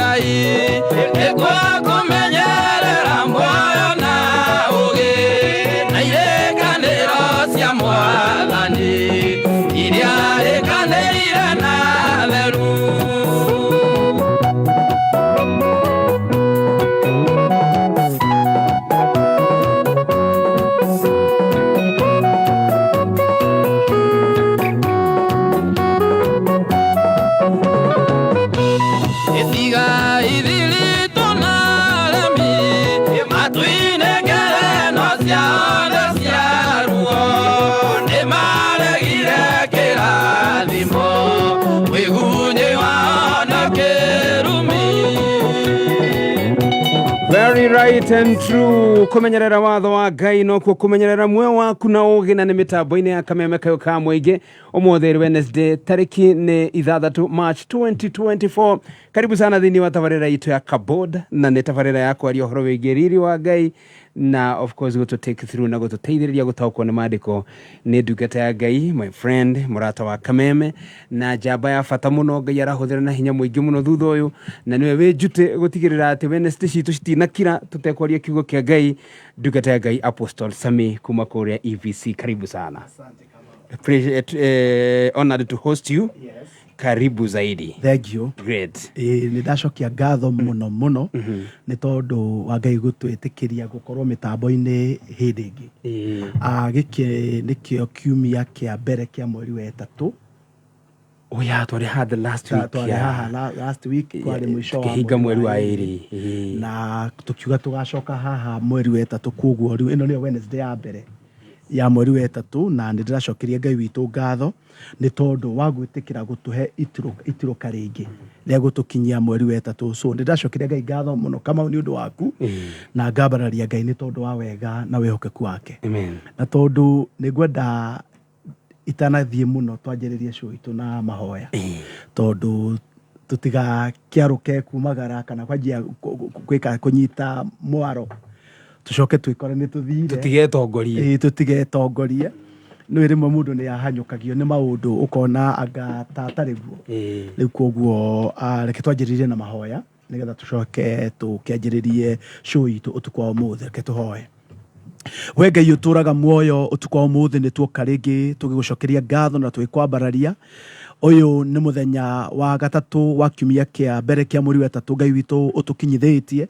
Ngai ekwa kumenyerera moyo na ugi na irekaniro cia Mwathani iria ikanĩire na theru. Very right and true. Kumenyerera watho wa Ngai no kumenyerera muoyo waku na ugi na ni mitambo-ini ya kameme kayo ka mwige umuthiri Wednesday tariki ni 6 March 2024. Karibu sana thini wa tabarira itu ya Kabod na ni tabarira yako ari ohoro wigiriri wa Ngai na of course go to take through na go to teithiriria gutaukwo ni maandiko ni ndungata ya Ngai, my friend murata wa kameme na jamba ya bata muno Ngai arahuthira na hinya mwingi muno thutha uyu na niwe wijute gutigirira ati Wednesday citu citinakira tutekwaria kiugo kia Ngai. Ndungata ya Ngai Apostle Sami kuma kuria EVC, karibu sana. Asante kama. Appreciate, honored to host you. Yes. Karibu zaidi. Thank you. Great. Nidacokia ngatho muno ni tondu wa Ngai gutwitikiria gukorwo mitambo-ini hindi ingi. Giki nikio kiumia kia mbere kia mweri wa 3. Oh yeah, twari had last week. Twari haha last week kwari mwisho wa kihinga mweri wa 2 na tukiuga tugacoka haha mweri wa 3 koguo riu ino ni Wednesday ya mbere ya mweri wa 3 na ndiracokeria Ngai witu ngatho ni tondu wa gwitikira gutuhe itiro karingi ria gutukinyia mweri wa 3. So ndiracokeria Ngai ngatho muno kama ni undu waku na ngambararia Ngai ni tondu wa wega na wihokeku wake. Amen. Na tondu ni ngwenda itanathie muno twanjiririe show itu na mahoya tondu tutiga kiaruke kumagara kana kwanjia gwika kunyita mwaro tucoke twikore ni tuthire tutigetongorie no rimwe mundu ni ahanyukagio ni maundu ukona anga tatariguo riu koguo reke twanjiririe na mahoya nigetha tucoke tukianjiririe show itu utuku wa umuthi. Reke tuhoye. We Ngai uturaga muoyo utuku wa umuthi ni tuoka ringi tugigucokeria ngatho na twikwambararia. Uyu ni muthenya wa 3 wa kiumia kia mbere kia mweri wa 3 Ngai witu utukinyithitie.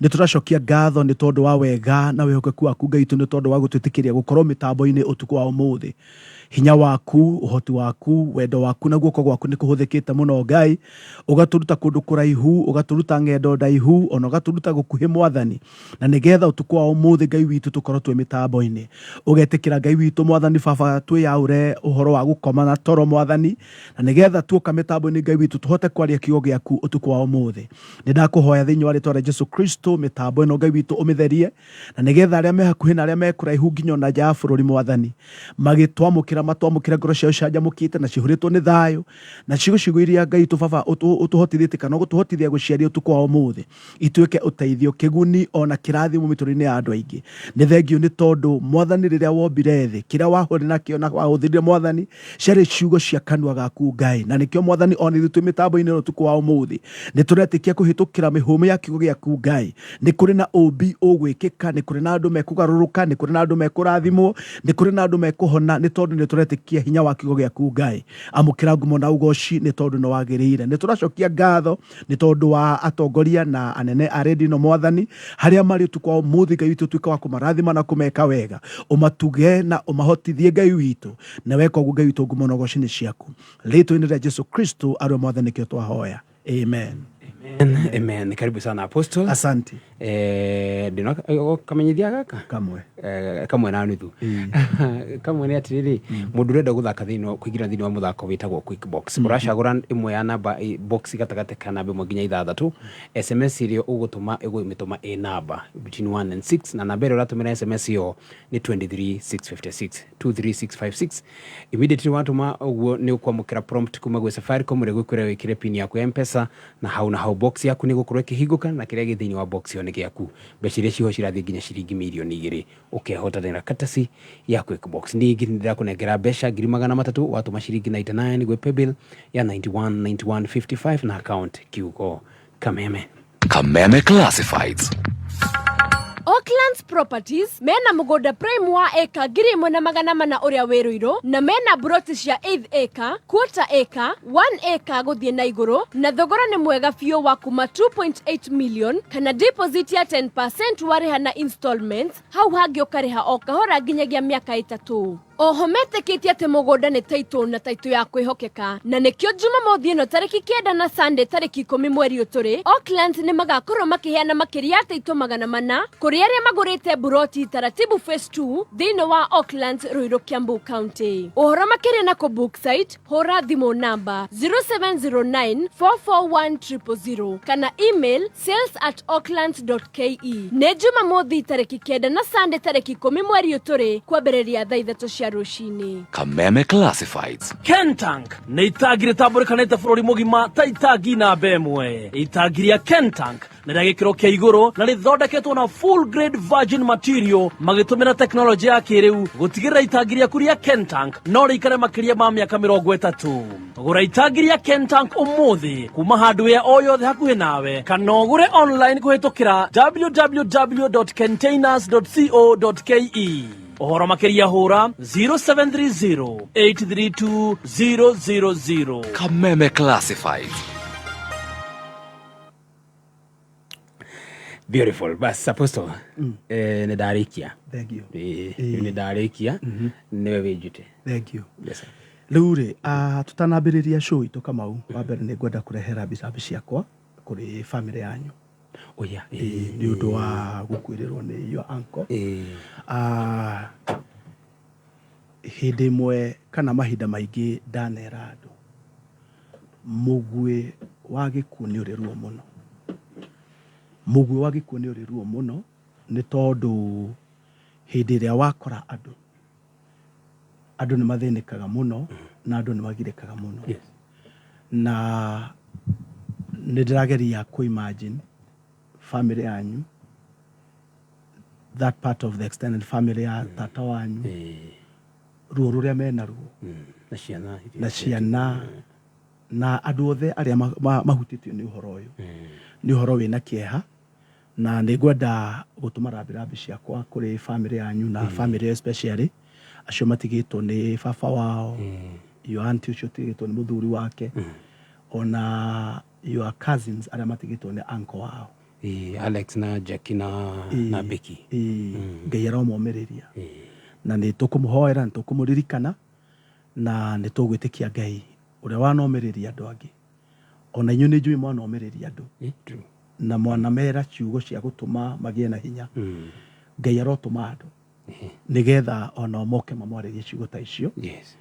Ni turacokia ngatho ni tondu wa wega na wihokeku waku Ngai witu ni tondu wa gutwitikiria gukorwo mitambo-ini utuku wa umuthi. Hinya waku, uhoti waku, wendo waku na guoko gwaku ni kuhuthikite muno Ngai, ugaturuta kundu kuraihu, ugaturuta ngendo ndaihu, ona ugaturuta gukuhi Mwathani. Na nigetha utuku wa umuthi Ngai witu tukorwo twi mitambo-ini, ugetikira Ngai witu Mwathani Baba twiyaure uhoro wa gukoma na toro Mwathani, na nigetha tuoka mitambo-ini Ngai witu tuhote kwaria kiugo giaku utuku wa umuthi. Nindakuhoya thiini wa ritwa ria Jesu Kristo mitambo ino Ngai witu umitherie, na nigetha aria me hakuhi na aria me kuraihu nginya na nja ya bururi Mwathani magitwamukira matwamukira ngoro ciao canjamukite na cihuritwo ni thayo na ciguciguiria Ngai tu Baba utuhotithite kana gutuhotithia guciaria utuku wa umuthi ituike uteithio kiguni ona kirathimo miturine ya andu aingi. Ni thengio ni tondu Mwathani riria wombire thi kiria wahuri nakio na wahuthirie Mwathani ciari ciugo cia kanua gaku Ngai, na nikio Mwathani ona ithu twi mitambo-ini utuku wa umuthi ni turetikia kuhitukira mihumu ya kiugo giaku Ngai. Ni kuri na ubi ugwikika, ni kuri na andu mekugaruruka, ni kuri na andu mekurathimwo, ni kuri na andu mekuhona, ni tondu ni turetikia hinya wa kiugo giaku Ngai. Amukira ngumo na ugoci ni tondu no wagiriire. Ni turacokia ngatho ni tondu wa atongoria na anene aredi no Mwathani haria mari utuku wa umuthi Ngai witu tuika wa kumarathima na kumeka wega, umatuge na umahotithie Ngai witu na weka ugu Ngai witu ngumo na ugoci ni ciaku ritwa-ini ria Jesu Kristo ari Mwathani kio twahoya. Amen. Amen. Amen. Karibu sana Apostle. Asante. Ndino kamenyithia gaka kamwe na nuthu kamwe ni atiriri mundu renda guthaka thino kuigira thino wa muthako witagwo quick box uracagura imwe ya namba box gatagate kana namba imwe nginya 6 SMS irio ugutuma mituma e namba between 1 and 6 na namba iro ratumira SMS yo ni 23656 23656 immediately watuma uguo ni ukwamukira prompt kuma gwe Safaricom ri gwikwira wikire pin yaku ya M-Pesa na hau box yaku ni gukorwo kihinguka na kiria githini wa box yo ni giaku becire ciho cirathi nginya ciringi milioni 2 ukehotana katasi ya quick box ndingi ndirakunengera besha 300 watuma ciringi 99 gwe paybill ya 919155 na account kiugo Kameme Classifieds. Oaklands Properties mena mugoda prime wa eka 1,800 uria wiruiro na mena broti cia 8 acre, quarter acre, 1 acre guthie na iguru na thogora ni mwega fio wa kuma 2.8 million kana deposit ya 10% wariha na installments hau hangi ukariha o kahora nginyagia miaka 3. Oho meteketie ati mugoda ni title na title ya kwihokeka na nikio Jumamothi ino tariki 9 na Sunday tariki 10 mweri uturi Oaklands ni magakorwo makiheana makiria ya title 400 kuri aria magurite buroti taratibu phase 2 thini wa Oaklands Ruiru Kiambu County. Ohoro makiria na ko book site hora thimo number 0709441000 kana email sales@oaklands.ke. Ne Jumamothi tariki 9 na Sunday tariki 10 mweri uturi kwambiriria thaa 3 rushini. Kameme Classifieds. Kentank nĩ itagire tambũrĩkanĩte bũrũri mũgima ta itangi na bemwe. Itangi rĩa Kentank nĩ rĩa gĩkĩro kĩa igũrũ na rĩthondeketwo na full grade virgin material magĩtũmĩra teknolojĩ ya kĩrĩu gũtigĩrĩra itangi rĩaku rĩa Kentank no rĩikare makĩria ma mĩaka 30. Gũra itangi rĩa Kentank ũmũthĩ kuma hardware o yothe hakuhĩ nawe kana ũgũre online kũhĩtũkĩra www.containers.co.ke. Ohoro makiria hora 0730-832-000. Kameme Classified. Beautiful. Bas, Apostle. Nedarikia. Thank you. Nedarikia. Newe wejute. Thank you. Yes, sir. Rĩu tutanambĩrĩria show itu Kamau wa mbere nĩ ngwenda kũrehera bicabi ciakwa kũrĩ family yanyu. Oya. Nĩ ũndũ wa gũkuĩrĩrwo nĩ your uncle. Hĩndĩ ĩmwe kana mahinda maingĩ ndanera andũ mũguĩ wa gĩkuũ nĩ ũrĩ ruo mũno. Mũguĩ wa gĩkuũ nĩ ũrĩ ruo mũno nĩ tondũ hĩndĩ ĩrĩa wakora andũ nĩ mathĩnĩkaga mũno na andũ nĩ magirĩkaga mũno. Yes. Na nĩ ndĩrageria imagine family yanyu, that part of the extended family ya tata wanyu, ruo rũrĩa mena ruo na ciana na andũ othe arĩa mahutĩtio nĩ ũhoro ũyũ. Nĩ ũhoro wĩna kĩeha na nĩ ngwenda gũtũma rambirambi ciakwa kũrĩ family yanyu na family especially acio matigĩtwo nĩ baba wao, your auntie ucio tigĩtwo nĩ mũthuri wake, ona your cousins arĩa matigĩtwo nĩ uncle wao. Alex na Jackie na Becky. Ngai aromomĩrĩria. Na nĩ tũkũmũhoera, nĩ tũkũmũririkana na nĩ tũgwĩtĩkia Ngai ũrĩa wanomĩrĩria andũ angĩ. Ona inyuĩ nĩ njũĩ mwanomĩrĩria andũ. Na mwanamera ciugo cia gũtũma magĩe na hinya. Ngai arotũma andũ nĩgetha ona moke mamwarĩrie ciugo ta icio. Yes.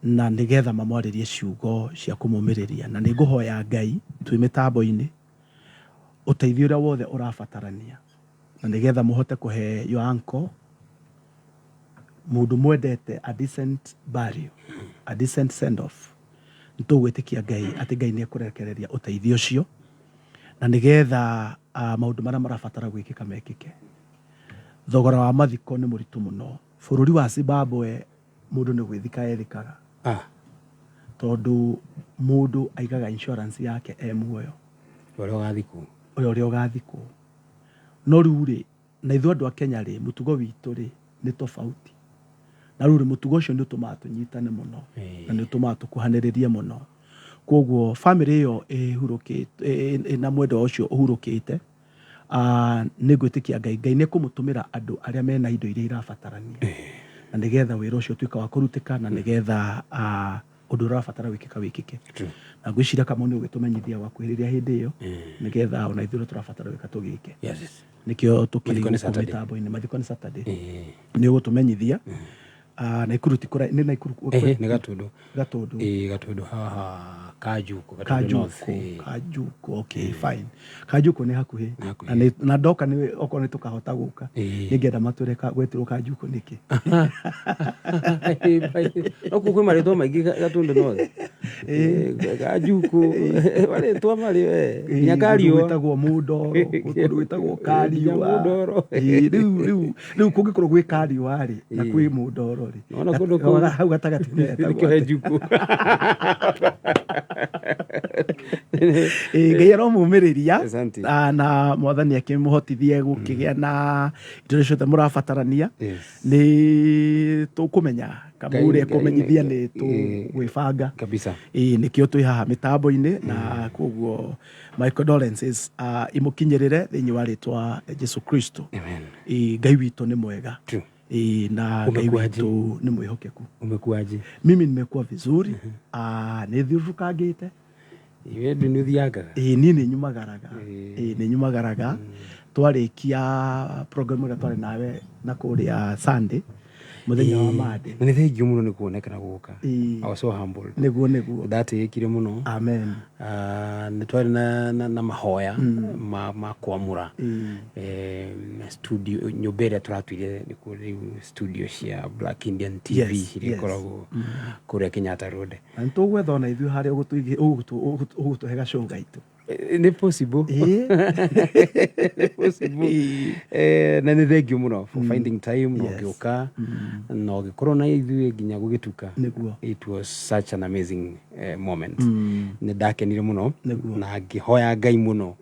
Na nĩgetha mamwarĩrie ciugo cia kũmũmĩrĩria. Na nĩ ngũhoya Ngai twĩ mĩtambo-inĩ ũteithio ũrĩa wothe ũrabatarania na nĩgetha mũhote kũhe your uncle mũndũ mwendete a decent burial, a decent send off. Nĩ tũgwĩtĩkia Ngai atĩ Ngai nĩ ekũrekereria ũteithio ũcio na nĩgetha maũndũ marĩa marabatara gwĩkĩka mekĩke. Thogora wa mathiko nĩ mũritũ mũno. Bũrũri wa Zimbabwe mũndũ nĩ gwĩthika ethikaga. Tondũ mũndũ aigaga insurance yake muoyo. Ũrĩa ũgathikwo. No rĩu rĩ, na ithuĩ andũ a Kenya rĩ, mũtugo witũ rĩ nĩ tofauti. Na rĩu mũtugo ũcio nĩ ũtũmaga tũnyitane mũno na nĩ ũtũmaga tũkuhanĩrĩrie mũno. Koguo family ĩyo ĩhurũkĩte na mwendwa ũcio ũhurũkĩte, nĩ ngwĩtĩkia Ngai nĩ kũmũtũmĩra andũ arĩa mena indo iria irabatarania. Na nĩgetha wĩra ũcio ũtuĩka wa kũrutĩka na nĩgetha ũndũ ũrabatara wĩkĩke. Na ngwĩciria Kamau nĩ ũgĩtũmenyithia gwakuhĩrĩria hĩndĩ ĩyo nĩgetha ona ithuĩ tũrabatara gwĩka tũgĩke. Nĩkĩo tũkĩrĩ mĩtambo-inĩ mathiko nĩ Saturday. Nĩ ũgũtũmenyithia na ikuru tikora nĩ na ikuru nĩ Gatundu. Gatundu haha Kajuko. Okay, fine. Kajuko nĩ hakuhĩ na ndoka nĩ okorwo nĩ tũkahota gũka nĩngenda matũre gwetĩrwo Kajuko nĩkĩ. No kwĩ marĩtwa maingĩ Gatundu no Kajuko marĩtwa marĩ Nyakario gwĩtagwo Mundoro, gwĩtagwo Kariwa. Rĩu kũngĩkorwo gwĩ Kariwa rĩ na kwĩ Mundoro rĩ. Ona kũndũ hau gatagatĩ nĩ Ndukehoke. Ngai aromumĩrĩria Asante. na mwathani akĩmũhotithie gũkĩgĩa na indo icio ciothe mũrabatarania. Nĩ tũkũmenya kama ũrĩa kũmenyithia nĩ tũgwĩbanga kabisa. Nĩkĩo twĩ haha mĩtambo-inĩ na koguo my condolences imũkinyĩrĩre thĩinĩ wa rĩtwa Jesu Kristo. Ngai witũ nĩ mwega. Na Ngai witũ nĩ mwĩhokeku. Umekuaje? Mimi nimekuwa vizuri. Nĩthiũrũrũkangĩte. Iwe nĩ ũthiangaga? Niĩ nĩnyumagaraga. Nĩnyumagaraga. Twarĩkia program ĩrĩa twarĩ nawe na kũrĩa Sunday muthenya wa Monday. Nĩ thengiũ mũno nĩ kuonekana gũka. I was so humbled. Nĩguo. Ndatĩĩkire mũno. Amen. Nĩ twarĩ na mahoya ma kwamũra studio nyũmba ĩrĩa tũratuire nĩ kũrĩ studio cia Black Indian TV iria ikoragwo kũrĩa Kenyatta Road. Na nĩtũgwetha ona ithuĩ harĩa ũgũtũhe gacoũ gaitũ. Nĩ possible. Na nĩ thengiũ mũno for finding time na ũgĩũka na ũgĩkorwo na ithuĩ nginya gũgĩtuka. It was such an amazing moment. Nĩ ndakenire mũno na ngĩhoya Ngai mũno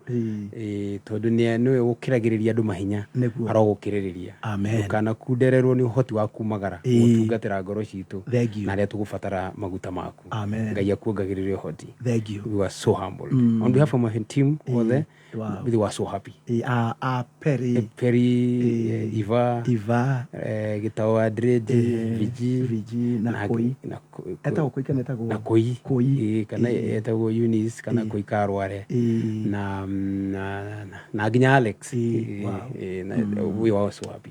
tondũ nĩwe ũkĩragĩrĩria andũ mahinya arogũkĩrĩrĩria. Ndũkanakundererwo nĩ ũhoti wa kumagara gũtungatĩra ngoro citũ na arĩa tũgũbatara maguta maku. Ngai akuongagĩrĩre ũhoti. We were so humbled. On behalf of my team over there, they were so happy. Perry, Eva, Gitao Adred, Vigi, na Koi. Na Koi. Kana etago Eunice, kana Koi Karware. Na Ginya Alex. We were so happy.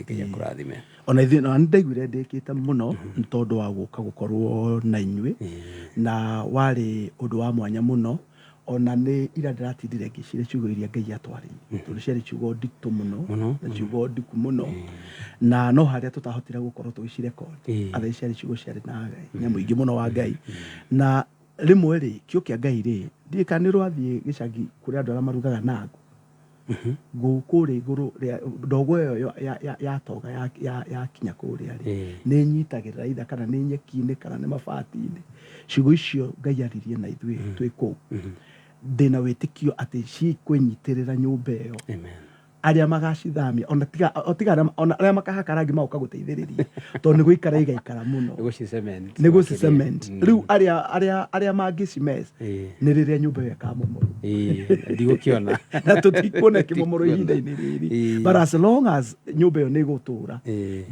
Kaya kuradhime. Ona ithuĩ na ndaiguire ndĩkĩte mũno nĩ tondũ wa gũka gũkorwo na inyuĩ na warĩ ũndũ wa mwanya mũno. Ona nĩ ira ndĩratindire ngĩciria ciugo iria Ngai atwarĩire tondũ ciarĩ ciugo nditũ mũno na ciugo ndiku mũno na no harĩa tũtahotire gũkorwo tũgĩcirekondi atha ciarĩ ciugo ciarĩ na nyamũ ingĩ mũno wa Ngai na rĩmwe rĩ kĩo kĩa Ngai rĩ ndiĩ kana nĩ rwathiĩ gĩcagi kũrĩa andũ arĩa marugaga na ngũ kũrĩ igũrũ ndogo ĩyo yatoga yakinya kũrĩa rĩ nĩ nyitagĩrĩra itha kana nĩ nyeki-inĩ kana nĩ mabati-inĩ ciugo icio Ngai aririe na ithuĩ twĩ kũu ndĩna wĩtĩkio atĩ cikwĩnyitĩrĩra nyũmba ĩyo arĩa magacithamia ona tiga ona arĩa makahaka rangi magoka gũteithĩrĩria tondũ nĩ gũikara igaikara mũno nĩ gũci cement rĩu arĩa mangĩcimes nĩ rĩrĩa nyũmba ĩyo ĩkamomorwo ndigũkĩona na tũtikuona kĩmomoro ihinda-inĩ rĩrĩ but as long as nyũmba ĩyo nĩ ĩgũtũũra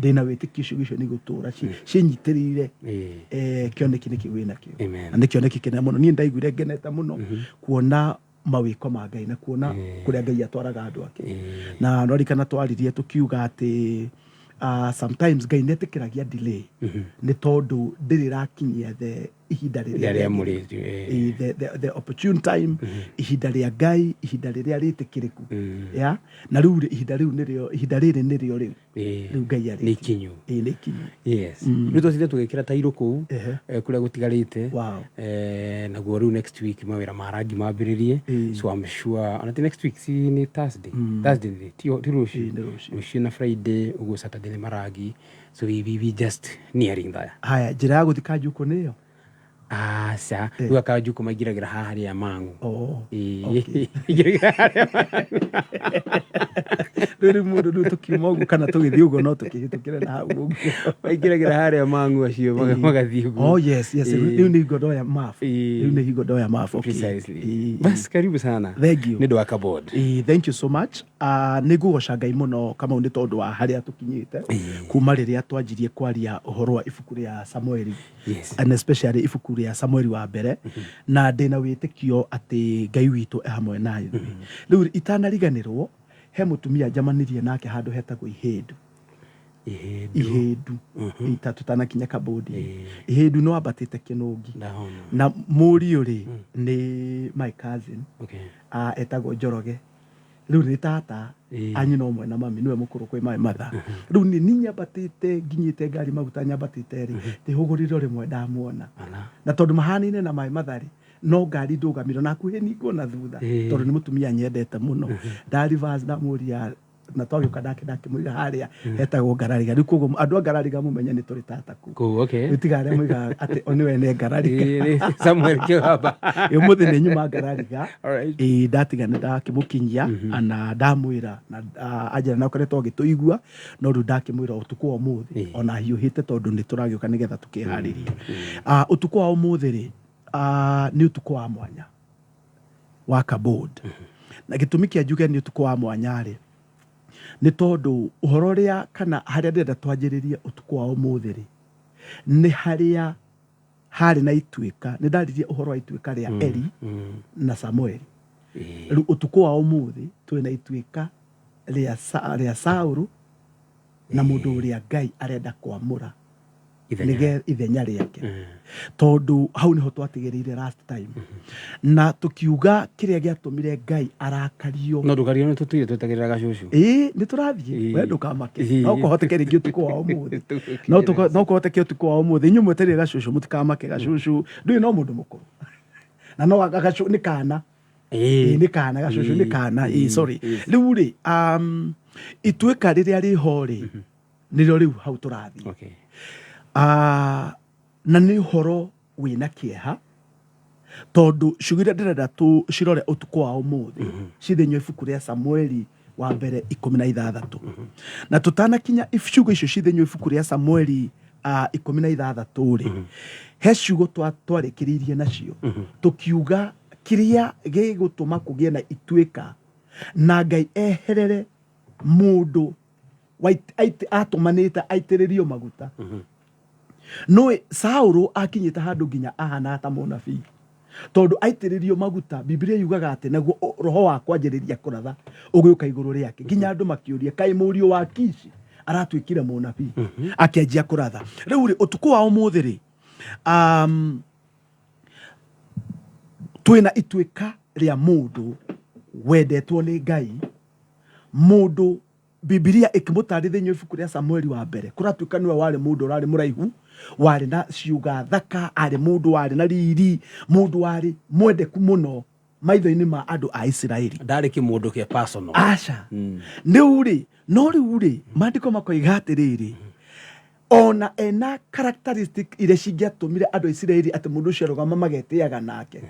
ndĩna wĩtĩkio ciugo icio nĩ igũtũũra cinyitĩrĩire kĩoneki nĩkĩ wĩ nakĩo na nĩ kĩoneki kĩnene mũno niĩ ndaiguire ngenete mũno kuona mawĩko ma Ngai na kuona kũrĩa Ngai atwaraga andũ ake na norikana twaririe tukiuga atĩ sometimes Ngai netĩkĩragia delay nĩ tondũ ndĩrĩrakinyia ihinda rĩrĩa the opportune time ihinda rĩa Ngai ihinda rĩrĩa rĩtĩkĩrĩku na rĩu ihinda rĩrĩ nĩrĩo rĩu Ngai arĩ nĩ ikinyu yes rĩu tũcire tũgĩkĩra tairũ kũu kũrĩa gũtigarĩte naguo rĩu next week mawĩra ma rangi mambĩrĩrie so I'm sure ona ti next week si ni Thursday ti rũciũ na Friday ũguo Saturday nĩ marangi so we just nearing there. Haya njĩra ya gũthika Njuko nĩyo sa rĩu akanjuko maigiragĩra haha harĩa Mang'u rĩu mũndũ rĩu tũkiuma ũguo kana tũgĩthiĩ ũguo no tũkĩhĩtũkĩre na hau ũguo maigiragĩra harĩa Mang'u acio magathiĩ ũguo yes rĩu nĩ igondo ya mafu rĩu nĩ igondo ya mafu precisely bas karibu sana thank you nĩ ndwa kabod thank you so much nĩ ngũgoca Ngai mũno kama nĩ tondũ wa harĩa tũkinyĩte kuma rĩrĩa twanjirie kwaria ũhoro wa ibuku rĩa Samueli and especially ibuku rĩa Samueli wa mbere na ndĩna wĩtĩkio atĩ Ngai witũ hamwe na ithuĩ rĩu itanariganĩrwo he mũtumia njamanirie nake handũ hetagwo Ihindu tũtanakinya kabodi Ihindu no ambatĩte Kĩnũngi na mũriũ rĩ nĩ my cousin etagwo Njoroge rĩu nĩ tata anyina ũmwe na mami niwe mũkũrũ kwĩ my mother rĩu nĩ nyambatĩte nginyĩte ngari maguta nyambatĩte rĩ ndĩhũgũrĩrwo rĩmwe ndamuona na tondũ mahanaine na my mother rĩ no ngari ndũgamĩrwo na hakuhĩ ningwo na thutha tondũ nĩ mũtumia nyendete mũno ndarivers ndamũria na twagĩũka ndakĩmũiga harĩa hetagwo Ngarariga rĩu koguo andũ a Ngarariga mũmenye nĩ tũrĩ tata kuu tiga arĩa moigaga atĩ nĩwe nĩ Ngarariga Samuel Kĩgamba ũmũthĩ nĩ nyuma Ngarariga ndatiga nĩ ndakĩmũkinyia na ndamwĩra na anjĩra na ũkoretwo ũgĩtũigua no rĩu ndakĩmwĩra ũtukũ wa ũmũthĩ ona hiũhĩte tondũ nĩ tũragĩũka nĩgetha tũkĩharĩrie ũtukũ wa ũmũthĩ nĩ ũtukũ wa mwanya wa kabod na gĩtũmi kĩa njuge nĩ ũtukũ wa mwanya rĩ nĩ tondũ ũhoro ũrĩa kana harĩa ndĩrenda twanjĩrĩrie ũtukũ wa ũmũthĩ rĩ nĩ harĩa harĩ na ituĩka nĩ ndaririe ũhoro wa ituĩka rĩa Eli na Samueli rĩu ũtukũ wa ũmũthĩ twĩ na ituĩka rĩa Saũlũ na mũndũ ũrĩa Ngai arenda kwamũra ithenya rĩake tondũ hau nĩho twatigĩrĩire last time na tukiuga kĩrĩa gĩatũmire Ngai arakario no ndũkario nĩ tũtũire twetagĩrĩra gacũcũ nĩ tũrathiĩ we ndũkamake no kũhoteke rĩngĩ ũtukũ wa ũmũthĩ no kũhoteke ũtukũ wa ũmũthĩ inyuĩ mwetereire gacũcũ mũtikamake gacũcũ ndũĩ no mũndũ mũkũrũ na no gacũcũ nĩ kana nĩ kana gacũcũ nĩ kana sorry rĩu rĩ ituĩka rĩrĩa rĩho rĩ nĩrĩo rĩu hau tũrathiĩ na nĩ ũhoro wĩna kĩeha tondũ ciugo ndĩrenda tũcirore ũtukũ wa ũmũthĩ cithĩinwo ibuku rĩa Samueli wa mbere 16 na tũtanakinya ciugo icio cithĩinwo ibuku rĩa Samueli 16 rĩ he ciugo twarĩkĩrĩirie nacio tũkiuga kĩrĩa gĩgũtũma kũgĩe na ituĩka na Ngai eherere mũndũ atũmanĩte aitĩrĩrio maguta no Saũlũ akinyĩte handũ nginya ahana ta mũnabii tondũ aitĩrĩrio maguta Biblia yugaga atĩ naguo roho wa kwanjĩrĩria kũratha ũgĩũka igũrũ rĩake nginya andũ makĩũria kaĩ mũriũ wa Kishi aratuĩkire mũnabii akĩanjia kũratha rĩu rĩ ũtukũ wa ũmũthĩ rĩ twĩna ituĩka rĩa mũndũ wendetwo nĩ Ngai mũndũ Biblia ĩkĩmũtarĩthĩinio ibuku rĩa Samueli wa mbere kũratuĩka nĩwe warĩ mũndũ ũrarĩ mũraihu warĩ na ciuga thaka arĩ mũndũ warĩ na riri mũndũ warĩ mwendeku mũno maitho-inĩ ma andũ a Isiraeli ndarĩ kĩmũndũ kĩa personal aca rĩu rĩ no rĩu rĩ maandĩko makoiga atĩrĩrĩ ona ena characteristic iria cingĩatũmire andũ a Isiraeli atĩ mũndũ ũcio arũgama magetĩaga nake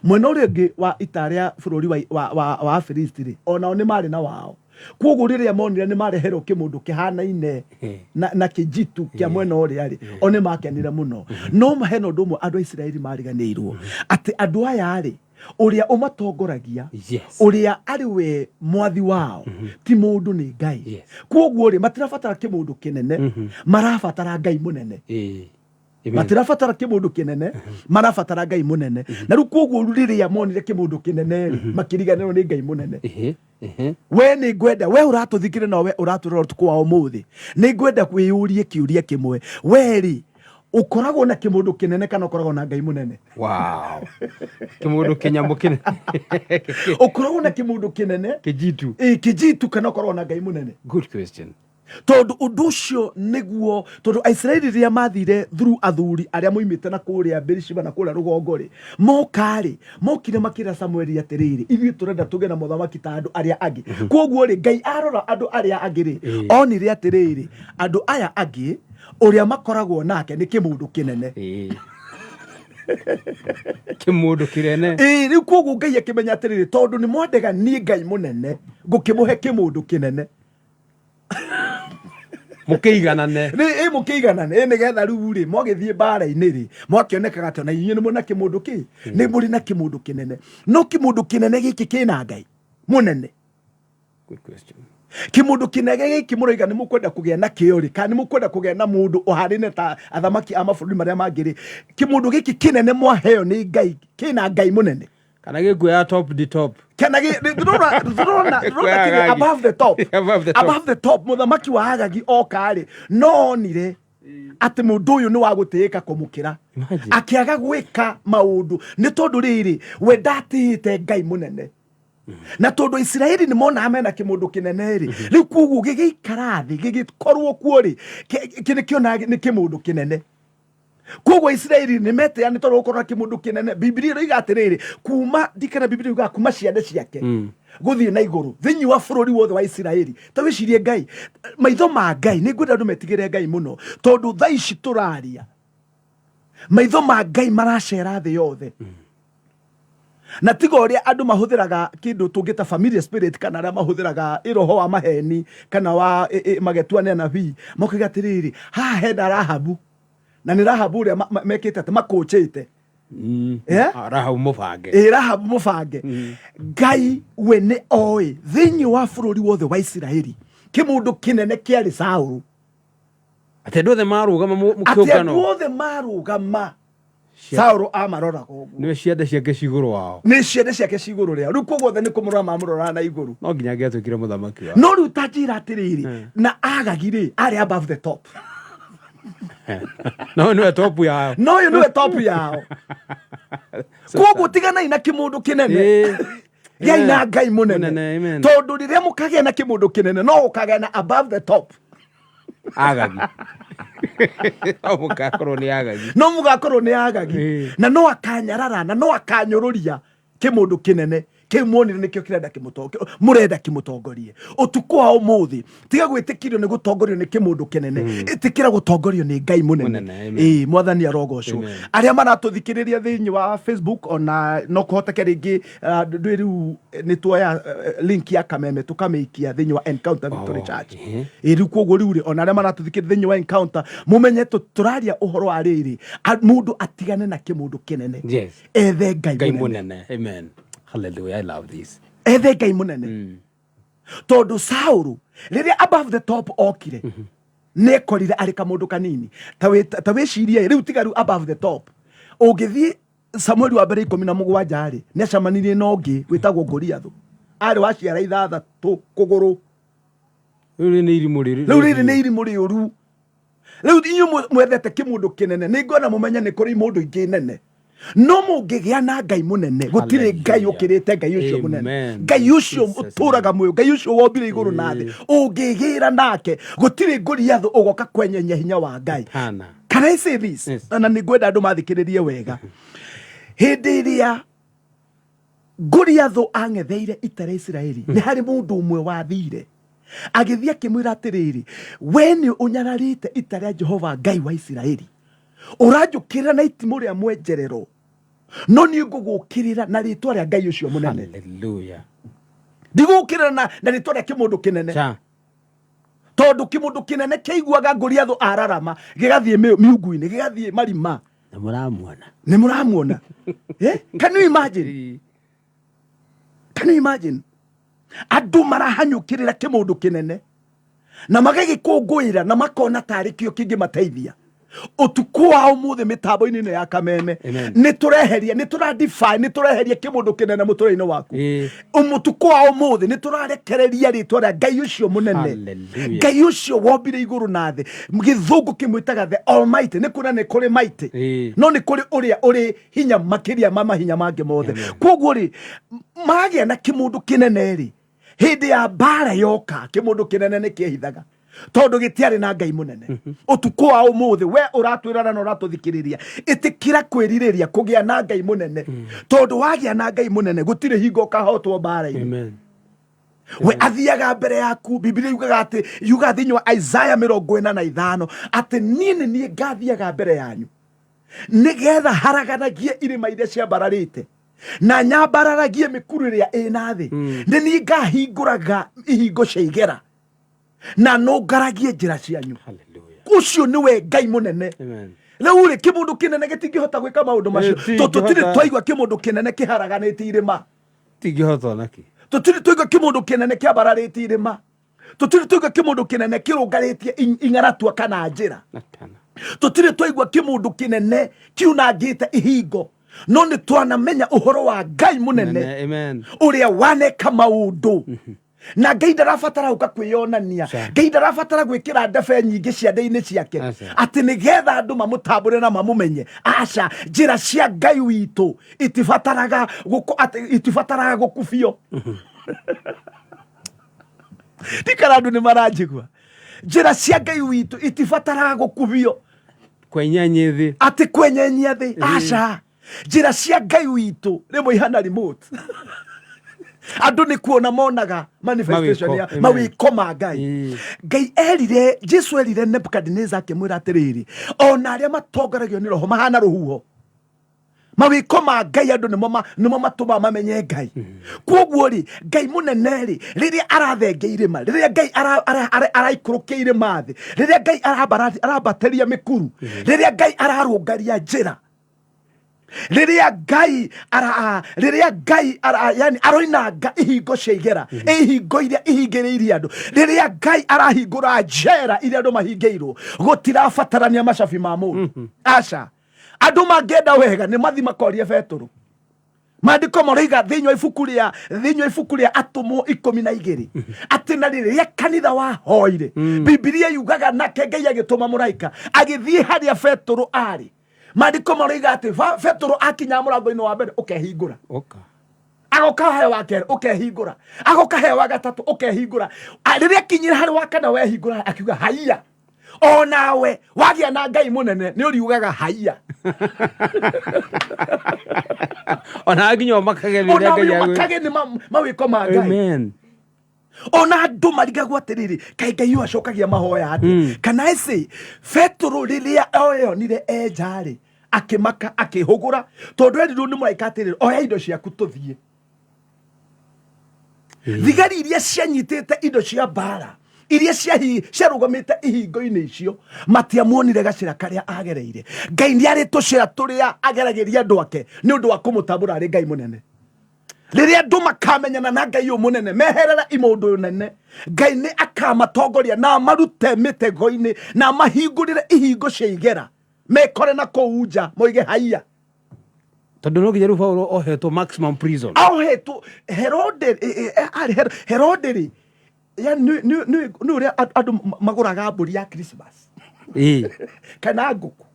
mwena ũrĩa ũngĩ wa itarĩa bũrũri wa Afilisti rĩ onao nĩ marĩ na wao koguo rĩrĩa monire nĩ mareherwo kĩmũndũ kĩhanaine na kĩjitu kĩa mwena ũrĩa rĩ one makenire mũno no mahena ũndũ ũmwe andũ a Isiraeli mariganĩirwo atĩ andũ aya rĩ ũrĩa ũmatongoragia ũrĩa arĩ we mwathi wao ti mũndũ nĩ Ngai koguo rĩ matirabatara kĩmũndũ kĩnene marabatara Ngai mũnene matirabatara kĩmũndũ kĩnene marabatara Ngai mũnene na rĩu koguo rĩrĩa monire kĩmũndũ kĩnene makĩriganĩrwo nĩ Ngai mũnene we nĩ ngwenda we ũratũthikĩre na we ũratũrora ũtukũ wa ũmũthĩ nĩ ngwenda kwĩyũrie kĩũria kĩmwe we rĩ ũkoragwo na kĩmũndũ kĩnene kana ũkoragwo na Ngai mũnene kĩmũndũ kĩnyamũ kĩnene ũkoragwo na kĩmũndũ kĩnene kĩjitu kana ũkoragwo na Ngai mũnene good question tondũ ũndũ ũcio nĩguo tondũ Aisiraeli rĩrĩa mathire through athuri arĩa moimĩte na kũrĩa Berishiba na kũrĩa rũgongo rĩ mokire makĩra Samueli atĩrĩrĩ ithuĩ tũrenda tũgĩe na mũthamaki ta andũ arĩa angĩ koguo rĩ Ngai arora andũ arĩa angĩ rĩ onire atĩrĩrĩ andũ aya angĩ ũrĩa makoragwo nake nĩ kĩmũndũ kĩnene kĩmũndũ kĩnene rĩu koguo Ngai akĩmenya atĩrĩrĩ tondũ nĩ mwendega niĩ Ngai mũnene ngũkĩmũhe kĩmũndũ kĩnene mũkĩiganane nĩgetha rĩu rĩ mwagĩthiĩ mbara-inĩ rĩ mwakĩonekaga atĩ ona inyuĩ nĩ mũna kĩmũndũ kĩ nĩ mũrĩ na kĩmũndũ kĩnene no kĩmũndũ kĩnene gĩkĩ kĩna Ngai mũnene kĩmũndũ kĩnene gĩkĩ mũroiga nĩ mũkwenda kũgĩa na kĩo rĩ kana nĩ mũkwenda kũgĩa na mũndũ ũharĩne ta athamaki a mabũrũri marĩa mangĩ rĩ kĩmũndũ gĩkĩ kĩnene mwaheo nĩ Ngai kĩna Ngai mũnene kana gĩkuoya top the top kana above the top mũthamaki wa Agagi oka rĩ no onire atĩ mũndũ ũyũ nĩ wa gũtĩĩka kũmũkĩra akĩaga gwĩka maũndũ nĩ tondũ rĩrĩ we ndatĩĩte Ngai mũnene na tondũ Isiraeli nĩ monaga mena kĩmũndũ kĩnene rĩ rĩu koguo gĩgĩikara thĩ gĩgĩkorwo kuo rĩ kĩonaga nĩ kĩmũndũ kĩnene koguo Isiraeli nĩ metĩa nĩ tondũ gũkorwo na kĩmũndũ kĩnene Biblia ĩroiga atĩrĩrĩ kuma ndikana Biblia ĩroiga kuma ciande ciake guthie na iguru thiini wa bururi wothe wa Isiraeli ta wicirie Ngai maitho ma Ngai ni ngwenda andu metigire Ngai muno tondu thaa ici turaria maitho ma Ngai maracera thi yothe na tiga uria andu mahuthiraga kindu tungita familiar spirit kana aria mahuthiraga iroho wa maheni kana wa magetuane na vi mokiga tiriri ha henda Rahabu na ni Rahabu uria mekite ati makochete Rahabu mubange Rahabu mubange Ngai we ni oi thiini wa bururi wothe wa Isiraeli kimundu kinene kiari Saulu ate ndothe marugama mukiungano ate ndothe marugama Saulu amarora koguo niwe ciande ciake ciguru wao ni ciande ciake ciguru ria riu koguo the ni kumurora mamurora na iguru no nginya ngiatukire muthamaki wao no riu tajira atiriri na agagire ari above the top no niwe top yao no you niwe top yao koguo tigana ina kimundu kinene Ngai na Ngai munene tondu riria mukagea na kimundu kinene no ukagea na above the top agagi mugakorwo ni agagi no mugakorwo ni agagi na no akanyarara na no akanyururia kimundu kinene kimuonire nikio kirenda kimutongorie murenda kimutongorie utuku wa umuthi tiga gwitikirio ni gutongorio ni kimundu kinene itikira gutongorio ni Ngai munene mwathani arogocwo aria maratuthikiriria thiini wa Facebook ona no kuhoteke ringi riu ni tuoya link ya kameme tukamikia thiini wa Encounter Victory Church riu koguo riu ona aria maratuthikiriria thiini wa Encounter mumenye turaria uhoro wa riri mundu atigane na kimundu kinene ethe Ngai munene amen. Hallelujah, I love this. Ethe Ngai munene tondu Saulu riria above the top okire nekorire ari kamundu kanini ta wicirie riu tigaru above the top ungithie Samuel wa mbere 17 ari necamanirie nongi gwitagwo Goliath ari waciara ithathatu kuguru riu ni irimu riu riu inyu mwethete kimundu kinene ni ngona mumenya ni kuri mundu ingi nene no mungigia na Ngai munene gutire Ngai ukirite Ngai ucio munene Ngai ucio uturaga muyo Ngai ucio wombire iguru na thi ungigira nake gutire Goliath ugoka kwenyenya hinya wa Ngai can I say this na ni ngwenda andu mathikiririe wega hindi iria Goliath angetheire itare Israeli ni hari mundu umwe wathire agithia kimwira atiriri we ni unyararite itare Jehova Ngai wa Israeli urajukira na itimu ria mwenjerero no ni ngugukirira na ritwa ria Ngai ucio munene hallelujah ndigukirira na ritwa ria kimundu kinene tondu kimundu kinene keiguaga Goliath ararama gigathie miungu-ini gigathie marima ni muramuona can you imagine andu marahanyukirira kimundu kinene na magagikungwira na makona tari kio kingi mateithia utuku wa umuthi mitambo-ini ni ya kameme ni tureheria ni turadefine ni tureheria kimundu kinene mutura-ini waku umutuku wa umuthi ni turarekereria ritwa ria Ngai ucio munene Ngai ucio wombire iguru na thi githungu kimwitaga the almighty ni kuna ni kuri mighty no ni kuri uria uri hinya makiria mama hinya mangi mothe koguo ri magia na kimundu kinene ri hindi ya bara yoka kimundu kinene ni kiehithaga tondu gitiari na Ngai munene utuku wa umuthi we uratwirana na uratuthikiriria itikira kwiririria kugia na Ngai munene tondu wagia na Ngai munene gutire hingo kahotwo bara-ini we athiaga mbere yaku Biblia yuga thiini wa Isaiah 45 ati nini ni ngathiaga mbere yanyu nigetha haraganagie irima iria ciambararite na nyambararagie mikuru iria ina thi ni ngahinguraga ihingo cia igera na no ngaragie njira cianyu ucio niwe Ngai munene riu ri kimundu kinene gitingihota gwika maundu macio tutire twaigua kimundu kinene kiharaganite irima tingihota naki tutire twaigua kimundu kinene kiambararite irima tutire twaigua kimundu kinene kirungaritie ing'aratua kana njira tutire twaigua kimundu kinene kiunangite ihingo no ni twanamenya uhoro wa Ngai munene uria waneka maundu na Ngai ndarabatara uka kwiyonania Ngai ndarabatara gwikira ndebe nyingi ciande-ini ciake ati nigetha andu mamutambure na mamumenye aca njira cia Ngai witu itibataraga gukubio tikara andu ni maranjigua njira cia Ngai witu itibataraga gukubio kwenyenye thi ati kwenyenye thi aca njira cia Ngai witu rimwe ihana remote andu ni kuona monaga manifestation ya mawiko ma Ngai. Ngai erire, Jesu erire Nebukadnezar akimwira atiriri, ona aria matongeragio ni roho mahana ruhuho. Mawiko ma Ngai andu nimo matuma mamenye Ngai. Kwoguo ri Ngai munene ri riria arathengia irima, riria Ngai araikurukia irima thi, riria Ngai arabateria mikuru, riria Ngai ararungaria njira, riria Ngai yani aroinanga ihingo cia igera, ihingo iria ihingiriirie andu, riria Ngai arahingura njera iria andu mahingeirwo, gutirabatarania macabi ma mundu. Aca andu mangenda wega ni mathi makorie Petro. Maandiko moiga thinywa ibuku ria Atumo 12 ati na riria kanitha wahoire, Biblia yugaga nake Ngai agituma muraika agithie haria Petro ari. Maandiko moiga ati Petro akinya murango-ini wa mbere ukehingura, agoka he wa kere ukehingura, agoka he wa gatatu ukehingura, riria kinyira hari wa kana wehingura akiuga haiya. Onawe wagia na Ngai munene ni uriugaga haiya. Ona aginyo makage ni Ngai yawe, makage ni mawiko ma Ngai. Amen. Ona andu marigagwo atiriri, kai Ngai yu acokagia mahoya ati kana ese Petro riria oyo nire enjari akimaka akihugura tondu eriru ni muraika atiriri oya indo ciaku tuthie. Thigari iria cianyitite indo cia bara iria ciarugomite ihingo-ini icio matiamuonire gacira karia agereire. Ngai niari tucira turia agerageria andu ake ni undu wa kumutambura ari Ngai munene. Riria andu makamenyana na Ngai uyu munene, meherera imundu nene, Ngai ni akamatongoria na marute mitego-ini na mahingurire ihingo cia igera, mekore na kuunja moige haiya. Tondu no nginya Paulo ohetwo maximum prison, ohetwo Herode ya ni uria andu maguraga mburi ya Christmas kana nguku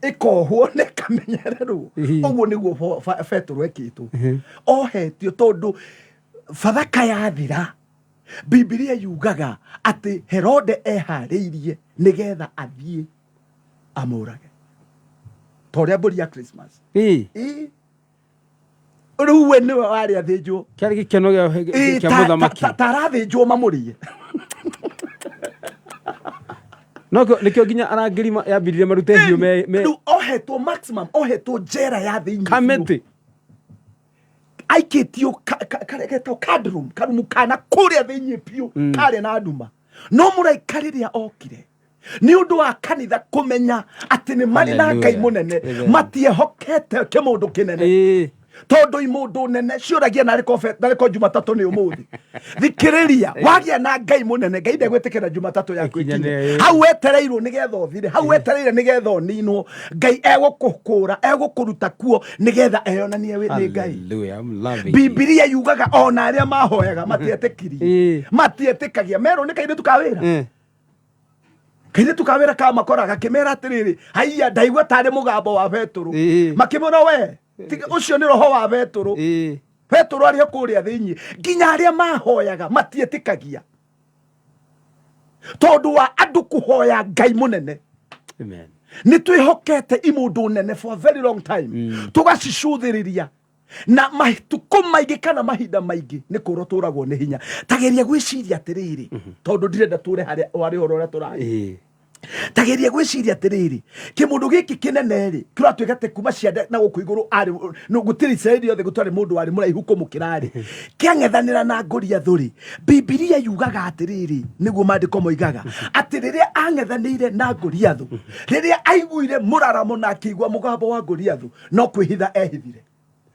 ikohwo ne kamenyererwo. Uguo niguo Petro ekitwo, ohetio tondu fathaka yathira. Biblia yugaga ati Herode ehariirie nigetha athie amurage toria mburi ya Christmas. Ruwe ni wari athinjwo kiari gikeno gia muthamaki tarathinjwo mamurie. Noko nikyo ginya arangiri yambirire marute hiyo me ohetwo maximum, ohetwo njera ya thiini kamete aikitio karegetwo kadrum karumu kana kuria thiini piu kare na nduma. No muraika riria okire ni undu wa kanitha kumenya ati ni mari na Ngai munene, matiehokete kimundu kinene. Tondu imundu nene ciuragia nariko Jumatatu ni umuthi. Thikiriria wagia na Ngai munene, Ngai ndegwitikira Jumatatu yaku ikinye. Hau wetereirwo nigetha uthire, hau wetereire nigetha uninwo, Ngai egukukura egukuruta kuo nigetha eyonanie we ni Ngai. Hallelujah, I'm loving. Biblia yugaga ona aria mahoyaga matietikiri, matietikagia mero ni kaire tukawira. Kaire tukawira kama makoraga kimera atiriri haiya ndaigua tari mugambo wa Petro makimona we ucio ni roho wa Petro. Petro ari kuria thiini nginya aria mahoyaga matietikagia tondu wa andu kuhoya Ngai munene. Amen. Ni twihokete imundu nene for a very long time, tugacicuthiriria na mahituko maigi kana mahinda maigi ni kuroturagwo ni hinya. Tageria gwiciria atiriri tondu ndirenda ture haria wari horo ria turari. Tageria gwiciria atiriri kimundu giki kinene ri kiratwika te kuma ciande na guku iguru ari no gutiri saidi yothe gutari mundu wari muraihu kumukirari kiangethanira na ngori athuri. Biblia yugaga atiriri niguo maandiko moigaga atiriria angethanire na ngori athu, riria aiguire muraramo na akigwa mugambo wa ngori athu no kwihitha ehithire.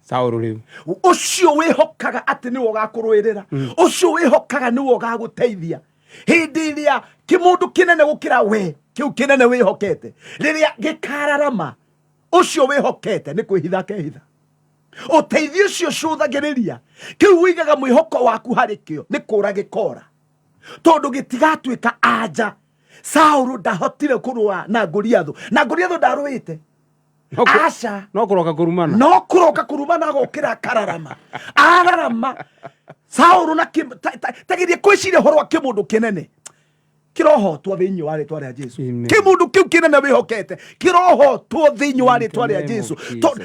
Sauru riu ucio wihokaga ati niwo gakurwirira, ucio wihokaga niwo gaguteithia hindi iria kimundu kinene gukira we kiu kinene wihokete riria gikararama ucio wihokete ni kwihitha kehitha. Uteithio ucio cuthagiriria kiu wigaga mwihoko waku harikio ni kura gikora tondu gitigatwika anja. Sauru ndahotire kurua na Goliathu, na Goliathu ndarwite aca no kuroka kurumana gukira kararama ararama. Sauru na tagirie kwiciria horo wa kimundu kinene kiroho twa thiini wa ritwa ria Jesu. Kimundu kiu kinene wihokete kiroho twa thiini wa ritwa ria Jesu.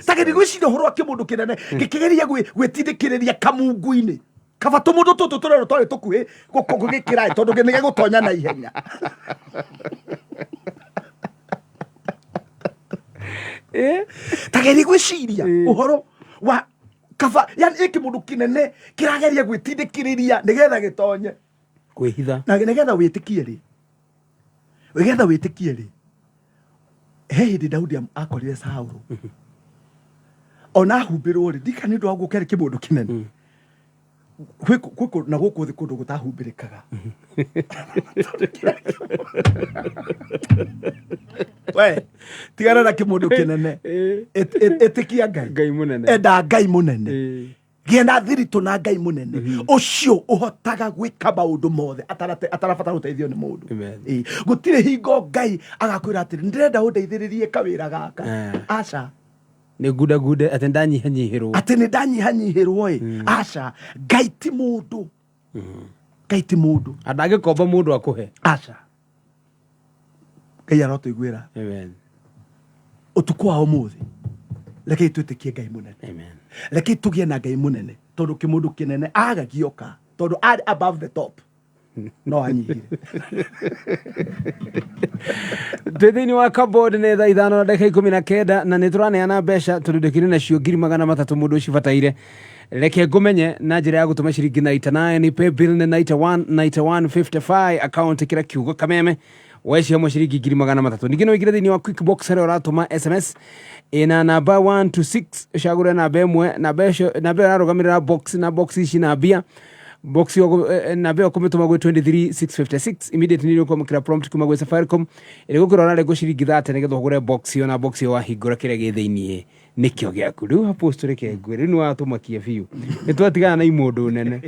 Tagirie gwiciria horo wa kimundu kinene gikigeria gwitindikiriria kamungu-ini kaba tumundo tutu turero twari tukui gukugikira tondu nige gutonya na ihenya tageri gwiciria uhoro wa kaba yani kimundu kinene kirageria gwitindikiriria nigetha gitonye kwihitha na nigetha witikie ri nigetha witikie ri he hindi Daudi akorire Saulu ona humbirwo ri ndikani ndu wangu kere kimundu kinene kwiko na guku thi kundu gutahumbirikaga we tigana na kimundu kinene etikia Ngai munene enda Ngai munene giena thiritu na Ngai munene ucio uhotaga gwika maundu mothe atarabata guteithio ni mundu gutire hingo Ngai agakwira atiri ndirenda undeithiririe kawira gaka aca ni guda ati ndanyihanyihirwo ati ni ndanyihanyihirwo aca Ngai ti mundu Ngai ti mundu andagikomba mundu akuhe aca Ngai arotuiguira amen utuku wa umuthi reke twitikie Ngai munene amen reke tugie na Ngai munene tondu kimundu kinene agagioka tondu ari above the top no anyihire thini wa cupboard nä thaa 5:19 na nä tå raneana mbeca tondå ndä kä rä nacio 300,000 må ndå å cibataire reke ngå menye na njä ra ya gå tå ma ciringi 99 paybill nä 9155 account ä kä ra kiugo kameme weci hamwe ciringi 300,000 ningä no igire thä wa quickbox harä a å ratå ma sms ina namba 126 cagå re namba ĩmwe namba ĩyo ĩrarũgamĩrĩra na box ici na mbia box namba ĩyo kũmĩtũma gwĩ 23656 immediately nĩ ũkwamũkĩra prompt kuma gwĩ Safaricom ĩrĩ gũkĩra ũrarengwo ciringi 30 nĩgetha ũgũre box ĩyo na box ĩyo wahingũra kĩrĩa gĩ thĩiniĩ nĩkĩo gĩaku rĩu hapost reke ngwĩ rĩu nĩ watũmakia biũ nĩ twatigana na imũndũ nene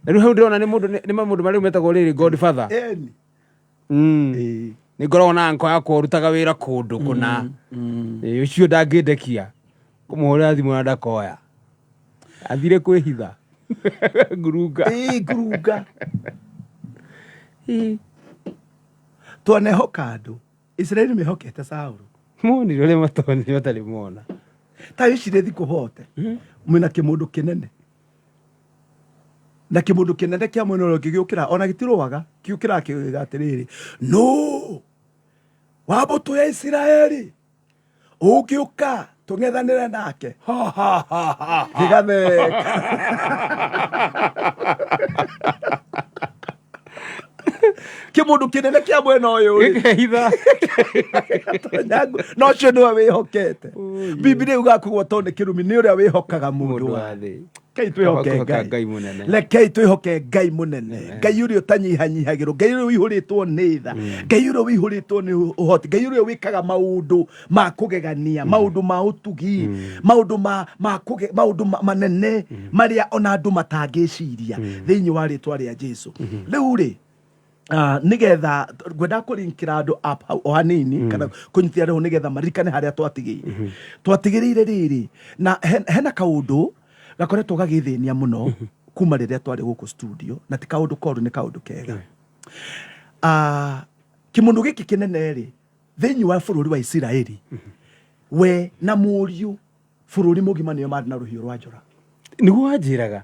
rĩu hau ndĩrona nĩ maũndũ marĩa metagwo rĩrĩ Godfather nĩ ngoragwo na anko yakwa ũrutaga wĩra kũndũ kũna ũcio ndangĩndekia kũmũhũrĩra thimũ na ndakoya athire kwĩhitha ngurunga twanehoka andũ Israeli mehokete Saulu monire ũrĩa matonire matarĩ mona ta icire thikũ hote mwĩna kĩmundu kĩnene na kimundu kinene kĩa mwena ũrĩa ũngĩ gĩũkĩra ona gĩtirũaga gĩũkĩra kĩuga atĩrĩrĩ no wa mbũtũ ya Isiraeli ũngĩũka tũng'ethanĩre nake gĩgatheka kimundu kinene kĩa mwena ũyũ gĩkehitha no ũcio nĩwe wĩhokete Biblia yuga kũgwatwo nĩ kĩrumi nĩ ũrĩa wĩhokaga mũndũ wa thĩ Ngai twĩhoke Ngai munene reke twĩhoke Ngai munene Ngai ũrĩa ũtanyihanyihagĩrwo Ngai ũrĩa wĩihũrĩtwo nĩ tha Ngai ũrĩa wĩihũrĩtwo nĩ ũhoti Ngai ũrĩa wĩkaga maũndũ ma kũgegania maũndũ ma ũtugi maũndũ manene marĩa ona andũ matangĩciria thĩinĩ wa rĩtwa rĩa Jesũ rĩu rĩ nigetha ngwenda kũrinkĩra andũ o hanini kana kũnyitithia andũ nigetha maririkane harĩa twatigĩrĩire rĩrĩ na hena kaũndũ gakoretwo gagĩthĩnia mũno kuma rĩrĩa twarĩ gũkũ studio na ti kaũndũ koru nĩ kaũndũ kega kĩmundu gĩkĩ kĩnene rĩ thĩinĩ wa bũrũri wa Isiraeli we na mũriũ bũrũri mũgima nĩo marĩ na rũhiũ rwa njora nĩguo wanjĩraga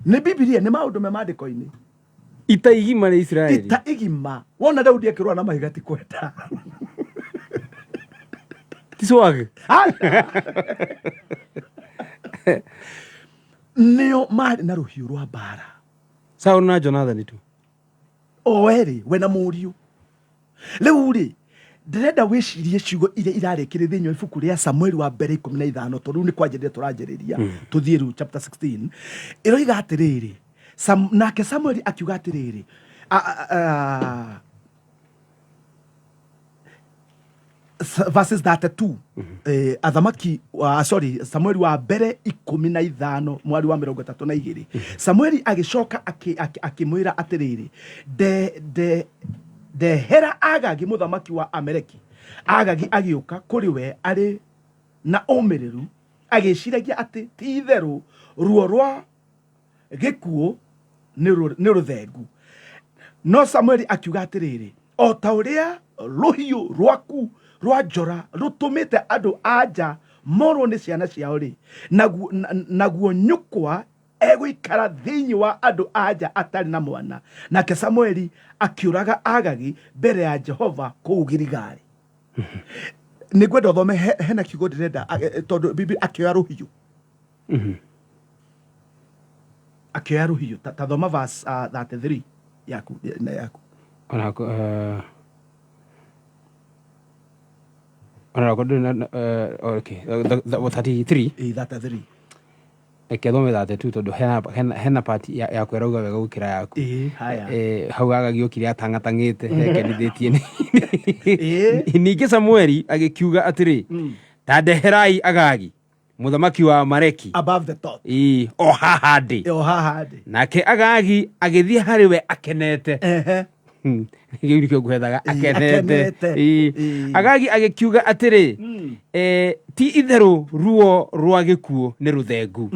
nĩ Biblia nĩ maũndũ me maandĩko-inĩ ita igima rĩa Isiraeli ita igima wona Daudi akĩrũa na mahiga ti kwenda ti swag nĩo marĩ na rũhiũ rwa mbara Saũlũ na Jonathan tu o erĩ we na mũriũ rĩu rĩ ndĩrenda wĩcirie ciugo iria irarĩkĩrĩ thĩinĩ wa ibuku rĩa Samueli wa mbere 15 tondũ rĩu nĩ kwanjĩrĩria tũranjĩrĩria tũthiĩ rĩu chapter 16 ĩroiga atĩrĩrĩ nake Samueli akiuga atĩrĩrĩ verses 32 athamaki Samueli wa mbere 15 mwari wa 32 Samueli agĩcoka akĩmwĩra atĩrĩrĩ ndehera Agagi mũthamaki wa Amaleki Agagi agĩũka kũrĩ we arĩ na ũmĩrĩru agĩciragia atĩ ti itherũ ruo rwa gĩkuũ nĩ rũthengu no Samueli akiuga atĩrĩrĩ o ta ũrĩa rũhiũ rwaku rwa njora rũtũmĩte andũ anja morwo nĩ ciana ciao rĩ naguo nyũkwa egũikara thĩinĩ wa andũ aja atarĩ na mwana. Nake Samueli akiũraga Agagi mbere ya Jehova kũu Giligali. Nĩngwenda ũthome hena kiugo ndĩrenda tondũ Biblia akĩoya rũhiũ. Akĩoya rũhiũ. Ta thoma verse 33 yaku. Okay, 33. 33. Thome 32 tondu hena part ya kwĩrauga wega gũkĩra yaku. Haya. Hau Agagi atangatangĩte hekenithĩtie. Ningĩ Samueli agĩkiuga atĩrĩ, ndandeherai Agagi mũthamaki wa Amaleki above the top. O haha ndĩ. Nake Agagi agĩthiĩ harĩ we akenete. Akenete. Agagi agĩkiuga atĩrĩ, ti itherũ ruo rwa gĩkuũ nĩ rũthengu.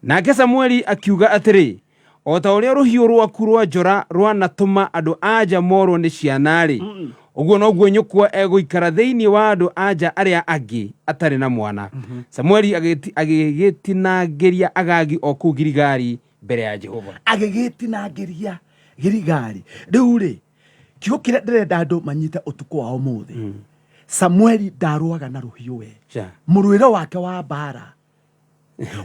Nake Samueli akiuga atĩrĩ, o ta ũrĩa rũhiũ rwaku rwa njora rwanatũma andũ aja morwo nĩ ciana-rĩ, ũguo noguo nyũkwa egũikara thĩinĩ wa andũ aja arĩa angĩ atarĩ na mwana. Samueli agĩgĩtinangĩria Agagi o kũu Giligali mbere ya Jehova. Agĩgĩtinangĩria Giligali. Rĩu-rĩ, kiugo kĩrĩa ndĩrenda andũ manyite ũtukũ wa ũmũthĩ. Samueli ndarũaga na rũhiũ we. Mũrũĩre wake wa mbara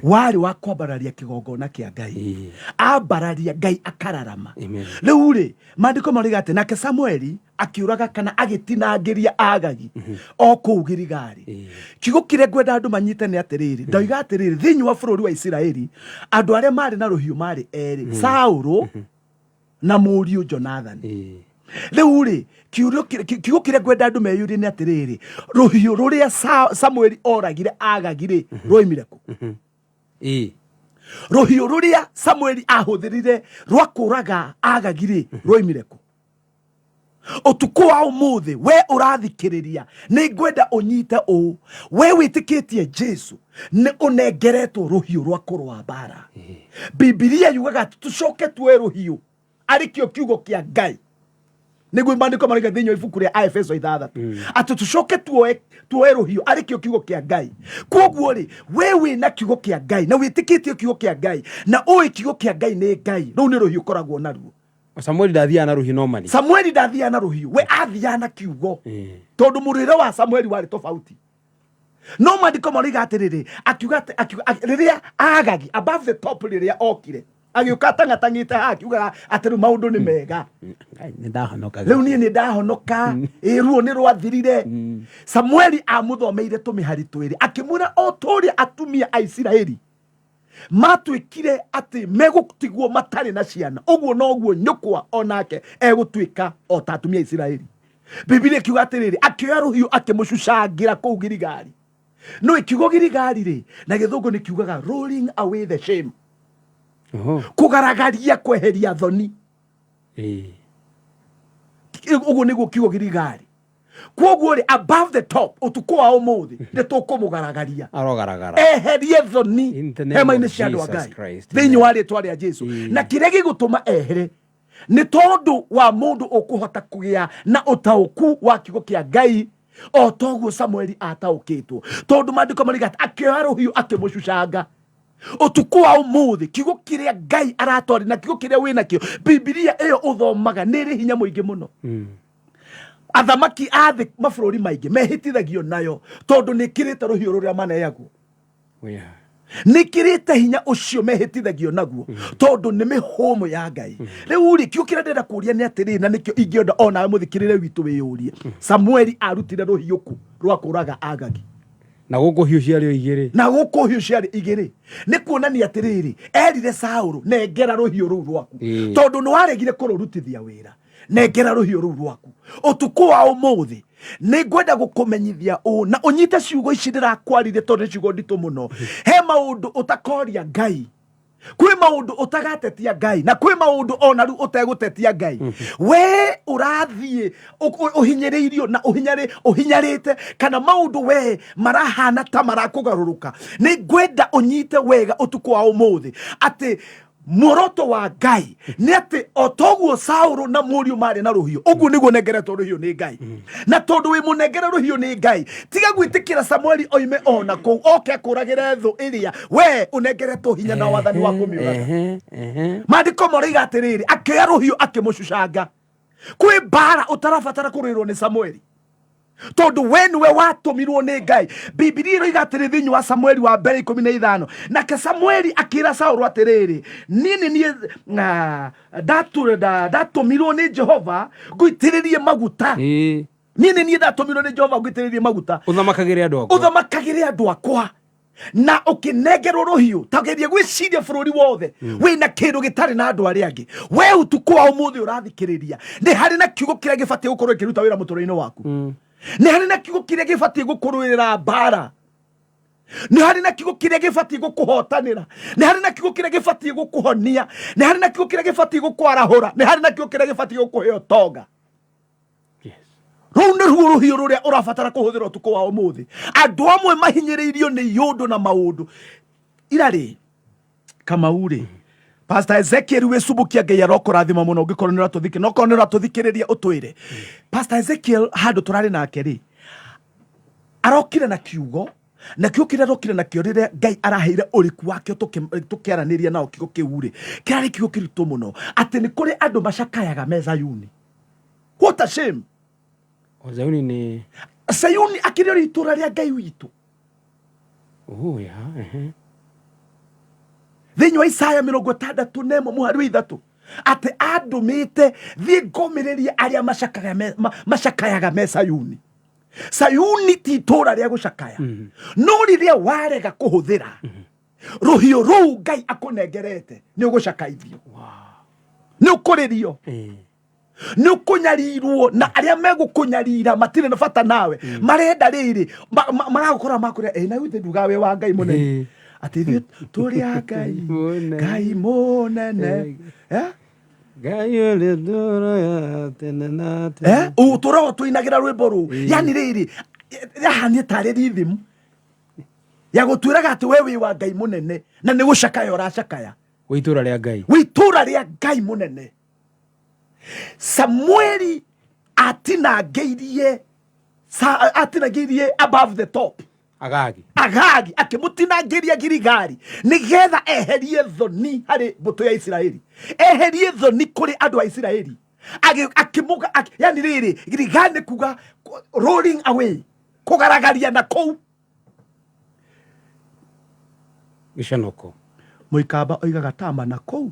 warĩ wa kwambararia kĩgongona kĩa Ngai. Ambararia Ngai akararama. Rĩu-rĩ, maandĩko marauga atĩ nake Samueli akiũraga kana agĩtinangĩria Agagi o kũu Giligali. Kiugo kĩrĩa ngwenda andũ manyite nĩ atĩrĩrĩ, ndoiga atĩrĩrĩ, thĩinĩ wa bũrũri wa Isiraeli andũ arĩa marĩ na rũhiũ marĩ erĩ, Saũlũ na mũriũ Jonathan. Rĩu-rĩ, kiugo kĩrĩa ngwenda andũ meyũrie nĩ atĩrĩrĩ, rũhiũ rũrĩa Samueli oragire Agagi-rĩ rwoimire kũ? Rũhiũ rũrĩa Samueli ahũthĩrire rwa kũraga Agagi-rĩ rwoimire kũ? Ũtukũ wa ũmũthĩ we ũrathikĩrĩria, nĩ ngwenda ũnyite ũũ, we wĩtĩkĩtie Jesu nĩ ũnengeretwo rũhiũ rwa kũrũa mbara. Biblia yugaga tũcoke tuoe rũhiũ arĩkĩo kiugo kĩa Ngai. Nĩguo maandĩko marauga thĩinĩ wa ibuku rĩa Aefeso 6 atĩ tũcoke tuoe rũhiũ arĩkĩo kiugo kĩa Ngai. Koguo-rĩ, we wĩna kiugo kĩa Ngai na wĩtĩkĩtie kiugo kĩa Ngai na ũĩ kiugo kĩa Ngai nĩ Ngai, rĩu nĩ rũhiũ ũkoragwo naruo. Samueli ndathiaga na rũhiũ normally. Samueli ndathiaga na rũhiũ, we athiaga na kiugo. Tondũ mũrĩre wa Samueli warĩ tofauti. No maandĩko marauga atĩrĩrĩ, akiuga rĩrĩa Agagi above the top rĩrĩa okire, agĩũka tangatangĩte haha akiugaga atĩ maũndũ nĩ mega. Rĩu niĩ nĩ ndahonoka, ruo nĩ rwathirire. Samueli amũthomeire tũmĩhari twĩrĩ, akĩmwĩra o tũrĩa atumia a Isiraeli matuĩkire atĩ megũtigwo matarĩ na ciana, ũguo noguo nyũkwa onake egũtuĩka o ta atumia a Isiraeli. Biblia ikiuga atĩrĩrĩ, akĩoya rũhiũ akĩmũcucangĩra kũu Giligali. No ikiugo Giligali-rĩ, na gĩthũngũ nĩ kiugaga rolling away the shame. Kugaragaria kweheria thoni. Ũguo nĩguo kiugo Giligali. Koguo-rĩ, above the top ũtukũ wa ũmũthĩ nĩ tũkũmũgaragaria. Eherie thoni hema-inĩ cia andũ a Ngai thĩinĩ wa rĩĩtwa rĩa Jesu. Na kĩrĩa gĩgũtũma ehere nĩ tondũ wa mũndũ ũkũhota kũgĩa na ũtaũku wa kiugo kĩa Ngai o toguo Samueli ataũkĩtwo. Tondũ maandĩko marauga akĩoya rũhiũ akĩmũcucanga. Ũtukũ wa ũmũthĩ kiugo kĩrĩa Ngai aratwarĩ na kiugo kĩrĩa wĩnakĩo, Biblia ĩyo ũthomaga nĩ ĩrĩ hinya mũingĩ mũno. Athamaki a thĩ mabũrũri maingĩ mehĩtithagio nayo tondũ nĩ ĩkĩrĩte rũhiũ rũrĩa maneagwo. Nĩ ĩkĩrĩte hinya ũcio mehĩtithagio naguo tondũ nĩ mĩhũmũ ya Ngai. Rĩu-rĩ, kiugo kĩrĩa ndĩrenda kũria nĩ atĩrĩrĩ, na nĩkĩo ingĩenda o nawe mũthikĩrĩre witũ wĩyũrie, Samueli arutire rũhiũ kũ rwa kũraga Agagi? Na gũkũ hiũ ciarĩ igĩrĩ. Nĩ kuonania atĩrĩrĩ, erire Saũlũ, nengera rũhiũ rũu rwaku tondũ nĩ waregire kũrũrutithia wĩra. Nengera rũhiũ rũu rwaku. Ũtukũ wa ũmũthĩ nĩ ngwenda gũkũmenyithia ũũ, na ũnyite ciugo ici ndĩrakwarire tondũ nĩ ciugo nditũ mũno. He maũndũ ũtakoria Ngai, kwĩ maũndũ ũtagatetia Ngai, na kwĩ maũndũ ona rĩu ũtegũtetia Ngai. We ũrathiĩ ũhinyĩrĩirio na ũhinyarĩte, kana maũndũ we marahana ta marakũgarũrũka. Nĩ ngwenda ũnyite wega ũtukũ wa ũmũthĩ atĩ muoroto wa Ngai nĩ atĩ o toguo Saũlũ na mũriũ marĩ na rũhiũ ũguo nĩguo nengeretwo rũhiũ nĩ Ngai na tondũ wĩ mũnengere rũhiũ nĩ Ngai tiga gwĩtĩkĩra Samueli oime ona kũu oke akũragĩre thũ ĩrĩa we ũnengeretwo hinya na wathani wa kũmĩũraga. Maandĩko moiga atĩrĩrĩ akĩoya rũhiũ akĩmũcucanga. Kwĩ mbara ũtarabatara kũrũĩrwo nĩ Samueli tondu we niwe watũmirwo nĩ Ngai. Bibilia ĩroiga atĩrĩ thĩinĩ wa Samueli wa mbere 15 nake Samueli akĩra Saũlũ atĩrĩrĩ niĩ ndatũmirwo nĩ Jehova ngũitĩrĩrie maguta. Niĩ ndatũmirwo nĩ Jehova ngũitĩrĩrie maguta ũthamakagĩre andũ akwa na ũkĩnengerwo rũhiũ tageria gwĩciria bũrũri wothe wĩna kĩndũ gĩtarĩ na andũ arĩa angĩ. We ũtukũ wa ũmũthĩ ũrathikĩrĩria nĩ harĩ na kiugo kĩrĩa gĩbatiĩ gũkorwo ĩkĩruta wĩra mũtũrĩre-inĩ waku. Nĩ harĩ na kiugo kĩrĩa gĩbatiĩ gũkũrũĩrĩra mbara. Nĩ harĩ na kiugo kĩrĩa gĩbatiĩ gũkũhotanĩra. Nĩ harĩ na kiugo kĩrĩa gĩbatiĩ gũkũhonia. Nĩ harĩ na kiugo kĩrĩa gĩbatiĩ gũkwarahũra. Nĩ harĩ na kiugo kĩrĩa gĩbatiĩ gũkũhe ũtonga. Rũu nĩruo rũhiũ rũrĩa ũrabatara kũhũthĩra ũtukũ wa ũmũthĩ. Andũ amwe mahinyĩrĩirio nĩ yũndũ na maũndũ. Irarĩ Kamau-rĩ Pastor Ezekiel wĩcumbukia Ngai arokũrathima mũno ũngĩkorwo nĩ ũratũthikĩrĩria no korwo nĩ ũratũthikĩrĩria ũtwĩre. Pastor Ezekiel handũ tũrarĩ nake-rĩ arokire na kiugo na kiugo kĩrĩa arokire nakĩo rĩrĩa Ngai araheire ũriku wake tũkĩaranĩria nao kiugo kĩu-rĩ kĩarĩ kiugo kĩritũ mũno atĩ nĩ kũrĩ andũ macakayaga me Zayuni. What a shame. Zayuni nĩ Zayuni akĩrĩ o itũũra rĩa Ngai witũ. Thĩinĩ wa Isaya 61:3 atĩ andũmĩte thiĩ ngomĩrĩrie arĩa macakayaga me Zayuni. Zayuni ti itũũra rĩa gũcakaya no rĩrĩa warega kũhũthĩra rũhiũ rũu Ngai akũnengerete nĩ ũgũcakaithio. Nĩ ũkũrĩrio nĩ ũkũnyarirwo na arĩa megũkũnyarira matirĩ na bata nawe marenda rĩrĩ magagũkora makũrĩa na gũthe nduga we wa Ngai mũnene atĩ ithuĩ tũrĩ a Ngai mũnene Ngai ũrĩ ndũra ya tene na tene tũragwo tũinagĩra rwĩmbo rũu yani rĩrĩ yahanie tarĩ rhythm ya gũtwĩraga atĩ we wĩ wa Ngai mũnene na nĩ gũcakaya ũracakaya wĩ itũũra rĩa Ngai Ngai mũnene. Samueli atinangĩirie above the top. Agagi akĩmũtinangĩria Gilgali nĩgetha eherie thoni harĩ mbũtũ ya Isiraeli, eherie thoni kũrĩ andũ a Isiraeli. Akĩmuga yani rĩrĩ Gilgali nĩ kuga rolling away, kũgaragaria na kũu gĩcanoko. Mũikamba oigaga tama na kũu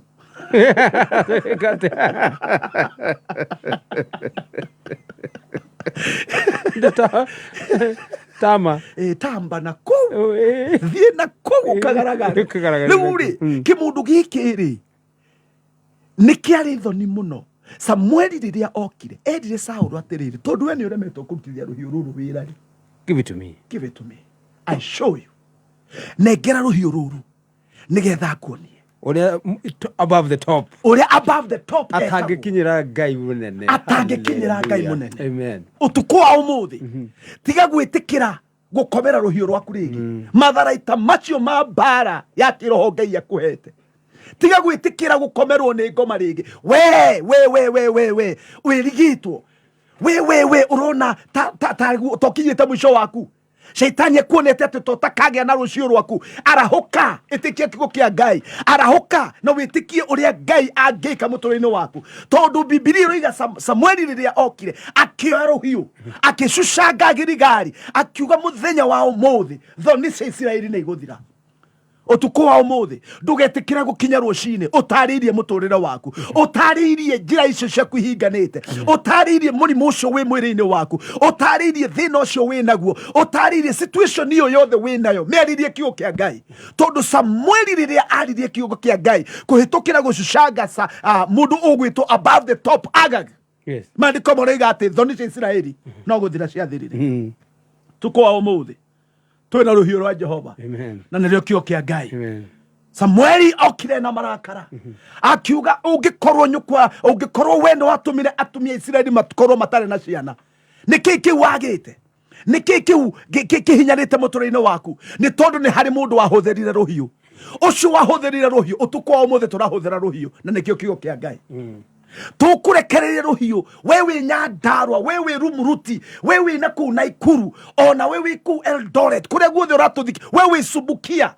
tama tamba na kũu thiĩ na kũu kagaragara. Rĩu-rĩ kĩmundu gĩkĩ-rĩ nĩ kĩarĩ thoni mũno. Samueli rĩrĩa okire erire Saũlũ atĩrĩrĩ tondũ we nĩ ũremetwo kũrutithia rũhiũ rũrũ wĩra-rĩ, give it to me I show you. Nengera rũhiũ rũrũ nĩgetha akuonie Uria above the top atangĩkinyĩra Ngai mũnene Amen. Ũtukũ wa ũmũthĩ tiga gwĩtĩkĩra gũkomera rũhiũ rwaku rĩngĩ matharaita macio ma mbara ya kĩroho Ngai akũhete. Tiga gwĩtĩkĩra gũkomerwo nĩ ngoma rĩngĩ. We wĩrigitwo we ũrona tokinyĩte mũico waku. Shaitani ekuonete atĩ totakagĩa na rũciũ rwaku. Arahũka ĩtĩkia kiugo kĩa Ngai, arahũka na wĩtĩkie ũrĩa Ngai angĩka mũtũrĩre-inĩ waku. Tondũ Bibilia ĩroiga Samueli rĩrĩa okire akĩoya rũhiũ akĩcucanga Gilgali akiuga mũthenya wa ũmũthĩ thoni cia Isiraeli nĩ igũthira. Ũtukũ wa ũmũthĩ ndũgetĩkĩre gũkinya rũcinĩ ũtarĩirie mũtũrĩre waku, ũtarĩirie njĩra icio ciaku ihinganĩte, ũtarĩirie mũrimũ ũcio wĩ mwĩrĩ-inĩ waku, ũtarĩirie thĩna ũcio wĩ naguo, ũtarĩirie situation iyo yothe wĩ nayo. Mĩaririe kiugo kĩa Ngai tondũ Samueli rĩrĩa aririe kiugo kĩa Ngai kũhĩtũkĩra gũcucanga mũndũ ũgwĩtwo above the top Agag. Maandĩko moiga atĩ thoni cia Isiraeli no gũthira ciathirire. Ũtukũ wa ũmũthĩ twĩna rũhiũ rwa Jehova na nĩrĩo kiugo kĩa Ngai. Samueli okire na marakara akiuga ũngĩkorwo we nĩ watũmire atumia Isiraeli makorwo matarĩ na ciana, nĩkĩĩ kĩu wagĩte? Nĩkĩĩ kĩu kĩhinyanĩte mũtũrĩre-inĩ waku? Nĩ tondũ nĩ harĩ mũndũ wahũthĩrire rũhiũ ucio wahũthĩrire rũhiũ ũtukũ wa ũmũthĩ tũrahũthĩra rũhiũ na nĩkĩo kiugo kĩa Ngai tũkũrekereria rũhiũ we wĩ Nyandarua we wĩ Rumuruti we wĩ na kũu Naikuru ona we wĩ kũu Eldoret kũrĩa guothe ũratũthiki we wĩ Subukia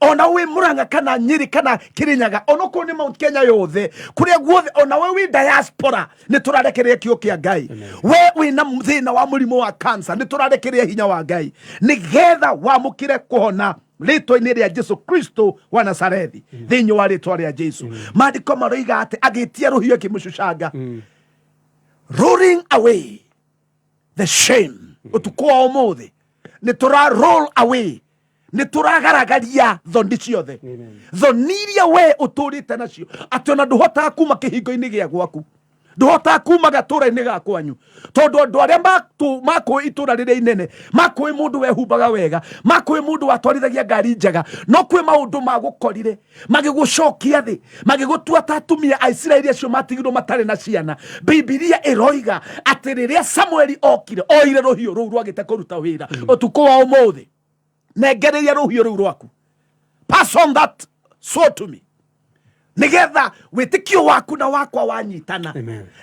ona we Murang'a kana Nyeri kana Kirinyaga ona kũu nĩ Mount Kenya yothe kũrĩa guothe ona we wĩ diaspora nĩ tũrarekereria kiugo kĩa Ngai we wĩ na thĩna wa mũrimũ wa cancer nĩ tũrarekereria hinya wa Ngai nĩgetha wamũkĩre kũhona rĩtwa-inĩ rĩa Jesu Kristo wa Nazarethi thĩinĩ wa rĩtwa rĩa Jesu maandĩko maroiga atĩ agĩtia rũhiũ akĩmũcucanga rolling away the shame ũtukũ wa ũmũthĩ nĩ tũra roll away nĩ tũragaragaria thoni ciothe thoni iria we ũtũrĩte nacio atĩ ona ndũhotaga kuma kĩhingo-inĩ gĩa gwaku ndũhotaga kuma gatũra-inĩ ga kwanyu tondũ andũ arĩa makũĩ itũra rĩrĩa inene makũĩ mũndũ wehumbaga wega makũĩ mũndũ watwarithagia ngari njega no kwĩ maũndũ magũkorire magĩgũcokia thĩ magĩgũtua ta atumia a Isiraeli acio matigirwo matarĩ na ciana Bibilia ĩroiga atĩ rĩrĩa Samueli okire oire rũhiũ rũu rwagĩte kũruta wĩra ũtukũ wa ũmũthĩ nengereria rũhiũ rũu rwaku pass on that sword to me nigetha wĩtĩkio waku na wakwa wanyitana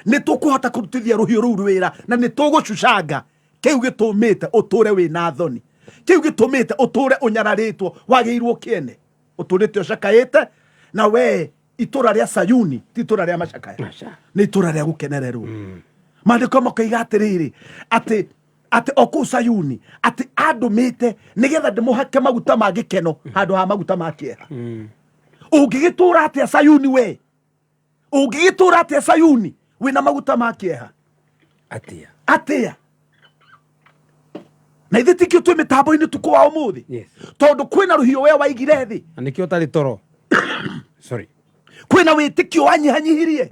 nĩ tũkũhota kũrutithia rũhiũ rũu wĩra na nĩ tũgũcucanga kĩu gĩtũmĩte ũtũre wĩna thoni kĩu gĩtũmĩte ũtũre ũnyararĩtwo wagĩirwo kĩene ũtũrĩte ũcakaĩte na we itũra rĩa Sayuni ti itũra rĩa macakaya nĩ itũra rĩa gũkenererwo maandĩko makoiga atĩrĩrĩ atĩ okũu Sayuni atĩ andũmĩte nĩgetha ndĩmũhake maguta ma gĩkeno handũ ha maguta ma kĩeha ũngĩgĩtũra atĩa Sayuni we ũngĩgĩtũra atĩa Sayuni wĩna maguta ma kĩeha atĩa na ithe tikio twĩ mĩtambo-inĩ tukũ wa ũmũthĩ tondũ kwĩna rũhiũ we waigire thĩ na nĩkĩo ũtarĩ toro sorry kwĩna wĩtĩkio wanyihanyihirie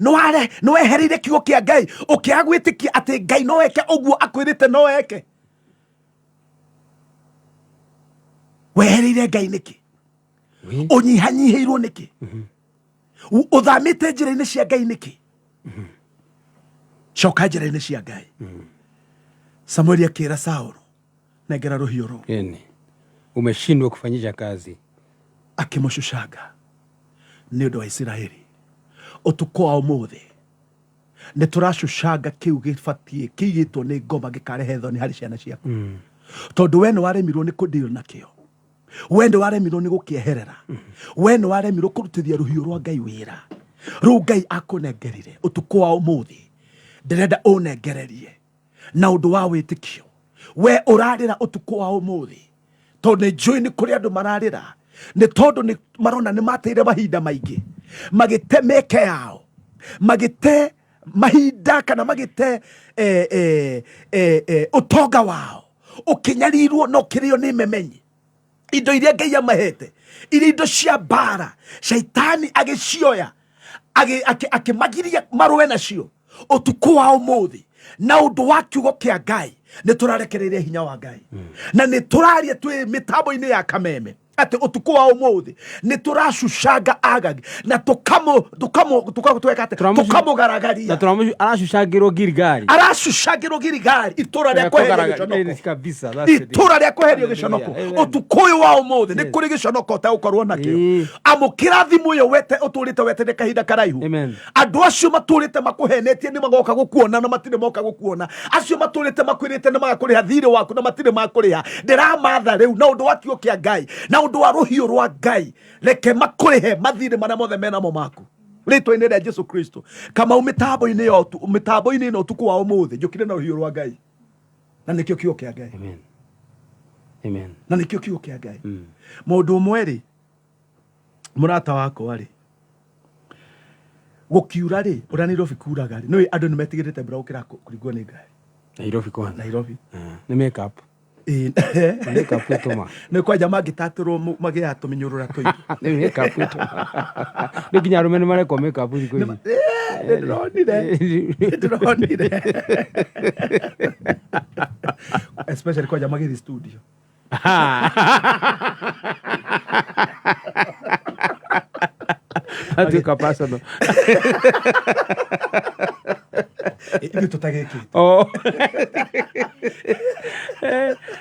nĩ wehereire kiugo kĩa Ngai ũkĩaga gwĩtĩkia atĩ Ngai no eke ũguo akwĩrĩte no eke wehereire Ngai nĩkĩ ũnyihanyihĩirwo nĩkĩ ũthamĩte njĩra-inĩ cia Ngai nĩkĩ coka njĩra-inĩ cia Ngai Samueli akĩra Saũlũ nengera rũhiũ rũu umeshindwa kufanyisha kazi akĩmũcucanga nĩ ũndũ wa Isiraeli ũtukũ wa ũmũthĩ nĩ tũracucanga kĩu gĩbatiĩ kĩigĩtwo nĩ ngoma gĩkarehe thoni harĩ ciana ciaku tondũ we nĩ waremirwo nĩ kũdeal nakĩo we nĩ waremirwo nĩ gũkĩeherera we nĩ waremirwo kũrutithia rũhiũ rwa Ngai wĩra rũu Ngai akũnengerire ũtukũ wa ũmũthĩ ndĩrenda ũnengererie na ũndũ wa wĩtĩkio we ũrarĩra ũtukũ wa ũmũthĩ tondũ nĩ njũĩ nĩ kũrĩ andũ mararĩra nĩ tondũ nĩ marona nĩ mateire mahinda maingĩ magĩte meke yao magĩte mahinda kana magĩte ũtonga wao ũkĩnyarirwo no kĩrĩo nĩ memenyi indo iria Ngai amahete iria indo cia mbara shaitani agĩcioya akĩmagiria marũe nacio ũtukũ wa ũmũthĩ na ũndũ wa kiugo kĩa Ngai nĩ tũrarekereria hinya wa Ngai na nĩ tũraria twĩ mĩtambo-inĩ ya kameme atĩ ũtukũ wa ũmũthĩ nĩ tũracucanga Agagi na tũkamũgaragaria aracucangĩrwo Gilgali itũra rĩa kweherio gĩconoko ũtukũ ũyũ wa ũmũthĩ nĩ kũrĩ gĩconoko ũtegũkorwo nakĩo amũkĩra thimũ ũyũ wete ũtũrĩte wetereire kahinda karaihu andũ acio matũrĩte makũhenetie nĩ magoka gũkuona na matirĩ moka gũkuona acio matũrĩte makwĩrĩte nĩ magakũrĩha thirĩ waku na matirĩ makũrĩha ndĩramatha rĩu na ũndũ wa kiugo kĩa Ngai na ũndũ wa rũhiũ rwa Ngai reke makũrĩhe mathirĩ marĩa mothe menamo maku rĩtwa-inĩ rĩa Jesu Kristo kama mĩtambo-inĩ ĩno ũtukũ wa ũmũthĩ njũkire na rũhiũ rwa Ngai na nĩkĩo kiugo kĩa Ngai na nĩkĩo kiugo kĩa Ngai mũndũ ũmwe rĩ mũrata wakwa rĩ gũkiura rĩ ũrĩa Nairobi kuraga rĩ nĩ andũ nĩ metigĩrĩte mbura gũkĩra kũringwo nĩ ngari Nairobi nĩ make up nĩ kwa jamaa ngĩtatũrwo magĩa tũminyũrũra tũingĩ nĩ nginya arũme nĩ marekwo make up thikũ ici ndĩronire especially kwa jamaa gĩthi studio atuĩka personal ithuĩ tũtagĩkĩte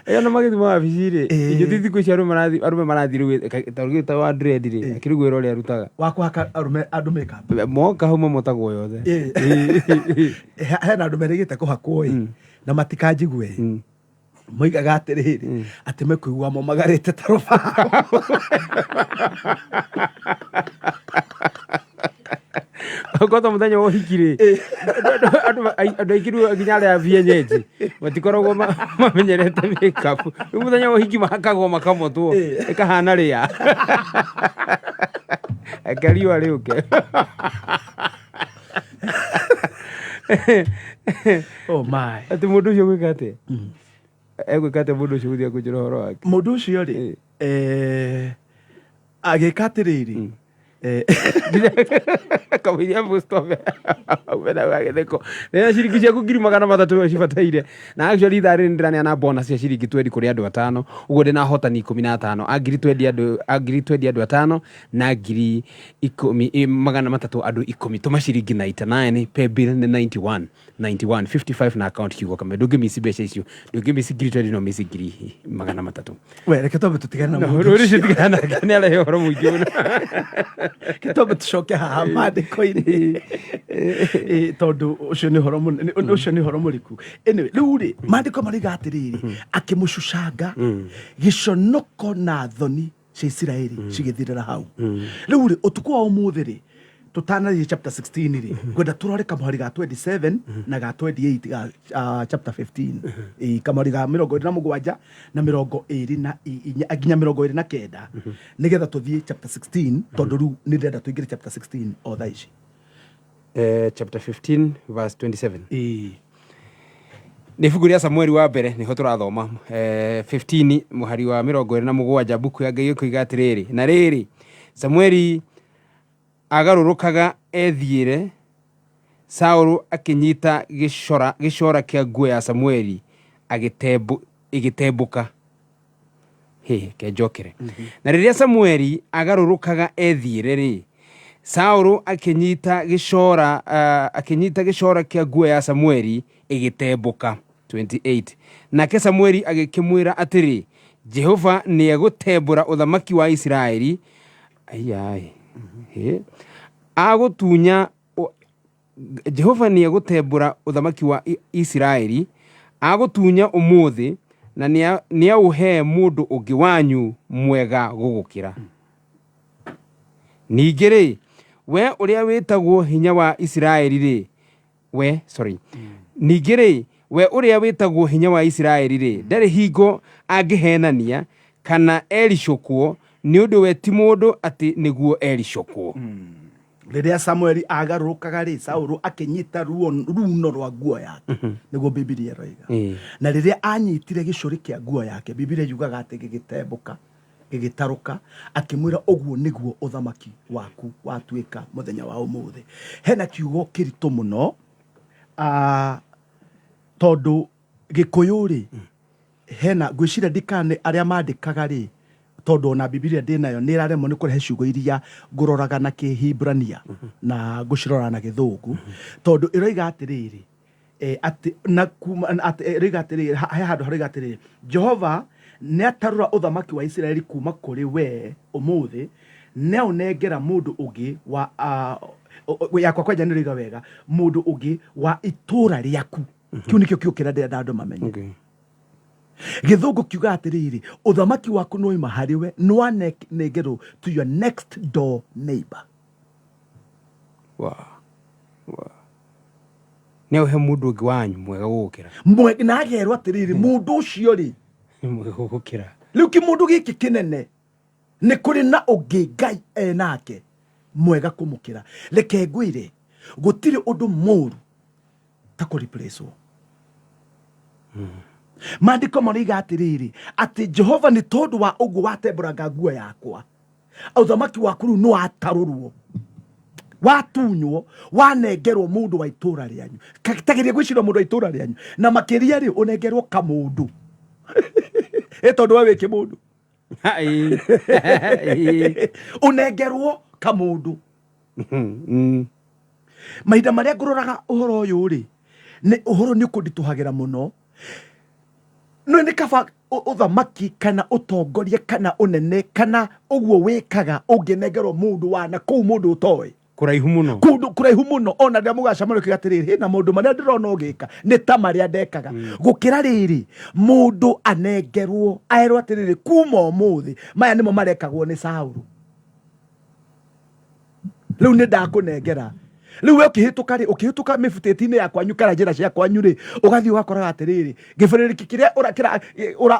na magezi ma biciri inyo thithiku cia arume marathiri tarugita wa dread ri akirugwira uri arutaga wakwaka arume andu makeup moka huma motagwo yothe hena andu merigite kuhakwo na matikanjigwe moigaga atiriri ati mekuigua mo magarite taroba Kota muthenya wa hikire andu aikiru nginya ya vienyeji matikoragwo mamenyerete makeup muthenya wa hiki makagwo makamotwo ikahana ria akariwa riuke oh my ati mundu ucio gwikate egwikate mundu ucio guthia kunjira horo wake mundu ucio ri agikatiriri kawiria mustove wena wagetheko na ciringi cia ngiri 300 cibataire na actually thari ndirania na bonus cia ciringi 20 kuri andu 5 ugo ndina hotani 15 agiri 20 andu 5 na ngiri 10 andu 10 tuma ciringi 99 pay bill ni 91 55 na account kiugo kama ndungi misi beca icio ndungi misi ngiri 20 no misi ngiri 300 we reke tobe tutigana na mundu ucio tigana kana ale horo muingi kitobe tushoke haha mandiko-ini tondu ucio ni horo muriku anyway riu ri mandiko mariga atiriri akimucucanga giconoko na thoni cia Isiraeli cigithirira hau riu ri utuku wa umuthi ri tutanarie chapter 16 ri gwenda turore kamwari ga 27 na ga 28 ga chapter 15 kamwari ga 27 na 24 nginya 29 nigetha tuthie chapter 16 tondu riu ni ndenda tuingire chapter 16 o thaici chapter 15 verse 27 ni buku ria Samueli wa mbere niho turathoma 15 muhari wa 27 buku ya Ngai ikuiga atiriri na riri Samueli agarurukaga ethiire Saulu akinyita gicora kia nguo ya Samueli igitembuka ke jokere na riria Samueli agarurukaga ethiire ri Saulu akinyita gicora kia nguo ya Samueli igitembuka 28 nake Samueli agikimwira atiri Jehova ni egutembura uthamaki wa Israeli ayai agutunya Jehova ni egutembura uthamaki wa Israeli agutunya umuthi na ni auhe mundu ungi wanyu mwega gugukira ningiri we uria witagwo hinya wa Israeli ri ningiri we uria witagwo hinya wa Israeli ri ndari hingo angihenania kana ericokwo ni undu we ti mundu ati niguo ericokwo riria Samueli agarukaga ri Saulu akinyita runo rwa nguo yake niguo Biblia roiga na riria anyitire gicuri kia nguo yake Biblia yugaga ati gigitembuka gigitaruka akimwira uguo niguo uthamaki waku watuika muthenya wa umuthi hena kiugo kirito muno tondu gikuyu ri hena gwicira ndikane aria mandikaga ri tondu na Biblia ndinayo ni raremo ni kurehe ciugo iria nguroraga na Kihibrania na gucirora na Githungu tondu iroiga atiriri ati na kuma ati iroiga atiriri he handu hariga atiriri Jehova ni atarura uthamaki wa Israeli kuma kuri we umuthi ne unengera mundu ungi wa yakwa kwanja ni riga wega mundu ungi wa itura riaku kiu nikio kiukira ndenda andu mamenye Githungu kiuga atiriri uthamaki waku no ima hariwe no negero to your next door neighbor ne uhe mundu ungi wanyu mwega gugukira na agerwa atiriri mundu ucio ri mwega gugukira riu kimundu giki kinene ni kuri na ungi Ngai enake mwega kumukira reke ngwire gutiri undu muru ta ku replace mandiko mariga atiriri ati Jehova ni tondu wa ugu watemburaga nguo yakwa uthamaki waku riu no atarurwo watunywo wanengerwo mundu wa itura rianyu tagiria gwicirwo mundu wa itura rianyu na makiria ri unengerwo kamundu tondu we kimundu unengerwo kamundu mahinda maria nguroraga uhoro uyu ri ni uhoro ni ukundituhagira muno no ni kaba uthamaki kana utongoria kana unene kana uguo wikaga unginegerwo mundu wana kuu mundu utoy kuraihu muno kuraihu muno ona ndia mugacamana kigatiriri na mundu maria ndirona ugika ni ta maria ndekaga gukira riri mundu anengerwo aerwo atiriri kuma umuthi maya nimo marekagwo ni Saulu riu ni ndakunengera riu we ukihituka mifuteti-ini yakwa nyukara njira ciakwa nyuri ugathi ugakora atiriri giburiri kiria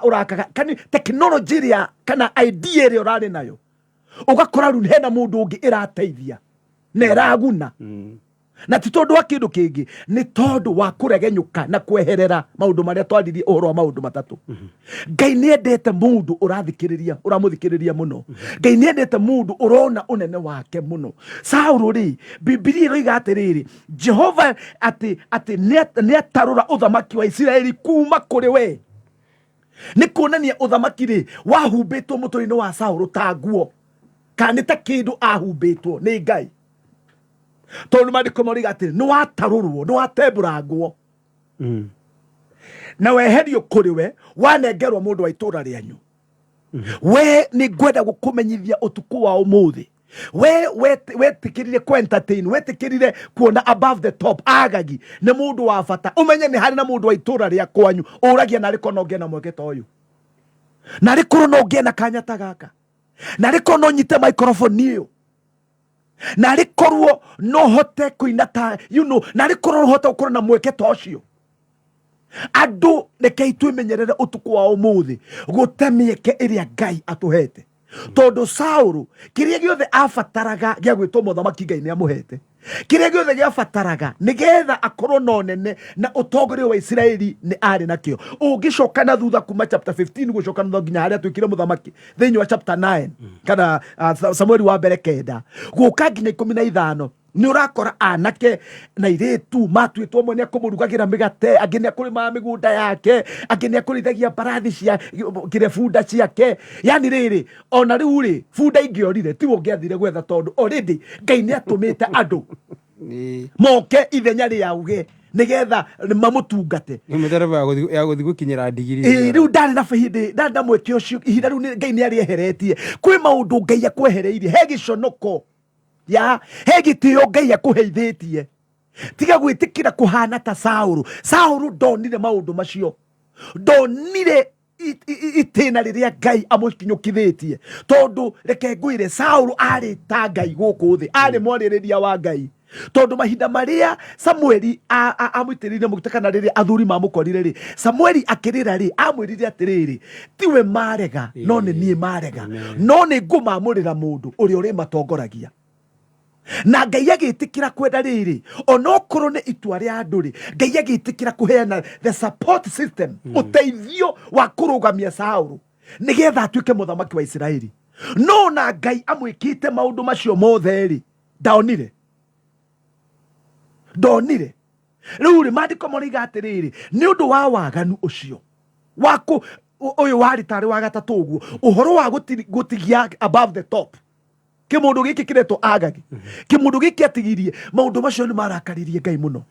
urakaga kani technology ria kana idea ria urari nayo ugakora riu hena mundu ungi irateithia na iraguna na ti tondu wa kindu kingi ni tondu wa kuregenyuka na kweherera maundu maria twaririe uhoro wa maundu matatu Ngai ni endete mundu uramuthikiriria muno Ngai ni endete mundu urona unene wake muno Saulu ri Biblia iroiga atiriri Jehova ati ni atarura uthamaki wa Israeli kuma kuri we ni kuonania uthamaki ri wahumbitwo muturi-ini wa Saulu ta nguo kana ta kindu ahumbitwo ni Ngai tondu mandiko moriga atiri ni watarurwo ni watembura nguo na weherio kuri we wanengerwo mundu wa itura rianyu we ni ngwenda gukumenyithia utuku wa umuthi we tikirire ku entertain we tikirire kuona above the top agagi ni mundu wa bata umenye ni hari na mundu wa itura ria kwanyu uragia na riko no ngia na mweke ta uyu na riko no ngia na kanya ta gaka na riko no nyite microphone iyo na rikorwo no hote kuina ta na rikorwo hote ukorwo na mweke ta ucio andu rekei twimenyerere utuku wa umuthi gute mieke iria Ngai atuhete tondu Saulu kiria giothe afataraga gia gwitwo muthamaki Ngai ni amuhete kiria giothe giafataraga nigetha akorwo no nene na utongoria wa Israeli ni ari nakio ungicoka na thutha kuma chapter 15 gucoka na nginya haria twikire muthamaki thini wa chapter 9 kana Samueli wa mbere kenda guka nginya 15 ni urakora anake na iritu matwitwo mwe ni akumurugagira migate angini akurima migunda yake angini akurithagia barathi cia kire funda ciake yani riri ona riu ri funda ingiorire ti ungiathire gwetha tondu already Ngai ni atumite andu moke ithenya riauge nigetha mamutungate ni mutereva ya guthi gukinyira ndigiri riu ndari na fahidi ndanda mweke ucio ihinda riu Ngai ni arieheretie kwi maundu Ngai akwehereirie he giconoko ya he gitio Ngai akuheithitie tiga gwitikira kuhana ta Saulu ndonire maundu macio ndonire itina riria Ngai amukinyukithitie tondu reke ngwire Saulu ari ta Ngai guku thi ari mwaririria wa Ngai tondu mahinda maria Samueli amwitirire mugitakana riria athuri mamukorire ri Samueli akirira ri amwirire atiriri tiwe marega no ni nie marega no ni ngumamurira mundu uri uri matongoragia na Ngai agitikira kwenda riri onokorwo ni itua ria andu ri Ngai agitikira kuheana the support system uteithio wa kurugamia Saulu nigetha atuike muthamaki wa Israeli no na Ngai amwikite maundu macio mothe ri ndonire riu ri mandiko moriga atiriri ni undu wa waganu ucio waku uyu wari tari wa gatatu uguo uhoro wa gutigia above the top kimundu giki kiretwo agagi kimundu giki atigirie maundu macio ni marakaririe Ngai muno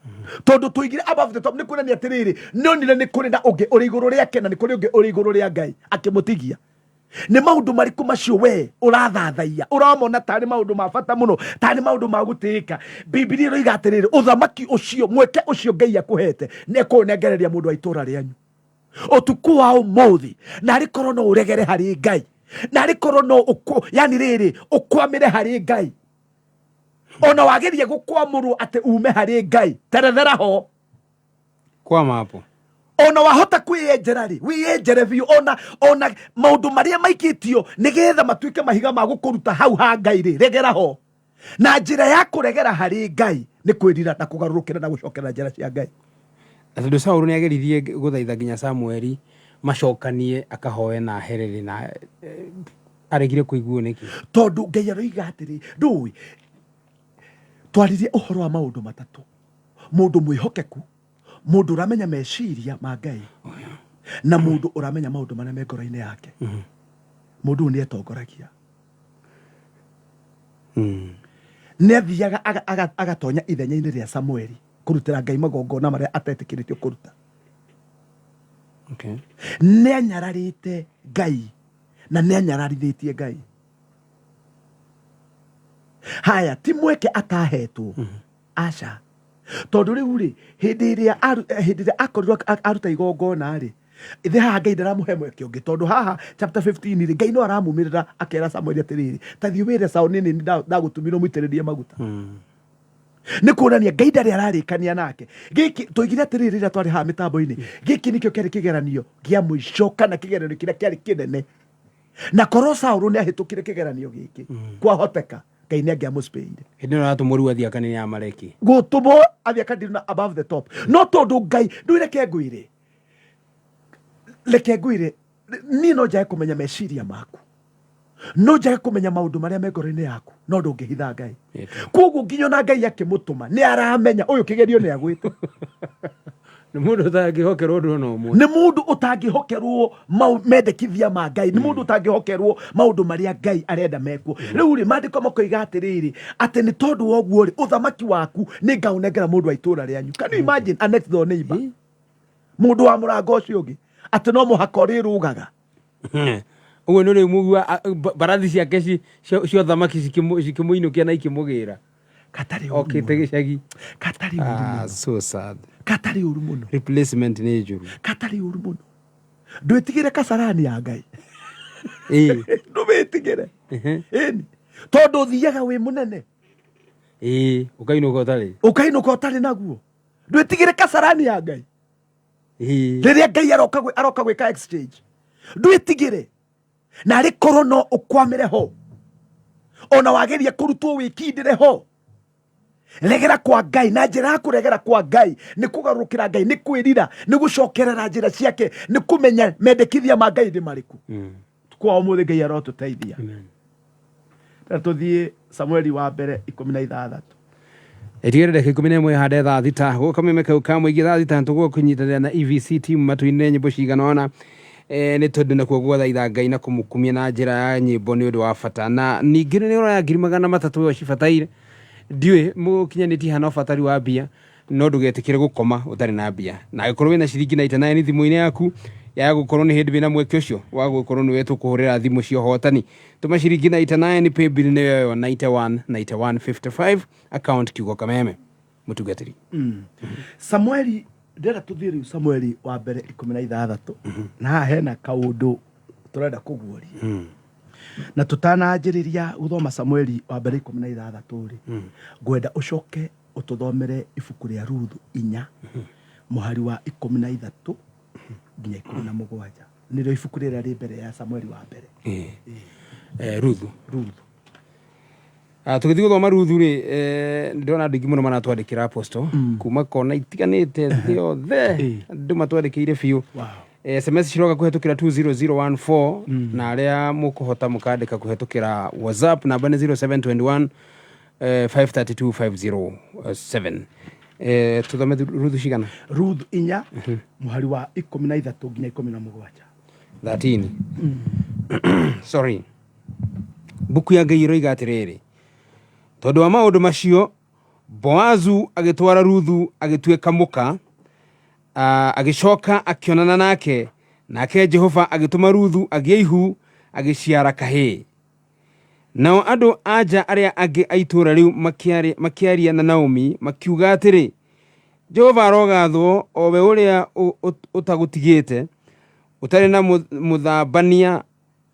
tondu tuigire above the top ni kuonania atiriri nionire ni kuri na ungi uri iguru riake na ni kuri ungi uri iguru ria Ngai akimutigia ni maundu mariku macio we urathathaia uramona tari maundu ma bata muno tari maundu ma gutika Biblia iroiga atiriri uthamaki ucio mweke ucio Ngai akuhete ni kunengereria mundu wa itura rianyu utuku wa umuthi na rikorwo no uregere hari Ngai na rikorwo no yani riri ukwamire hari Ngai ona wagerie gukwamurwo ati ume hari Ngai terethera ho kwama hapo ona wahota kwiyenjera ri wiyenjere biu ona maundu maria maikitio nigetha matuike mahiga ma gukuruta hau ha Ngai ri regera ho na njira ya kuregera hari Ngai ni kwirira na kugarurukira na gucokera njira cia Ngai tondu Saulu ni ageririe guthaitha nginya Samueli macokanie akahoe na hereri na aregire kuiguo niki tondu Ngai aroiga atiri ndui twaririe uhoro wa maundu matatu mundu mwihokeku mundu uramenya meciria ma Ngai na mundu uramenya maundu maria me ngoro-ini yake mundu ni etongoragia ni athiaga agatonya ithenya-ini ria Samueli kurutira Ngai magongona maria atetikiritie kuruta Okay. Nĩ anyararĩte Ngai na nĩ anyararithĩtie Ngai. Haya, ti mweke atahetwo. Aca. Tondũ rĩu rĩ, hĩndĩ ĩrĩa akorirwo aruta igongona rĩ, ithe haha Ngai ndaramũhe mweke ũngĩ, tondũ haha chapter 15 rĩ, Ngai no aramumĩrĩra akera Samuel atĩrĩrĩ, ta thiĩ wĩre Saũlũ nini ndagũtũmĩrwo mũitĩrĩrie maguta. Nĩ kuonania Ngai ndarĩ ararĩkania nake. Gĩkĩ tũigire atĩrĩrĩ rĩrĩa twarĩ haha mĩtambo-inĩ, gĩkĩ nĩkĩo kĩarĩ kĩgeranio gĩa mũico kana kĩgeranio kĩrĩa kĩarĩ kĩnene. Na korwo Saũlũ nĩ ahĩtũkire kĩgeranio gĩkĩ, kwahoteka Ngai nĩ angĩamũspĩire. Hĩndĩ ĩno aratũmwo athiĩ akanene Amaleki. Gũtũmwo athiĩ akanene above the top. No tondũ Ngai, ndũĩ reke ngwĩre, niĩ no njage kũmenya meciria maku, no njage kũmenya maũndũ marĩa me ngoro-inĩ yaku, no ndũngĩhitha Ngai. Koguo nginya ona Ngai akĩmũtũma nĩ aramenya ũyũ kĩgerio nĩ agwĩte. Nĩ mũndũ ũtangĩhokerwo ũndũ ona ũmwe. Nĩ mũndũ ũtangĩhokerwo mendekithia ma Ngai, nĩ mũndũ ũtangĩhokerwo maũndũ marĩa Ngai arenda mekwo. Rĩu rĩ, maandĩko makoiga atĩrĩrĩ, atĩ nĩ tondũ wa ũguo rĩ, ũthamaki waku nĩ ngaũnengera mũndũ wa itũũra rĩanyu. Can you imagine a next door neighbor? Mũndũ wa mũrango ũcio ũngĩ atĩ no mũhaka ũrĩrũgaga. Ũguo nĩ ũrĩmũigua mbarathi ciake cia ũthamaki cikĩmũinũkia na ikĩmũgĩra. Katarĩ ũru okĩte gĩcagi. Katarĩ ũru mũno. So sad. Katarĩ ũru mũno. Replacement nĩ njũru. Katarĩ ũru mũno. Ndwĩtigĩre kasarani ya Ngai. Ndũmĩtigĩre. Ĩni. Tondũ ũthiaga wĩ mũnene. Ũkainũka ũtarĩ. Ũkainũka ũtarĩ naguo. Ndwĩtigĩre kasarani ya Ngai. Rĩrĩa Ngai aroka gwĩka exchange. Ndwĩtigĩre. Na arĩ korwo no ũkwamĩre ho. Ona wageria kũrutwo wĩkindĩre ho. Regera kwa Ngai, na njĩra ya kũregera kwa Ngai nĩ kũgarũrũkĩra Ngai, nĩ kwĩrira, nĩ gũcokerera njĩra ciake, nĩ kũmenya mendekithia ma Ngai nĩ marĩkũ. Kwa ũmũthĩ Ngai arotũteithia. Tũthiĩ Samueli wa mbere 16. Etigere ndeke 11 hade thaa thita gũkameme kau ka mũingĩ thaa thita tũgũkũnyitanĩra na EVC team matu-inĩ nyĩmbo cigana ona. Nĩ tondũ nakuo gwathaitha Ngai na kũmũkumia na njĩra ya nyĩmbo nĩ ũndũ wa bata, na ningĩ nĩ ũraya 300,000 yo cibataire. Ndiũĩ mũkinyanĩtie hana ũbatari wa mbia, no ndũgetĩkĩre gũkoma ũtarĩ na mbia. Na angĩkorwo wĩna ciringi 99 thimũ-inĩ yaku ya gũkorwo nĩ hĩndĩ wĩna mweke ũcio wa gũkorwo nĩ wetũkũhũrĩra thimũ cia ũhotani, tũma ciringi 99 pay bill nĩ yo 919155 account kiugo kameme mũtungatĩri. Samueli ndĩrenda tũthiĩ rĩu Samueli wa mbere 16. Na haha hena kaũndũ tũrenda kũguũria. Na tũtananjĩrĩria gũthoma Samueli wa mbere 16 rĩ, ngwenda ũcoke ũtũthomere ibuku rĩa Ruthu 4 mũhari wa 13 nginya 17. Nĩrĩo ibuku rĩrĩa rĩ mbere ya Samueli wa mbere. Ruthu. Tũgĩthiĩ gũthoma Ruthu rĩ, ndĩrona andũ aingĩ mũno maratwandĩkĩra apostle kuma kona itiganĩte thĩ yothe, andũ matwandĩkĩire biũ. SMS ciroga kũhetũkĩra 20014 na arĩa mũkũhota mũkandĩka kũhetũkĩra WhatsApp namba nĩ 0721 532 507. Tũthome Ruthu cigana? Ruthu 4 mũhari wa 13 nginya 17. 13. Sorry. Buku ya Ngai ĩroiga atĩrĩrĩ, tondũ wa maũndũ macio Boazu agĩtwara Ruthu agĩtuĩka mũka, agĩcoka akĩonana nake, nake Jehova agĩtũma Ruthu agĩe ihu agĩciara kahĩĩ. Nao andũ anja arĩa angĩ a itũũra rĩu makĩaria na Naomi makiuga atĩrĩ, Jehova arogathwo o we ũrĩa ũtagũtigĩte, ũtarĩ na mũthambania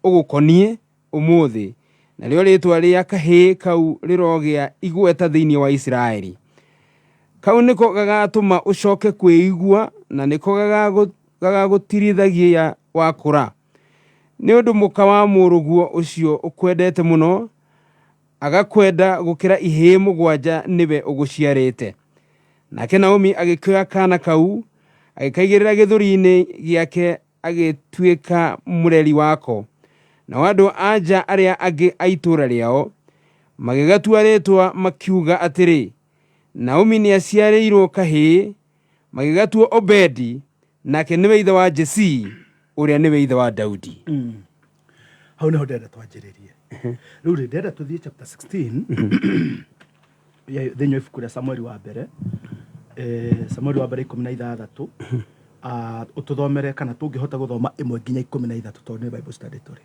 ũgũkoniĩ ũmũthĩ, na rĩo rĩĩtwa rĩa kahĩĩ kau rĩrogĩa igweta thĩinĩ wa Isiraeli. Kau nĩko gagatũma ũcoke kwĩigua, na nĩko gagagũtirithagia wakũra. Nĩ ũndũ mũka wa mũrũguo ũcio ũkwendete mũno, agakwenda gũkĩra ihĩĩ 7 nĩwe ũgũciarĩte. Nake Naomi agĩkĩoya kana kau, agĩkaigĩrĩra gĩthũri-inĩ gĩake, agĩtuĩka mũreri wako. Nao andũ anja arĩa angĩ a itũũra rĩao magĩgatua rĩĩtwa makiuga atĩrĩ, Naomi nĩ aciarĩirwo kahĩĩ, magĩgatua Obedi, nake nĩwe ithe wa Jesii, ũrĩa nĩwe ithe wa Daudi. Hau nĩho ndĩrenda twanjĩrĩrie. Rĩu rĩ, ndĩrenda tũthiĩ chapter 16 thĩinĩ wa ibuku rĩa Samueli wa mbere. Samueli wa mbere 16 ututhomere kana tungihota guthoma 1 nginya 13 tondu Bible study turi.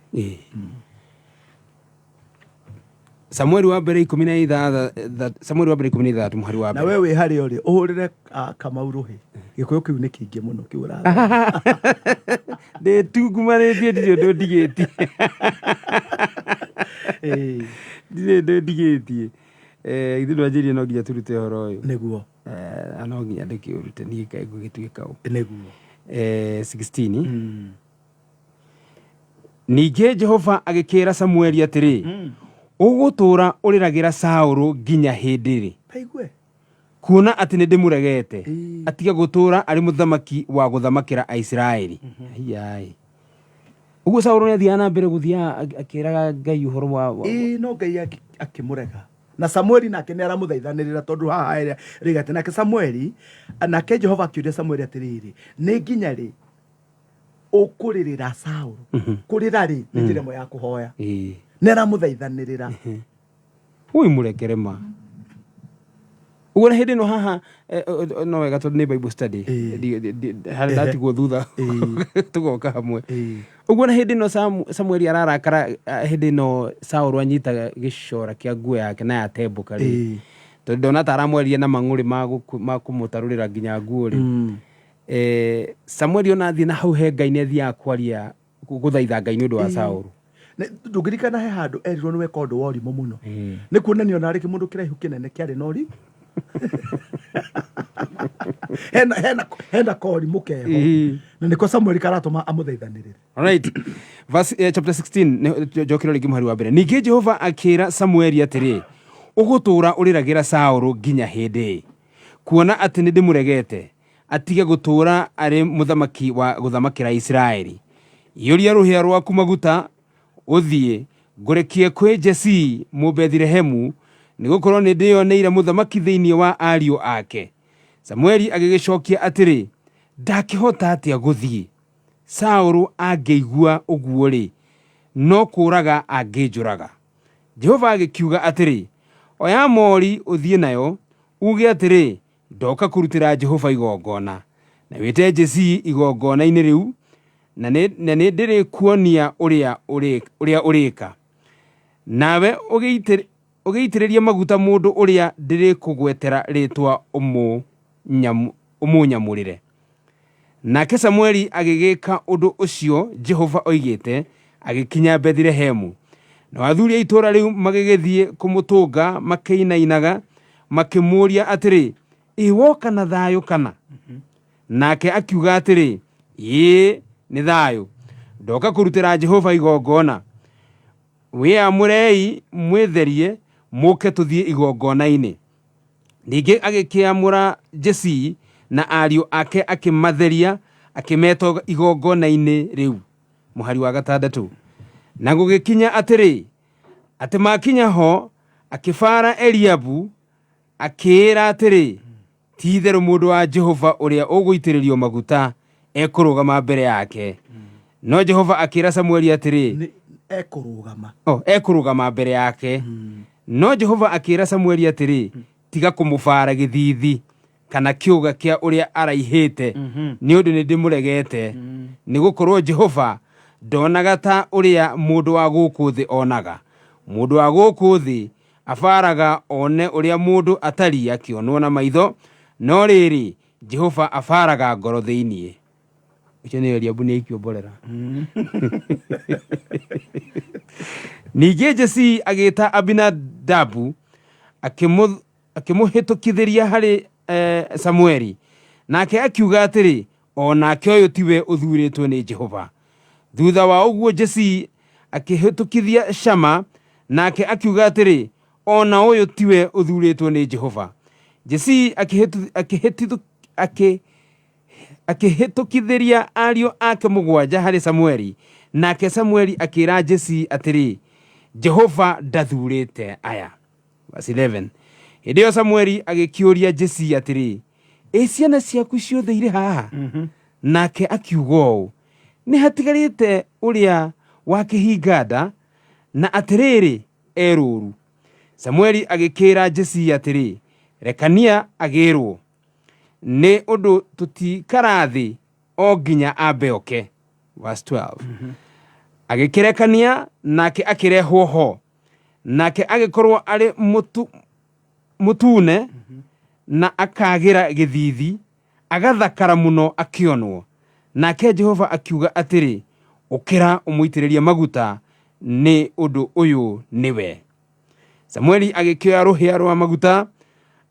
Samueli wa mbere 13 Samueli wa mbere 13 muhari wa mbere. Na wewe hari uri uhurire Kamau ruhi gikuyu kiu ni kingi muno kiura. De tungumanitie ndio ndigiti. Ndio ndigiti. Ithu ndwanjirie no nginya turute horo uyu. Niguo. No nginya ndikiurute ni kai gugituika u. Niguo. 16. Ningĩ Jehova agĩkĩra Samueli atĩrĩ, ũgũtũũra ũrĩragĩra Saũlũ nginya hĩndĩ rĩ? Paigue. Kuona atĩ nĩ ndĩmũregete, atiga gũtũũra arĩ mũthamaki wa gũthamakĩra Aisiraeli. Yai. Ũguo Saũlũ nĩ athiaga na mbere gũthiaga akĩraga Ngai ũhoro wa no Ngai akĩmũrega. Na Samueli nake nĩ aramũthaithanĩrĩra tondu haha rigate nake Samueli nake Jehova akĩũria Samueli atĩrĩrĩ, nĩ nginya rĩ ũkũrĩrĩra Saũlũ? Kũrĩra rĩ nĩ njĩra ĩmwe ya kũhoya. Nĩ aramũthaithanĩrĩra. Ũi mũrekere ma. Uguo hĩndĩ ĩno haha no wega tondũ nĩ Bible study. Harĩ ndatigwo thutha tũgoka hamwe. Uguo na hĩndĩ ĩno Samueli ararakara hĩndĩ ĩno Saũlũ anyitaga gĩcora kĩa nguo yake na yatembũka rĩ. Tondũ ndona ta aramweria na mang'ũrĩ ma kũmũtarũrĩra nginya nguo rĩ. Samueli ona athiĩ na hau he Ngai nĩ athiaga kwaria gũthaitha Ngai nĩ ũndũ wa Saũlũ. Ndũngĩrikana he handũ erirwo nĩ weka ũndũ wa ũrimũ mũno. Nĩ kuonania ona arĩ kĩmũndũ kĩraihu kĩnene kĩarĩ na ũri. Hena korimũ keho. Na nĩko Samueli karatũma amũthaithanĩrĩre. Alright. Verse chapter 16 njokero rĩngĩ muhari wa mbere. Ningĩ Jehova akĩra Samueli atĩrĩ, ũgũtũũra ũrĩragĩra Saũlũ nginya hĩndĩ, kuona atĩ nĩ ndĩmũregete, atige gũtũũra arĩ mũthamaki wa gũthamakĩra Isiraeli. Iyũria rũhĩa rwaku maguta ũthiĩ ngũrekie kwĩ Jesii Mũbethilehemu, nĩgũkorwo nĩ ndĩyoneire mũthamaki thĩinĩ wa ariũ ake. Samueli agĩgĩcokia atĩrĩ, ndakĩhota atĩa gũthiĩ? Saũlũ angĩigua ũguo rĩ, no kũũraga angĩnjũraga. Jehova agĩkiuga atĩrĩ, oya mori ũthiĩ nayo, uge atĩrĩ, ndoka kũrutĩra Jehova igongona. Na wĩte Jesii igongona-inĩ rĩu, na nĩ ndĩrĩkuonia ũrĩa ũrĩka. Nawe ũgĩitĩrĩria maguta mũndũ ũrĩa ndĩrĩkũgwetera rĩtwa ũmũnyamũrĩre. Nake Samueli agĩgĩka ũndũ ũcio Jehova oigĩte, agĩkinya Bethlehemu. Na athuuri a itũũra rĩu magĩgĩthiĩ kũmũtũnga makĩinainaga, makĩmũũria atĩrĩ, woka na thayũ kana? Nake akiuga atĩrĩ, ĩĩ nĩ thayũ, ndoka kũrutĩra Jehova igongona. Wĩamũrei mwĩtherie mũke tũthiĩ igongona-inĩ. Ningĩ agĩkĩamũra Jesii na ariũ ake akĩmatheria, akĩmeta igongona-inĩ rĩu. Mũhari wa 6. Na gũgĩkinya atĩrĩ, atĩ makinya ho, akĩbara Eliabu, akĩĩra atĩrĩ, ti-itherũ mũndũ wa Jehova ũrĩa ũgũitĩrĩrio maguta ekũrũgama mbere yake. No Jehova akĩĩra Samueli atĩrĩ, ekũrũgama mbere yake. No Jehova akĩĩra Samueli atĩrĩ, tiga kũmũbara gĩthiithi kana kĩũga kĩa ũrĩa araihĩte, nĩ ũndũ nĩ ndĩmũregete. Nĩ gũkorwo Jehova ndonaga ta ũrĩa mũndũ wa gũkũ thĩ onaga. Mũndũ wa gũkũ thĩ abaraga one ũrĩa mũndũ atari akĩonwo na maitho, no rĩrĩ Jehova abaraga ngoro thĩiniĩ. Ũcio nĩ Eliabu nĩ aikĩomborera. Ningĩ Jesii agĩĩta Abinadabu, akĩmũhĩtũkithĩria harĩ Samueli. Nake akiuga atĩrĩ, o nake ũyũ tiwe ũthuurĩtwo nĩ Jehova. Thutha wa ũguo Jesii akĩhĩtũkithia Shama, nake akiuga atĩrĩ, o na ũyũ tiwe ũthuurĩtwo nĩ Jehova. Jesii akĩhĩtũkithĩria ariũ ake 7 harĩ Samueli. Nake Samueli akĩĩra Jesii atĩrĩ, Jehova ndathuurĩte aya. Verse 11. Hĩndĩ ĩyo Samueli agĩkĩũria Jesii atĩrĩ, ciana ciaku ciothe irĩ haha? Nake akiuga ũũ, nĩ hatigarĩte ũrĩa wa kĩhinga nda, na atĩrĩrĩ erũũru. Samueli agĩkĩĩra Jesii atĩrĩ, rekania agĩrwo, nĩ ũndũ tũtikara thĩ o nginya ambe oke. Verse 12. Agĩkĩrekania nake akĩrehwo ho, nake agĩkorwo arĩ mũtune na akagira gĩthithi, agathakara mũno akĩonwo. Nake Jehova akiuga atĩrĩ, ũkĩra ũmũitĩrĩrie maguta, nĩ ũndũ ũyũ nĩwe. Samueli agĩkĩoya rũhĩa rwa maguta,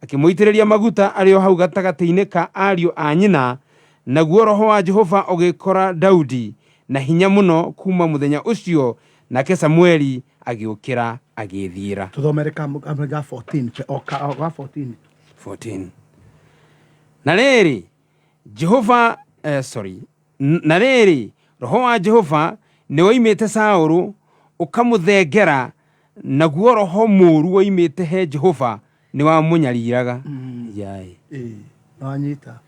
akĩmũitĩrĩria maguta arĩ o hau gatagatĩ-inĩ ka ariũ a nyina, naguo roho wa Jehova ũgĩkora Daudi na hinya mũno kuma mũthenya ũcio, nake Samueli agĩũkĩra agĩthiĩra. Tuthomere ka 14 o ka 14. Na rĩrĩ roho wa Jehova nĩ woimĩte Saũlũ ũkamũthengera, naguo roho mũũru woimĩte he Jehova nĩ wamũnyariraga. Yai. Nanyita.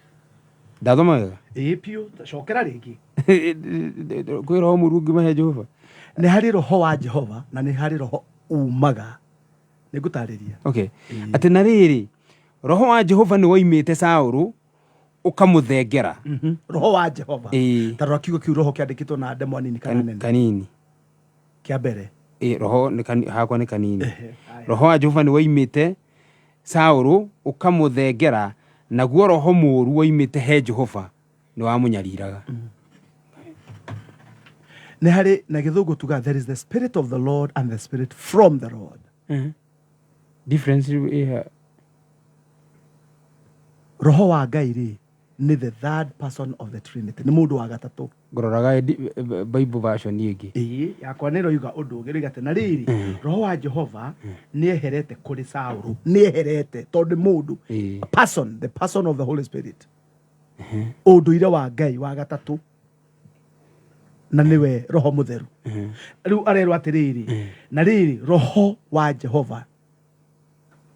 Ndathoma wega. Pio cokera rĩngĩ. Kwĩ roho mũũru ũngiuma he Jehova. Nĩ harĩ roho wa Jehova na nĩ harĩ roho umaga. Nĩngũtarĩria. Okay. Atĩ na rĩrĩ roho wa Jehova nĩ woimĩte Saũlũ ũkamũthengera. Roho wa Jehova. Tarora kiugo kiu roho kĩandĩkĩtwo na ndemwa nini kana nene. Kanini. Kĩa mbere. Roho hakwa nĩ kanini. Roho wa Jehova nĩ woimĩte Saũlũ ũkamũthengera, naguo roho mũũru woimĩte he Jehova nĩ wamũnyariraga. Nĩ harĩ na gĩthũngũ tuga there is the spirit of the Lord and the spirit from the Lord. Difference here. Roho wa Ngai rĩ nĩ the third person of the Trinity. Nĩ mũndũ wa gatatũ. Ngororaga Bible version ĩngĩ. Yakwa nĩ roiga ũndũ ũngĩ rĩgate na rĩrĩ roho wa Jehova nĩ eherete kũrĩ Saũlũ. Nĩ eherete tondũ mũndũ person, the person of the Holy Spirit. Ũndũire wa Ngai wa gatatũ na nĩwe roho mũtheru. Rĩu arerwo atĩrĩrĩ na rĩrĩ roho wa Jehova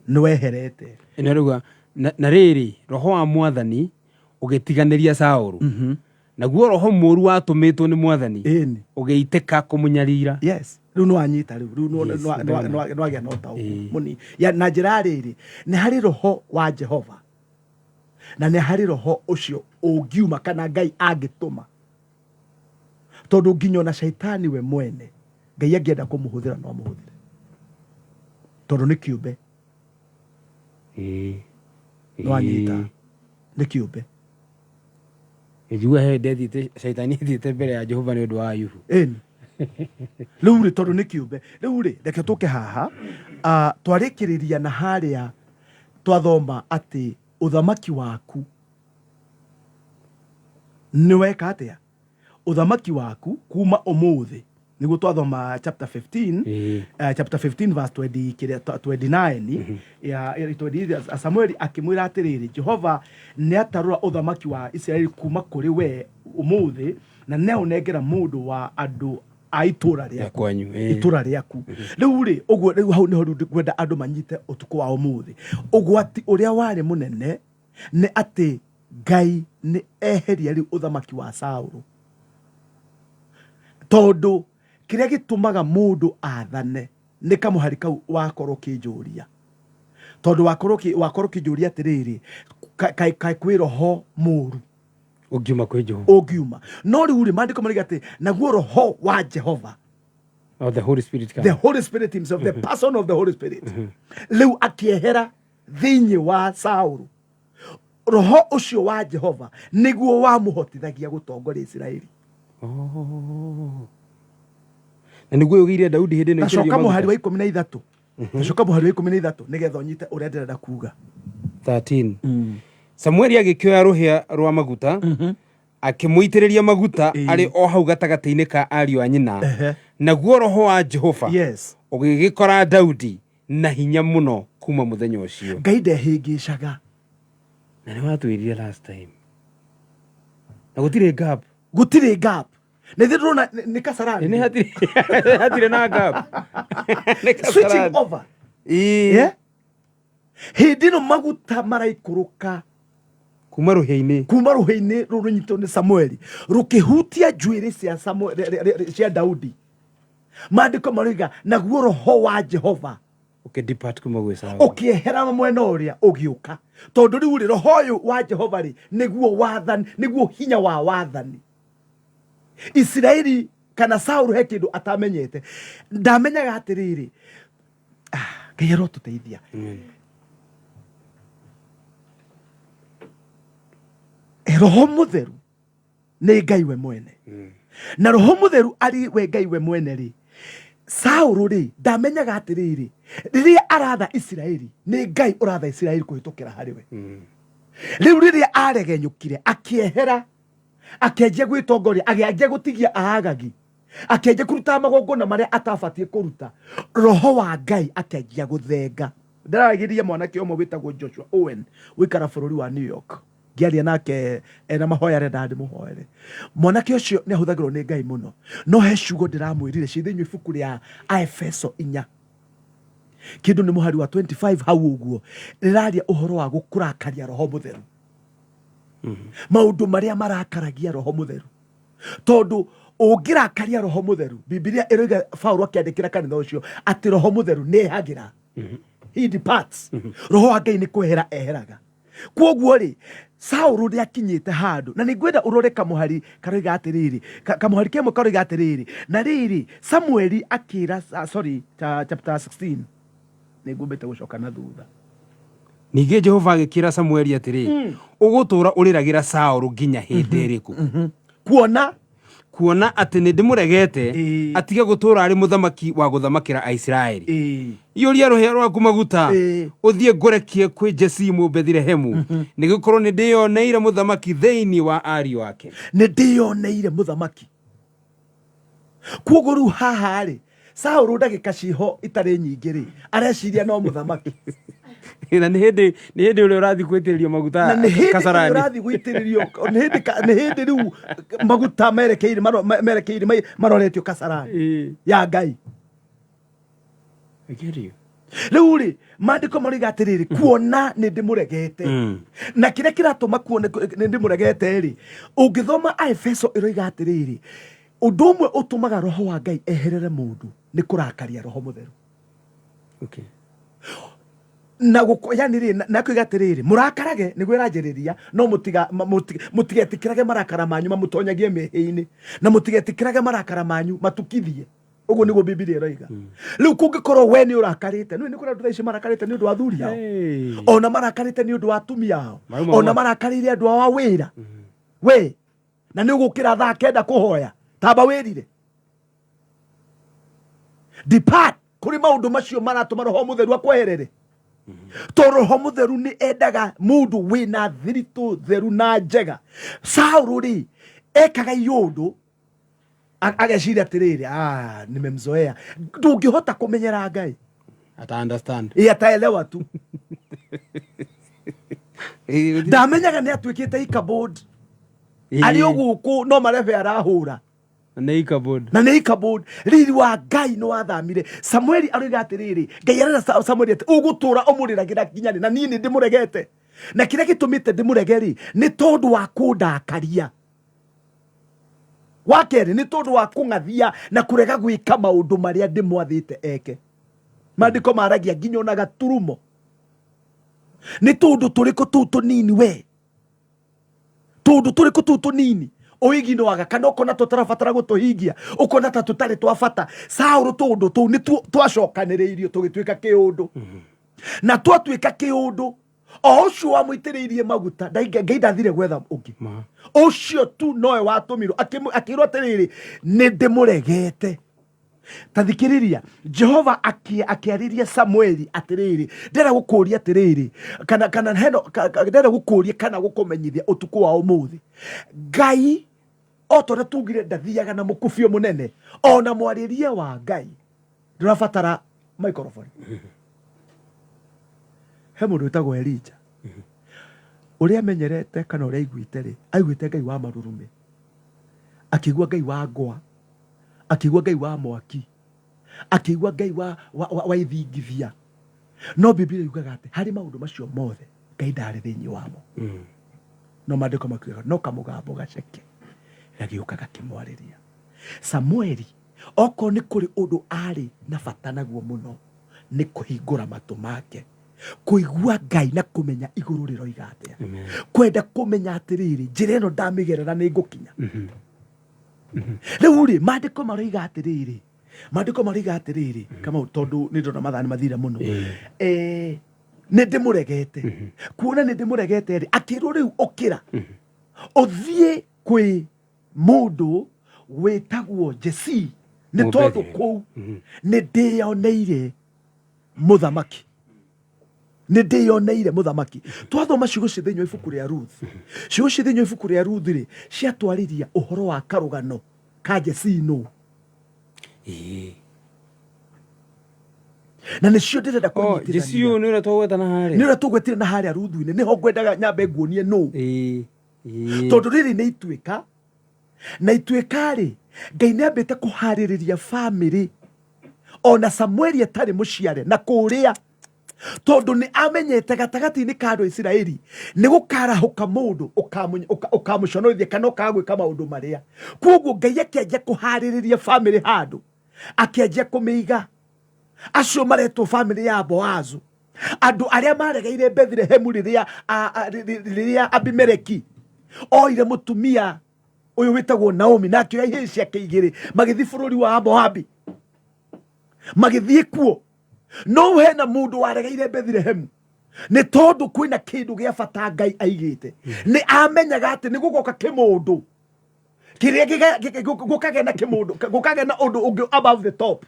nĩ weherete. Ĩno na rĩrĩ roho wa Mwathani ũgĩtiganĩria Saũlũ. Naguo roho mũũru watũmĩtwo nĩ Mwathani ũgĩitĩka kũmũnyarira. Yes. Rĩu nĩwanyita rĩu nĩwagĩa na ũtaũku mũni. Na njĩra rĩrĩ nĩ harĩ roho wa Jehova na nĩ harĩ roho ũcio ũngiuma kana Ngai angĩtũma, tondũ nginya na shaitani we mwene Ngai angĩenda kũmũhũthĩra no amũhũthĩre tondũ nĩ kĩũmbe. Nĩwanyita nĩ kĩũmbe. Ejua he death shaitani thiĩte mbere ya Jehova nĩ ũndũ wa Ayubu. Rĩu rĩ tondũ nĩ kĩũmbe. Rĩu rĩ reke tũke haha twarĩkĩrĩria na harĩa twathoma atĩ ũthamaki waku nĩ weka atĩa. Ũthamaki waku kuma ũmũthĩ nĩguo twathoma chapter 15 verse 29 ya Samueli akĩmwĩra atĩrĩrĩ Jehova nĩ atarũra ũthamaki wa Isiraeli kuma kũrĩ we ũmũthĩ na nĩaũnengera mũndũ wa andũ a itũra rĩaku. Rĩu rĩ ũguo rĩu hau nĩho ngwenda andũ manyite ũtukũ wa ũmũthĩ. Ũgwati ũrĩa warĩ mũnene nĩ atĩ Ngai nĩ eheria rĩu ũthamaki wa Saũlũ, tondũ kĩrĩa gĩtũmaga mũndũ athane nĩ kamũhari kau wakorwo kĩnjũria, tondũ wakorwo kĩnjũria atĩrĩrĩ kaĩ kwĩ roho mũũru ũngiuma kwĩ Jehova ũngiuma. No rĩu rĩ maandĩko marauga atĩ naguo roho wa Jehova, the Holy Spirit himself, the person of the Holy Spirit, rĩu akĩehera thĩinĩ wa Saũlũ. Roho ũcio wa Jehova nĩguo wamũhotithagia gũtongoria Isiraeli. Na nĩguo ũgĩire Daudi hĩndĩ ĩno. Tacoka mũhari wa 13. Tacoka mũhari wa 13 nĩgetha ũnyite ũrĩa ndĩrenda kuga. 13. Samueli agĩkĩoya rũhĩa rwa maguta akĩmũitĩrĩria maguta arĩ o hau gatagatĩ-inĩ ka ariũ a nyina, naguo roho wa Jehova ũgĩgĩkora Daudi na hinya mũno kuma mũthenya ũcio. Ngai ndehĩngĩcaga. Na nĩ watwĩrire last time. Na gũtirĩ gap. Nĩ ndĩrona nĩ kasarani. Nĩ hatirĩ na gap. Switching over. Hĩndĩ ĩno maguta maraikũrũka kuma rũhĩa-inĩ rũrũ rũnyitwo nĩ Samueli rũkĩhutia njuĩrĩ cia Daudi. Maandĩko marauga naguo roho wa Jehova depart kuma gwĩ Saũlũ ũkĩehera mwena ũrĩa ũgĩũka tondũ rĩu rĩ roho ũyũ wa Jehova rĩ nĩguo wathani nĩguo hinya wa wathani. Isiraeli kana Saũlũ he kĩndũ atamenyete ndamenyaga atĩrĩrĩ Ngai arotũteithia. Roho Mũtheru nĩ Ngai we mwene na Roho Mũtheru ari we Ngai we mwene rĩ Saũlũ rĩ ndamenyaga atĩrĩrĩ rĩrĩa aratha Isiraeli nĩ Ngai ũratha Isiraeli kũhĩtũkĩra harĩ we. Rĩu rĩrĩa aregenyũkire akĩehera akĩanjia gwĩtongoria akĩanjia gũtigia Aagagi akĩanjia kũruta magongona marĩa atabatie kũruta roho wa Ngai akĩanjia gũthenga. Ndaragĩria mwanake ũmwe wĩtagwo Joshua Owen wĩkara bũrũri wa New York ngiaria nake ena mahoya renda ndĩmũhoere. Mwanake ũcio nĩ ahũthagĩrwo nĩ Ngai mũno no he ciugo ndĩramwĩrire ci thĩinĩ ibuku rĩa Aefeso 4 kĩndũ nĩ mũhari wa 25 hau ũguo rĩraria ũhoro wa gũkũrakaria Roho Mũtheru. Maũndũ marĩa marakaragia Roho Mũtheru tondũ ũngĩrakaria Roho Mũtheru Biblia ĩroiga Paulo akĩandĩkĩra kanitha ũcio atĩ Roho Mũtheru nĩ ehagĩra. He departs. Roho wa Ngai nĩ kwehera eheraga. Kwoguo rĩ Saũlũ nĩ akinyĩte handũ na nĩ ngwenda ũrore kamũhari karoiga atĩrĩrĩ kamũhari kemwe karoiga atĩrĩrĩ na rĩrĩ Samueli akĩra chapter 16 nĩ ngũmbĩte gũcoka na thutha. Ningĩ Jehova agĩkĩra Samueli atĩrĩ ũgũtũũra ũrĩragĩra Saũlũ nginya hĩndĩ ĩrĩkũ? Kuona atĩ nĩ ndĩmũregete atige gũtũũra arĩ mũthamaki wa gũthamakĩra Aisiraeli. Iyũria rũhĩa rwaku maguta ũthiĩ ngũrekie kwĩ Jesii Bethlehemu nĩgũkorwo nĩ ndĩyoneire mũthamaki thĩinĩ wa ariũ ake. Nĩ ndĩyoneire mũthamaki. Kwoguo rĩu haha rĩ Saũlũ ndagĩka ciho itarĩ nyingĩ rĩ areciria no mũthamaki. Na nĩ hĩndĩ ũrĩa ũrathiĩ gwĩtĩrĩrio maguta Kasarani. Nĩ hĩndĩ ũrĩa ũrathiĩ gwĩtĩrĩrio nĩ hĩndĩ rĩu maguta merekeire maroretio Kasarani ya Ngai. Rĩu rĩ maandĩko maroiga atĩrĩrĩ kuona nĩ ndĩmũregete na kĩrĩa kĩratũma kuona nĩ ndĩmũregete rĩ ũngĩthoma Aefeso ĩroiga atĩrĩrĩ ũndũ ũmwe ũtũmaga Roho wa Ngai eherere mũndũ nĩ kũrakaria Roho Mũtheru. Na yani rĩ na kuiga atĩrĩrĩ mũrakarage nĩguo ĩranjĩrĩria no mũtigetikĩrage marakara manyu mamũtonyagie mehĩ-inĩ na mũtigetikĩrage marakara manyu matukithie. Ũguo nĩguo Biblia ĩroiga. Rĩu kũngĩkorwo we nĩ ũrakarĩte nĩ kũrĩ andũ thaa ici marakarĩte nĩ ũndũ wa athuri ao ona marakarĩte nĩ ũndũ wa atumia ao ona marakarĩire andũ ao a wĩra we na nĩ ũgũkĩra thaa kenda kũhoya tamba wĩrire. Depart kũrĩ maũndũ macio maratũma Roho Mũtheru akweherere. Tondũ Roho Mũtheru nĩ endaga mũndũ wĩna thiritũ theru na njega. Saũlũ rĩ ekaga iyũndũ ageciria atĩrĩrĩ nimemzoea ndũngĩhota kũmenyera Ngai understand ataelewa tu. Ndamenyaga nĩ atuĩkĩte Ichabod arĩ ũgũkũ no marebe arahũra na nĩ Ichabod. Riri wa Ngai nĩ wathamire. Samueli aroiga atĩrĩrĩ Ngai arera Samueli atĩ ũgũtũũra ũmũrĩragĩra nginya na niĩ nĩ ndĩmũregete na kĩrĩa gĩtũmĩte ndĩmũrege rĩ nĩ tondũ wa kũndakaria. Wa kerĩ nĩ tondũ wa kũng'athia na kũrega gwĩka maũndũ marĩa ndĩmwathĩte eke. Maandĩko maragia nginya ona gaturumo. Nĩ tondũ tũrĩkũ tũu tũnini we tondũ tũrĩkũ tũu tũnini oigi no aga kana ukona tutarabatara gutuhingia ukona ta tutari twabata. Saũlũ tũndũ tũu nĩ twacokanĩrĩirio tũgĩtuĩka kĩũndũ na twatuĩka kĩũndũ o ũcio wamũitĩrĩirie maguta Ngai ndathire gwetha ũngĩ ũcio tu nowe watũmirwo akĩrwo atĩrĩrĩ nĩ ndĩmũregete. Tathikĩrĩria Jehova akĩarĩria Samueli atĩrĩrĩ ndĩrenda gũkũria atĩrĩrĩ ndĩrenda gũkũria kana gũkũmenyithia ũtukũ wa ũmũthĩ. Ngai o tondũ tugire ndathiaga na mũkubio mũnene ona mwarĩria wa Ngai ndũrabatara microphone. He mũndũ wĩtagwo Elija ũrĩa amenyerete kana ũrĩa aiguĩte rĩ aiguĩte Ngai wa marũrũme akĩigua Ngai wa ngwa akĩigua Ngai wa mwaki akĩigua Ngai wa ithingithia. No Biblia yugaga atĩ harĩ maũndũ macio mothe Ngai ndarĩ thĩinĩ wamo. No maandĩko makiuga no kamũgambo gaceke gagĩũka gakĩmwarĩria. Samueli okorwo nĩ kũrĩ ũndũ arĩ na bata naguo mũno nĩ kũhingũra matũ make, kũigua Ngai na kũmenya igũrũ rĩroiga atĩa, kwenda kũmenya atĩrĩrĩ njĩra ĩno ndamĩgerera nĩ ngũkinya. Rĩu rĩ maandĩko maroiga atĩrĩrĩ kama tondũ nĩ ndona mathaa nĩ mathira mũno, nĩ ndĩmũregete, kuona nĩ ndĩmũregete rĩ akĩrwo rĩu ũkĩra ũthiĩ kwĩ mũndũ wĩtagwo Jesii, nĩ tondũ kũu nĩ ndĩyoneire mũthamaki. Twathoma ciugo cia thĩinĩ wa ibuku rĩa Ruth, ciugo cia thĩinĩ wa ibuku rĩa Ruth rĩ ciatwarĩria ũhoro wa karũgano ka Jesii nũ, na nĩcio ndĩrenda kũnyitithania. Jesii nĩ ũrĩa tũgwetire na harĩa Ruthu-inĩ, nĩho ngwendaga nyambe nguonie nũ, tondũ rĩrĩ nĩ ituĩka, na ituĩka rĩ Ngai nĩambĩte kũharĩrĩria bamĩrĩ ona Samueli atarĩ mũciare na kũrĩa, tondũ nĩ amenyete gatagatĩ-inĩ ka andũ a Isiraeli nĩ gũkarahũka mũndũ ũkamũconorithia kana ũkagwĩka maũndũ marĩa. Koguo Ngai akĩanjia kũharĩrĩria bamĩrĩ handũ, akĩanjia kũmĩiga. Acio maretwo bamĩrĩ ya Boazu, andũ arĩa maregeire Bethlehemu rĩrĩa Abimeleki oire mũtumia ũyũ wĩtagwo Naomi na akĩoya ihĩĩ ciake igĩrĩ magĩthiĩ bũrũri wa Moabi, magĩthiĩ kuo. No hena mũndũ waregeire Bethlehemu nĩ tondũ kwĩna kĩndũ gĩa bata Ngai aigĩte. Nĩ amenyaga atĩ nĩ gũgoka kĩmũndũ kĩrĩa gũkagĩa na ũndũ ũngĩ above the top.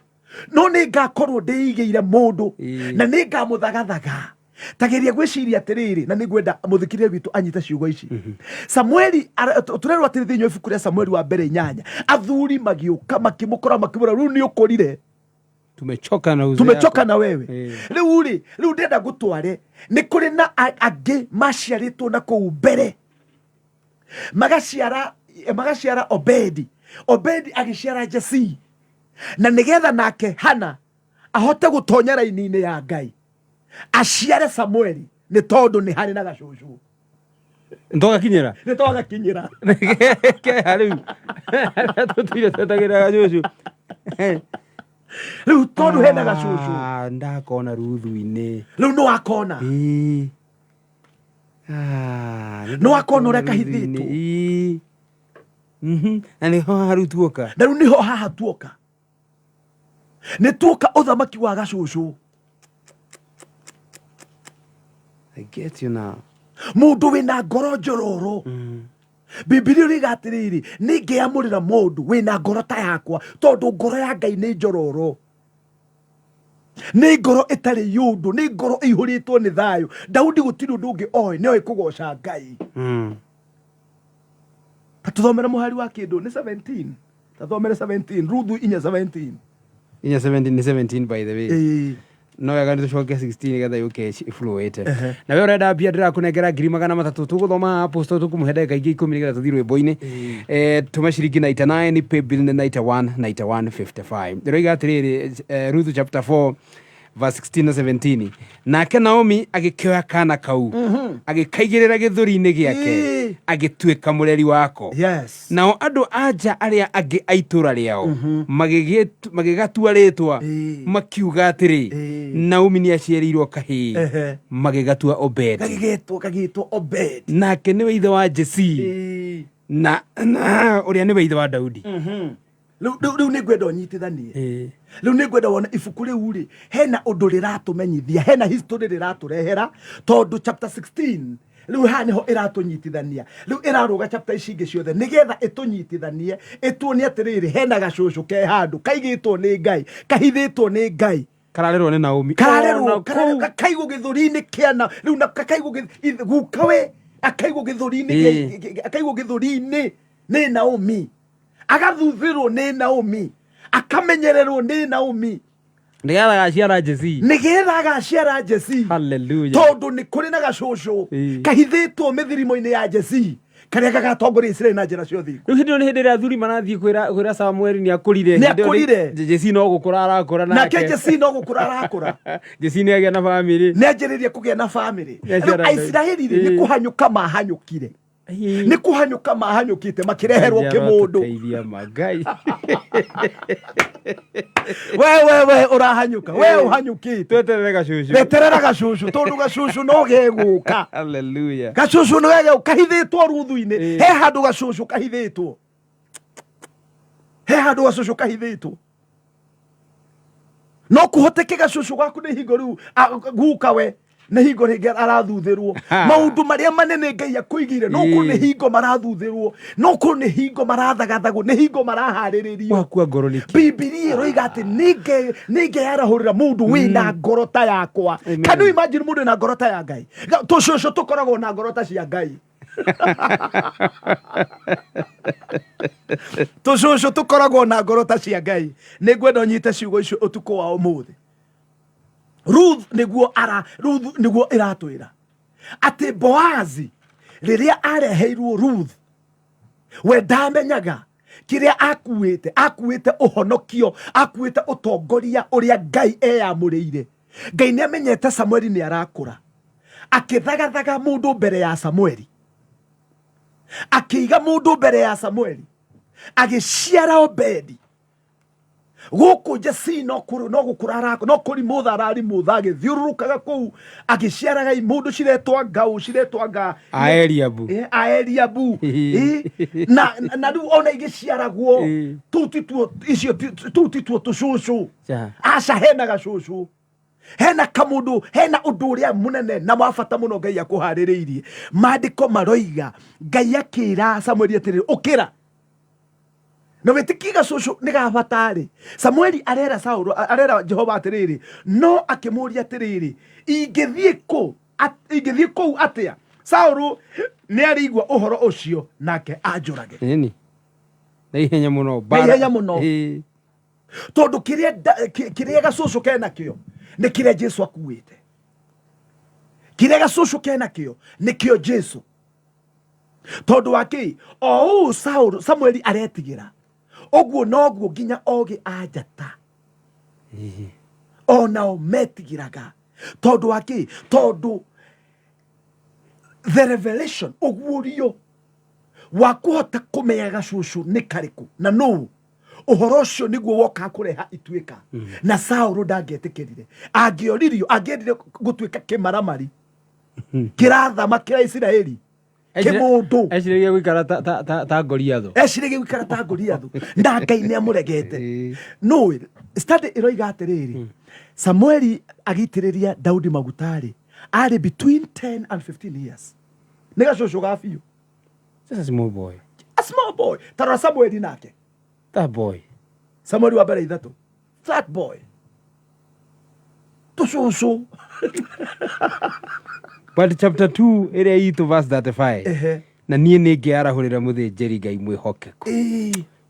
No nĩ ngakorwo ndĩigĩire mũndũ na nĩ ngamũthagathaga. Tageria gwĩciria atĩrĩrĩ, na nĩngwenda mũthikĩrĩria witũ anyite ciugo ici. Samueli tũrerwo atĩrĩ thĩinĩ wa ibuku rĩa Samueli wa mbere 8, athuri magĩũka makĩmũkora makĩmwĩra rĩu nĩ ũkũrire, tumechoka na wewe. Rĩu ndĩrenda gũtware nĩ kũrĩ na angĩ maciarĩtwo na kũu mbere magaciara Obedi agĩciara Jesii, na nĩgetha nake Hana ahote gũtonya raini-inĩ ya Ngai aciare Samueli, nĩ tondũ nĩ harĩ na gacũcũ ntogakinyĩra ke harĩu tũtire twetagĩra gacũcũ rĩu tondũ hena gacũcũ ndakona Ruthu-inĩ. Rĩu nĩ wakona nĩ wakona ũrĩa kahithĩtwo, na nĩho haru tuoka, na rĩu nĩho haha tuoka, nĩ tuoka ũthamaki wa gacũcũ. I get you now. Mũndũ wĩna ngoro njororo, Bibilia ĩroiga atĩrĩrĩ nĩ ngĩamũrĩra mũndũ wĩna ngoro ta yakwa, tondũ ngoro ya Ngai nĩ njororo, nĩ ngoro ĩtarĩ yũndũ, nĩ ngoro ĩihũrĩtwo nĩ thayũ. Daudi gũtirĩ ũndũ ũngĩ oĩ, nĩ oĩ kũgoca Ngai. Tũthomere mũhari wa kĩndũ nĩ 17, tũthomere 17 Ruthu 4:17 ni 17 by the way. No ya gani tucoke 16 getha yuke fluate na we urenda bia ndirakũnengera 300 tũgũthoma apostle tũkũmũhe kaingĩ 10 getha tũthiĩ rwĩmbo-inĩ. Tumaciringi 99 pay bill 9155 ndiroiga atĩrĩrĩ Ruth chapter 4 verse 16 na 17, nake Naomi agĩkĩoya kana kau agĩkaigĩrĩra gĩthũri-inĩ gĩake agĩtuĩka mũreri wako. Nao andũ anja arĩa angĩ a itũũra rĩao magĩgatua rĩtwa makiuga atĩrĩ Naomi nĩ aciarĩirwo kahĩĩ, magĩgatua Obed, gagĩtwo Obed, nake nĩwe ithe wa Jesii na ũrĩa nĩwe ithe wa Daudi. Rĩu nĩ ngwenda ũnyitithanie, rĩu nĩ ngwenda wona ibuku rĩu rĩ hena ũndũ rĩratũmenyithia, hena history rĩratũrehera, tondũ chapter 16 rĩu haha nĩho ĩratũnyitithania. Rĩu ĩrarũga chapter ici ingĩ ciothe nĩgetha ĩtũnyitithanie, ĩtuonie atĩrĩrĩ hena gacũcũ ke handũ kaigĩtwo nĩ Ngai, kahithĩtwo nĩ Ngai, kararerwo nĩ Naomi, kaigwo gĩthũri-inĩ kĩana. Rĩu na kaigwo guka we akaigwo gĩthũri-inĩ nĩ Naomi, agathuthĩrwo nĩ Naomi, akamenyererwo nĩ Naomi, nĩgetha agaciara Jesii. Hallelujah. Tondũ nĩ kũrĩ na gacũcũ kahithĩtwo mĩthirimo-inĩ ya Jesii karĩa gagatongoria Isiraeli na njĩra ciothe. Rĩu hĩndĩ ĩrĩa athuri marathiĩ kwĩra Samueli nĩ akũrire, Jesii no gũkũra arakũra, nake Jesii no gũkũra arakũra, Jesii nĩ agĩa na bamĩrĩ, nĩ anjĩrĩirie kũgĩa na bamĩrĩ. Rĩu Aisiraeli nĩ kũhanyũka mahanyũkire, nĩ kũhanyũka mahanyũkĩte makĩreherwo kĩmũndũ we ũrahanyũka we ũhanyũkĩte weterera gacucu tondũ gacucu no gegũka gacucu no gegũka kahithĩtwo ruthu-inĩ he handũ gacucu kahithĩtwo no kũhoteke gacucu gaku nĩ hingo rĩu guka we nĩ hingo rĩngĩ arathuthĩrwo maũndũ marĩa manene Ngai akũigire no kũ nĩ hingo marathuthĩrwo no kũ nĩ hingo marathagathagwo nĩ hingo maraharĩrĩrio Bibilia ĩroiga atĩ nĩ Ngai arahũrĩra mũndũ wĩna ngoro ta yakwa. Can you imagine mũndũ wĩna ngoro ta ya Ngai? Tũcũcũ tũkoragwo na ngoro ta cia Ngai. Tũcũcũ tũkoragwo na ngoro ta cia Ngai. Nĩ ngwenda ũnyite ciugo icio ũtukũ wa ũmũthĩ. Ruth nĩguo ĩratwĩra atĩ Boazi rĩrĩa areheirwo Ruth we ndamenyaga kĩrĩa akuĩte ũhonokio, akuĩte ũtongoria ũrĩa Ngai eyamũrĩire. Ngai nĩamenyete Samueli nĩ arakũra, akĩthagathaga mũndũ mbere ya Samueli, akĩiga mũndũ mbere ya Samueli, agĩciara Obedi. Gũkũ Jesse no gũkũra no kũri mũtha arari mũtha agĩthiũrũrũkaga kũu agĩciaraga mũndũ ciretwanga Aeliabu na rĩu ona igĩciaragwo tũu tituo tũcũcũ. Aca hena gacucu, hena kamũndũ, hena ũndũ ũrĩa mũnene na mabata mũno Ngai akũharĩrĩirie. Maandĩko maroiga Ngai akĩra Samueli atĩrĩrĩ ũkĩra no wetiki gacucu nĩ gabatarĩ. Samueli arera Jehova atĩrĩrĩ no akĩmũria atĩrĩrĩ ingĩthiĩ kũu atĩa? Saũlũ nĩ arigua ũhoro ũcio nake anjũrage na ihenya mũno tondũ kĩrĩa gacucu kenakĩo nĩ kĩrĩa Jesu akuĩte. Kĩrĩa gacucu kenakĩo nĩkĩo Jesu. Tondũ wakĩ o Samueli aretigĩra oguo noguo nginya oge ajata onao metigiraga. Tondũ wakĩ tondũ the revelation oguo rio wa kũhota kũmenya gacucu nĩ karĩkũ na no ũhoro ũcio nĩguo woka kũreha ituĩka. Na Saũlũ ndangĩetĩkĩrire, angĩendire gũtuĩka kĩmaramari kĩrathama kĩa Isiraeli kĩmũndũ eciragia gũikara ta Goliathũ na Ngai nĩamũregete. No study ĩroiga atĩrĩrĩ Samueli agĩitĩrĩria Daudi magutarĩ arĩ between 10 and 15 years. Nĩ gacucu ga biũ, just a small boy. Tara Samueli nake that boy, Samueli wa mbere 3 that boy tũcucu. But chapter 2 ĩrĩa itu verse 35 na niĩ nĩ ngĩarahũrĩra mũthĩnjĩri Ngai mwĩhokeku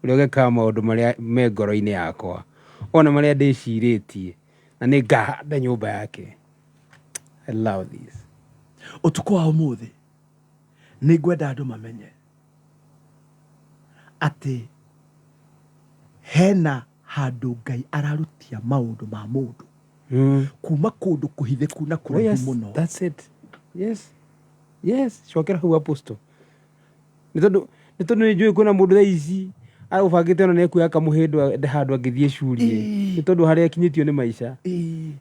ũrĩa ũgekaga maũndũ marĩa me ngoro-inĩ yakwa ona marĩa ndĩcirĩtie na nĩ ngahanda nyũmba yake. I love this. Ũtukũ wa ũmũthĩ nĩ ngwenda andũ mamenye atĩ hena handũ Ngai ararutia maũndũ ma mũndũ kuma kũndũ kũhithĩku na kũraihu mũno. That's it. Yes, cokera hau apostle. Nĩ tondũ nĩ njũĩ kwĩna mũndũ thaa ici agũbangĩte ona nĩekuoya kamũhĩndũ handũ angĩthiĩ curie nĩ tondũ harĩa akinyĩtio nĩ maica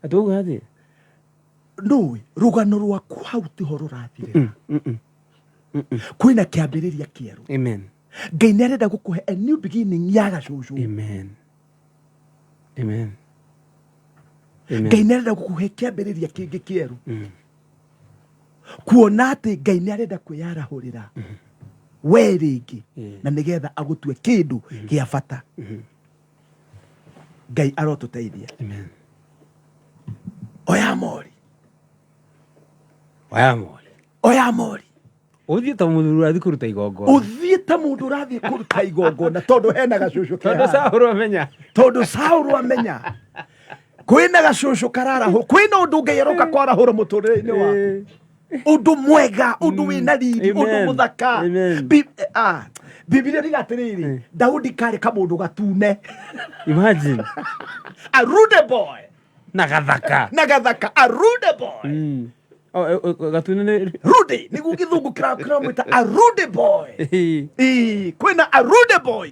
atũguo atĩ ndũĩ rũgano rwaku hau tiho rũrathirĩra. Kwĩna kĩambĩrĩria kĩerũ. Amen. Ngai nĩ arenda gũkũhe a new beginning ya gacucu. Amen. Ngai nĩ arenda gũkũhe kĩambĩrĩria kĩngĩ kĩerũ. Kuona atĩ Ngai nĩ arenda kwĩyarahũrĩra we rĩngĩ na nĩgetha agũtue kĩndũ gĩa bata. Ngai arotũteithia. Oya mori ũthiĩ ta mũndũ ũrathiĩ kũruta igongona. Tondũ hena gacucu tondũ Saũlũ amenya kwĩna gacucu kararahũ, kwĩna ũndũ Ngai aroka kwarahũra mũtũrĩre-inĩ waku, ũndũ mwega, ũndũ wĩna riri, ũndũ mũthaka. Bibilia riga atĩrĩrĩ Daudi karĩ kamũndũ gatune. Imagine a rude boy na gathaka a rude boy gatune rude niguo githungu kiramwita a rude boy kwina a rude boy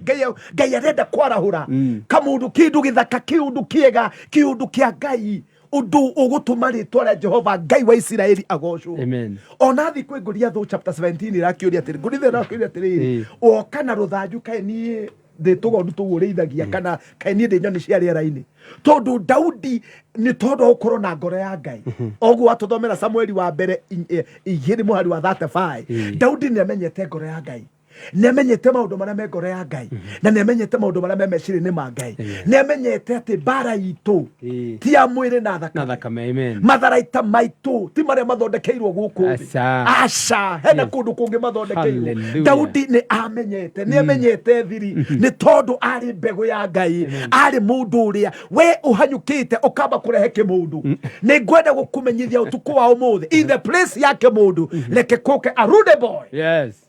Ngai arenda kwarahura kamundu kindu githaka kiundu kiega kiundu kia Ngai undu ugutuma ritwa ria Jehova Ngai wa Isiraeli agocwo. Amen. Ona thi kwi Goliath chapter 17 irakiuria atiri Goliath irakiuria atiri oka na ruthanju kae nie de tugondu tugureithagia kana kae nie de nyoni cia riera-ini tondu Daudi ni tondu ukorwo na ngoro ya Ngai oguo atuthomera Samueli wa mbere 2:35 Daudi ni amenyete ngoro ya Ngai ni amenyete maundu maria me ngoro ya Ngai na ni amenyete maundu maria me meciria-ini ma Ngai ni amenyete ati bara itu ti ya mwiri na thakame. Amen. Matharaita maitu ti maria mathondekeirwo guku aca hena kundu kungi mathondekeirwo. Daudi ni amenyete ni amenyete thiri ni tondu ari mbegu ya Ngai ari mundu uria we uhanyukite ukamba kurehe kimundu ni ngwenda gukumenyithia utuku wa umuthi in the place ya kimundu leke kuke a rude boy. Yes.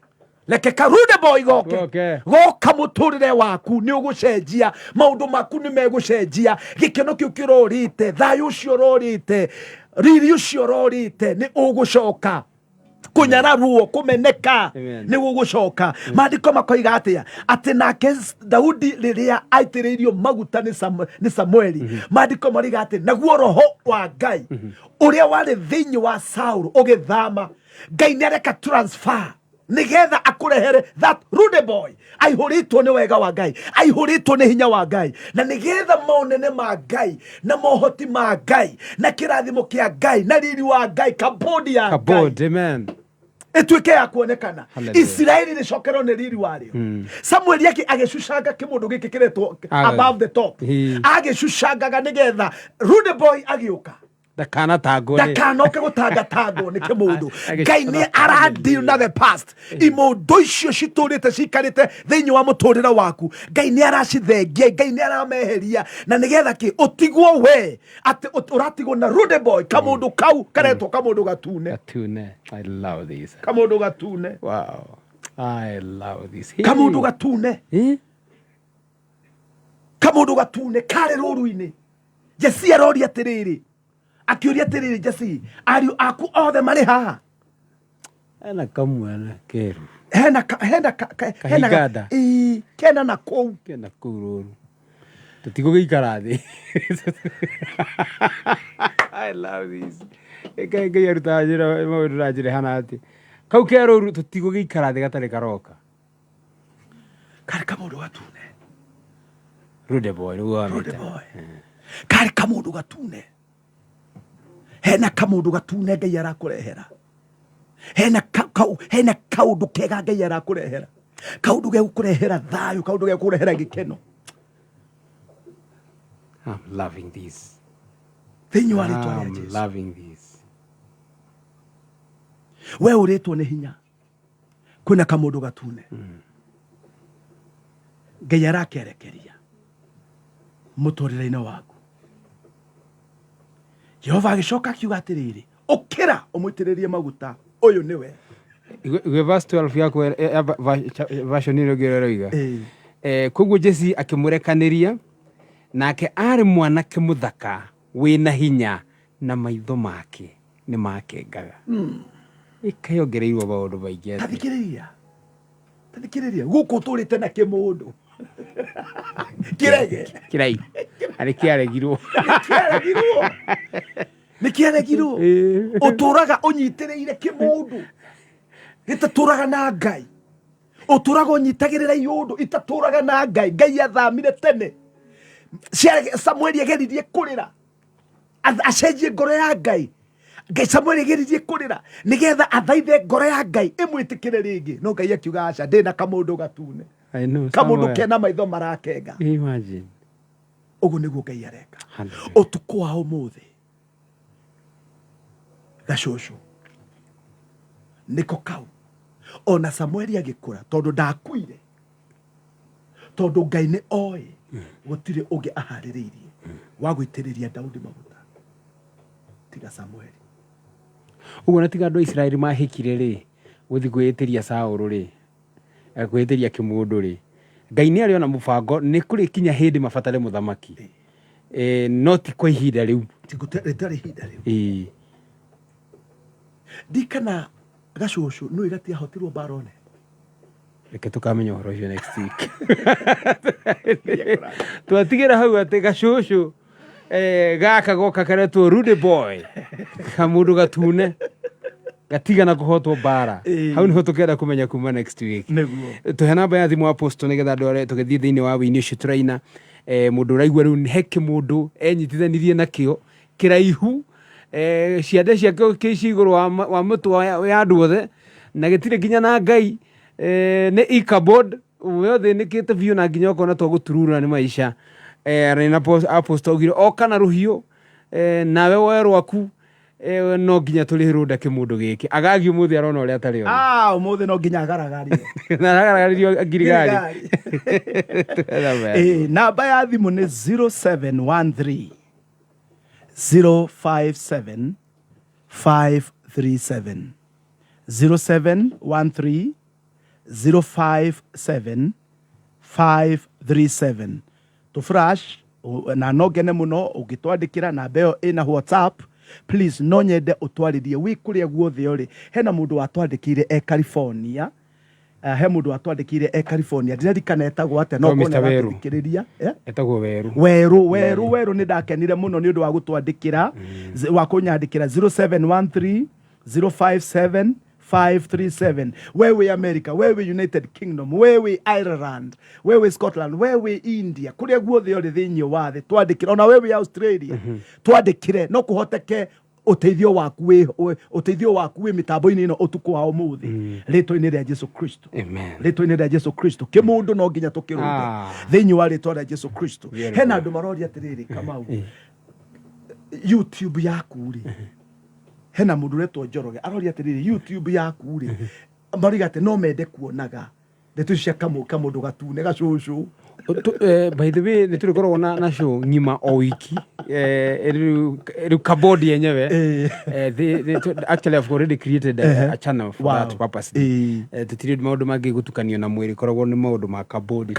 Leke karude boy goke goka muturire waku ni ugucenjia maundu maku ni megucenjia gikeno kiu kirorite thayu ucio urorite riri ucio urorite ni ugucoka kunyararuo kumeneka ni ugucoka. Maandiko makoiga atia ati nake Daudi riria aitiriirio maguta ni Samueli maandiko mariga ati naguo roho wa Ngai uria wari thiini wa Saul ugithama Ngai ni areka transfer nigetha akurehere that rude boy aihuritwo ni wega wa Ngai aihuritwo ni hinya wa Ngai na nigetha maunene ma Ngai na mohoti ma Ngai na kirathimo kia Ngai na riri wa Ngai kabodi ya Ngai. Amen. Etuike ya kuonekana Israeli ni cokero ni riri wario. Samuel yake agecucanga kimundu giki kiretwo above the top agecucangaga nigetha rude boy agiuka ndakanoke gutangatangwo ni kimundu. Ngai ni aradeal na the past imundu icio citurite cikarite thiini wa muturire waku Ngai ni aracithengia Ngai ni arameheria na nigetha ki utigwo we ati uratigwo na rude boy kamundu kau karetwo kamundu gatune. I love this. Kamundu gatune. Wow, I love this. Kamundu gatune. Kamundu gatune kare ruru-ini. Jesse arori atiriri akiuria atiriri Jesse ariu aku othe mari haha hena kamwe na keru hena kena na kou ruru tutigo gikara thi. I love this. Ngai aruta njira maundu na njira hana ati kau keru tutigo gikara thi gatari karoka kare kamundu gatune. Rude boy kare kamundu gatune hena kamundu gatune Ngai arakurehera hena kaundu kega Ngai arakurehera kaundu ge gukurehera thayu kaundu ge gukurehera gikeno. I'm loving this. I'm loving this. We uritwo ni hinya kwina kamundu gatune Ngai arakerekeria muturire-ini waku. Jehova agicoka akiuga atiriri ukira umwitiririe maguta uyu niwe. Gwe verse 12 yako version ino gireroiga koguo Jesse akimurekaniria nake ari mwanake muthaka wina hinya na maitho make ni makengaga ikayongereirwo maundu maingi. Tathikiriria guku turite na kimundu kirai ari kiaregirwo ni kiaregirwo uturaga unyitiriire kimundu itaturaga na Ngai uturaga unyitagirira iundu itaturaga na Ngai. Ngai athamire tene Samueli ageririe kurira acenjie ngoro ya Ngai. Samueli ageririe kurira nigetha athaithe ngoro ya Ngai imwitikire ringi no Ngai akiuga aca ndina kamundu gatune kamundu kena maitho marakenga. Imagine ugu niguo Ngai areka utuku wa umuthi gacucu niko kau ona Samueli agikura tondu ndakuire tondu Ngai ni oi gutire ungi ahaririirie wa gwitiriria Daudi maguta tiga Samueli. Ugu na tiga andu Israeli mahikire ri guthi gwitiria Saul ri gwitiria kimundu ri Ngai ni ariona mubango ni kuri kinya hindi mabatare muthamaki not kwa ihinda riu ritari ihinda riu Ndikana gacũcũ no igatiahotirwo barone. Reke tukamenya ũhoro ũcio next week. Twatigĩra hau atĩ gacũcũ gaka goka karetwo Rude Boy, kamundu gatune gatigana kuhotwo bara. Hau niho tukenda kumenya kuma next week. Tuhe namba ya thimu Apostle nigetha andũ arĩa tũgĩthiĩ thĩinĩ wa wĩini ũcio tũraina. Mũndũ ũraigua rĩu nĩ heke mũndũ enyitithanirie nakĩo kĩraihu, ciande ciake kĩci igũrũ wa mũtwe ya andũ othe na gĩtirĩ nginya na Ngai, nĩ Ichabod wothe nĩkĩte biũ na nginya ũkona twagũturura nĩ maica. Rena Apostle augire oka na rũhiũ, nawe woe rwaku, no nginya tũrĩhĩrwo ndake mũndũ gĩkĩ. Agagi ũmũthĩ arona ũrĩa atarĩ ona. Ũmũthĩ no nginya agaragario. Na agaragaririo ngirigari. Namba ya thimũ nĩ 0713 057 537 0713 057 537. To flash na no gene muno ugitwandikira na beo ina WhatsApp. Please no nyende utwaririe wikuria guothe uri. Hena mundu watwandikire California. He mundu watwandikire California. Ndirikana etagwo ate no kona gũthikĩrĩria. Etagwo Weru ni ndakenire muno ni undu wa gutwandikira wa kunyandikira 0713 057 537. Wewe America, wewe United Kingdom, wewe Ireland, wewe Scotland, wewe India, kuria guothe uri thiini wa thi twandikira, ona wewe Australia twandikire no kuhoteke uteithio waku wi mitambo-ini ino utuku wa umuthi ritwa-ini ria Jesu Kristo. Amen. Ritwa-ini ria Jesu Kristo kimundu no nginya tukirunde thiini wa ritwa ria Jesu Kristo. Hena andu marori atiriri Kamau, YouTube yaku ri hena mundu retwo Njoroge arori atiriri YouTube yaku ri marigate no mende kuonaga ndeto cia kamundu gatune gacucu. By the way nĩ tũrĩkoragwo na show ng'ima o wiki, rĩu kabodi yenyewe actually I've already created a channel for that purpose. Tũtirĩ maũndũ mangĩ gũtukanio na mwĩrĩ, koragwo nĩ maũndũ ma kabodi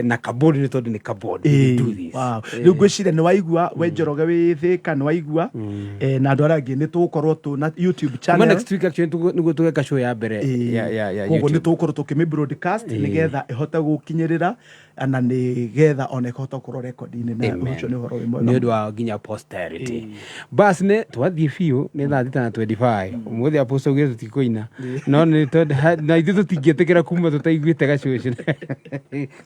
na kabodi nĩ tondũ nĩ kabodi do this. Rĩu ngwĩciria nĩ waigua we Njoroge wĩ Thĩka nĩ waigua na andũ arĩa angĩ nĩ tũgũkorwo tũ na YouTube channel. Next week actually nĩguo tũgeka show ya mbere ya YouTube. Koguo nĩ tũgũkorwo tũkĩmĩ broadcast nĩgetha ĩhote gũkinyĩrĩra na nĩgetha ona ĩhote gũkorwo record-inĩ na ũcio nĩ ũhoro wĩ mwega. Nĩ ũndũ wa nginya posterity. Bas nĩ twathiĩ biũ nĩ thaa 6:25. Ũmũthĩ Apostle augire tũtikũina no nĩ tondũ na ithuĩ tũtingĩtĩkĩra kuma tũtaiguĩte gacucu.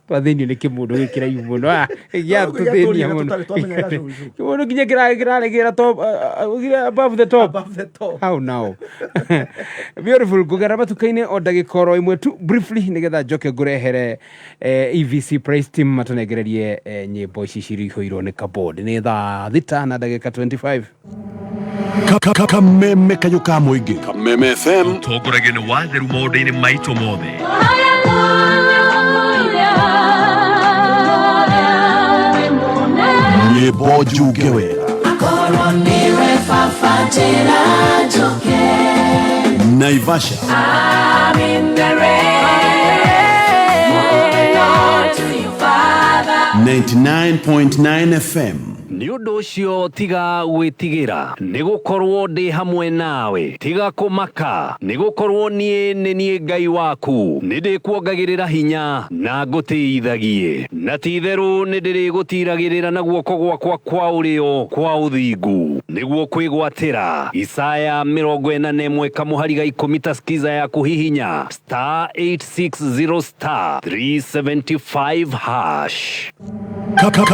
Twathĩnio nĩ kĩmũndũ gĩkĩraihu mũno gĩa tũthĩnia mũno. Kĩmũndũ nginya kĩraregera top above the top. How now? Beautiful. Ngũgera matuka-inĩ o ndagĩka oro ĩmwe tu briefly nĩgetha njoke ngũrehere EVC Praise Team matunegererie nyĩmbo ici cirihũirwo nĩ kabodi. Nĩ thaa 6:25. Kameme kayo ka mũingĩ. Kameme FM Tũtongoragia nĩ watheru maũndũ-inĩ maitũ mothe. Nyĩmbo njuge wega. Akorwo niwe fafatĩra njoke. Naivasha. I'm in the rain. Moving on to you, Father. 99.9 FM. Nĩ ũndũ ũcio tiga gwĩtigĩra nĩ gũkorwo ndĩ hamwe nawe, tiga kũmaka nĩ gũkorwo niĩ nĩ niĩ Ngai waku, nĩ ndĩkuongagĩrĩra hinya na ngũteithagie, na ti-itherũ nĩ ndĩrĩgũtiragĩrĩra na guoko gwakwa kwa ũrĩo kwa ũthingu nĩguo kwĩgwatĩra. Isaya 41 kamũhari ga 10 ta skiza ya kuhihinya *860 375#.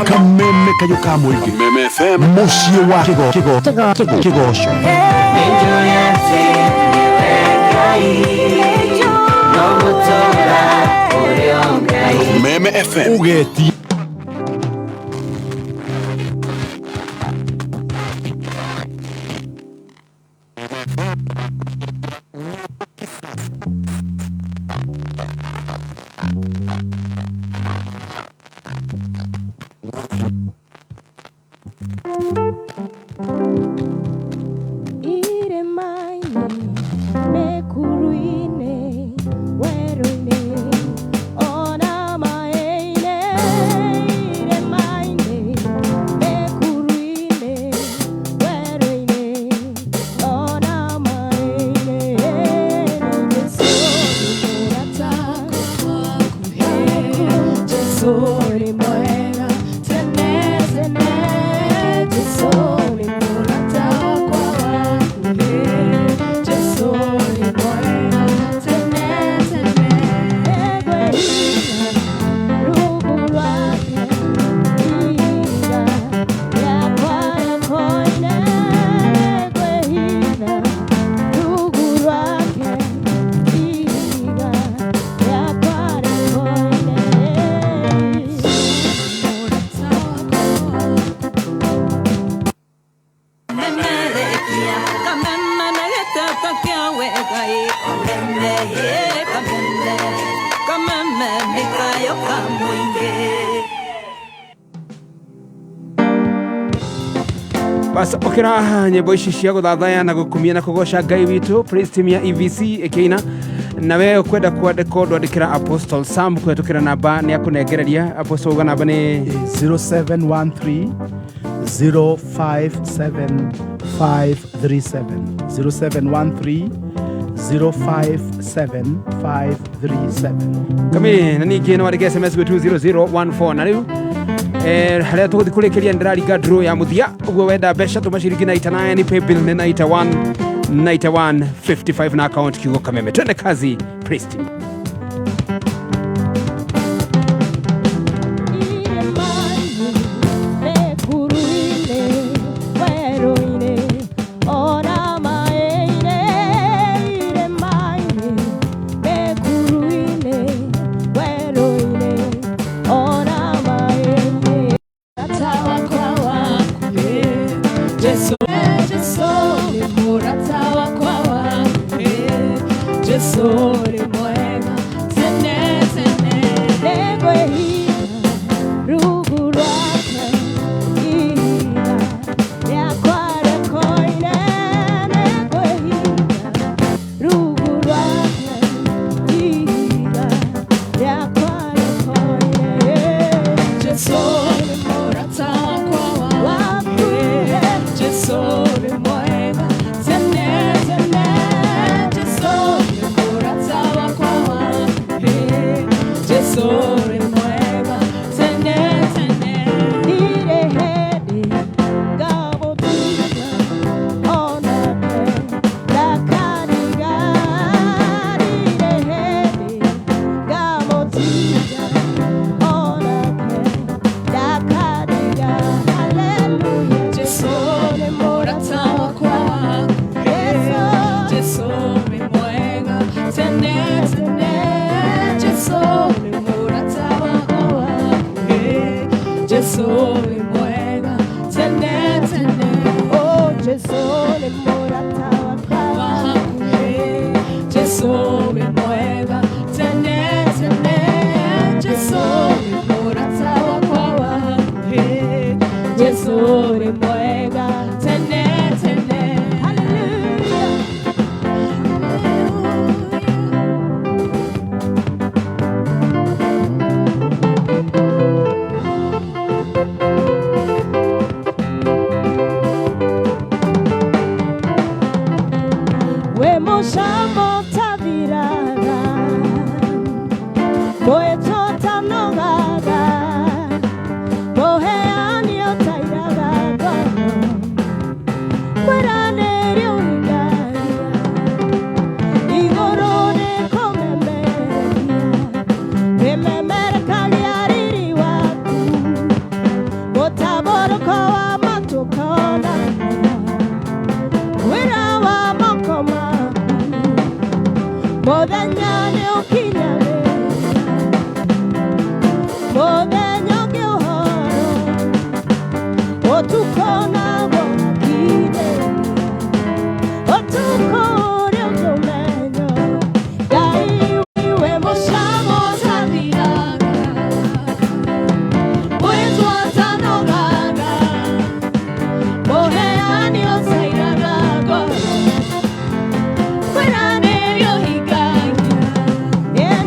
Kameme kayo ka mũingĩ. Kameme FM Mũciĩ wa kĩgoco. Kameme FM Ugeti. Bas okira nyimbo ici cia guthathaya na gukumia na kugoca Ngai witu praise team ya EVC ikina nawe ukwenda kwandika ndwandikira Apostle Sam kwetukira namba ni akunengereria Apostle uga namba ni 0713 057537 0713 057537 kami na ningi no wandike SMS gwe 20014 na riu haria tuguthi kurikiria ndirariga draw ya muthia uguo wenda besha tumaciringi na itana ni pay bill ni 9155 na account kiugo kameme twende kazi praise team. Yeah.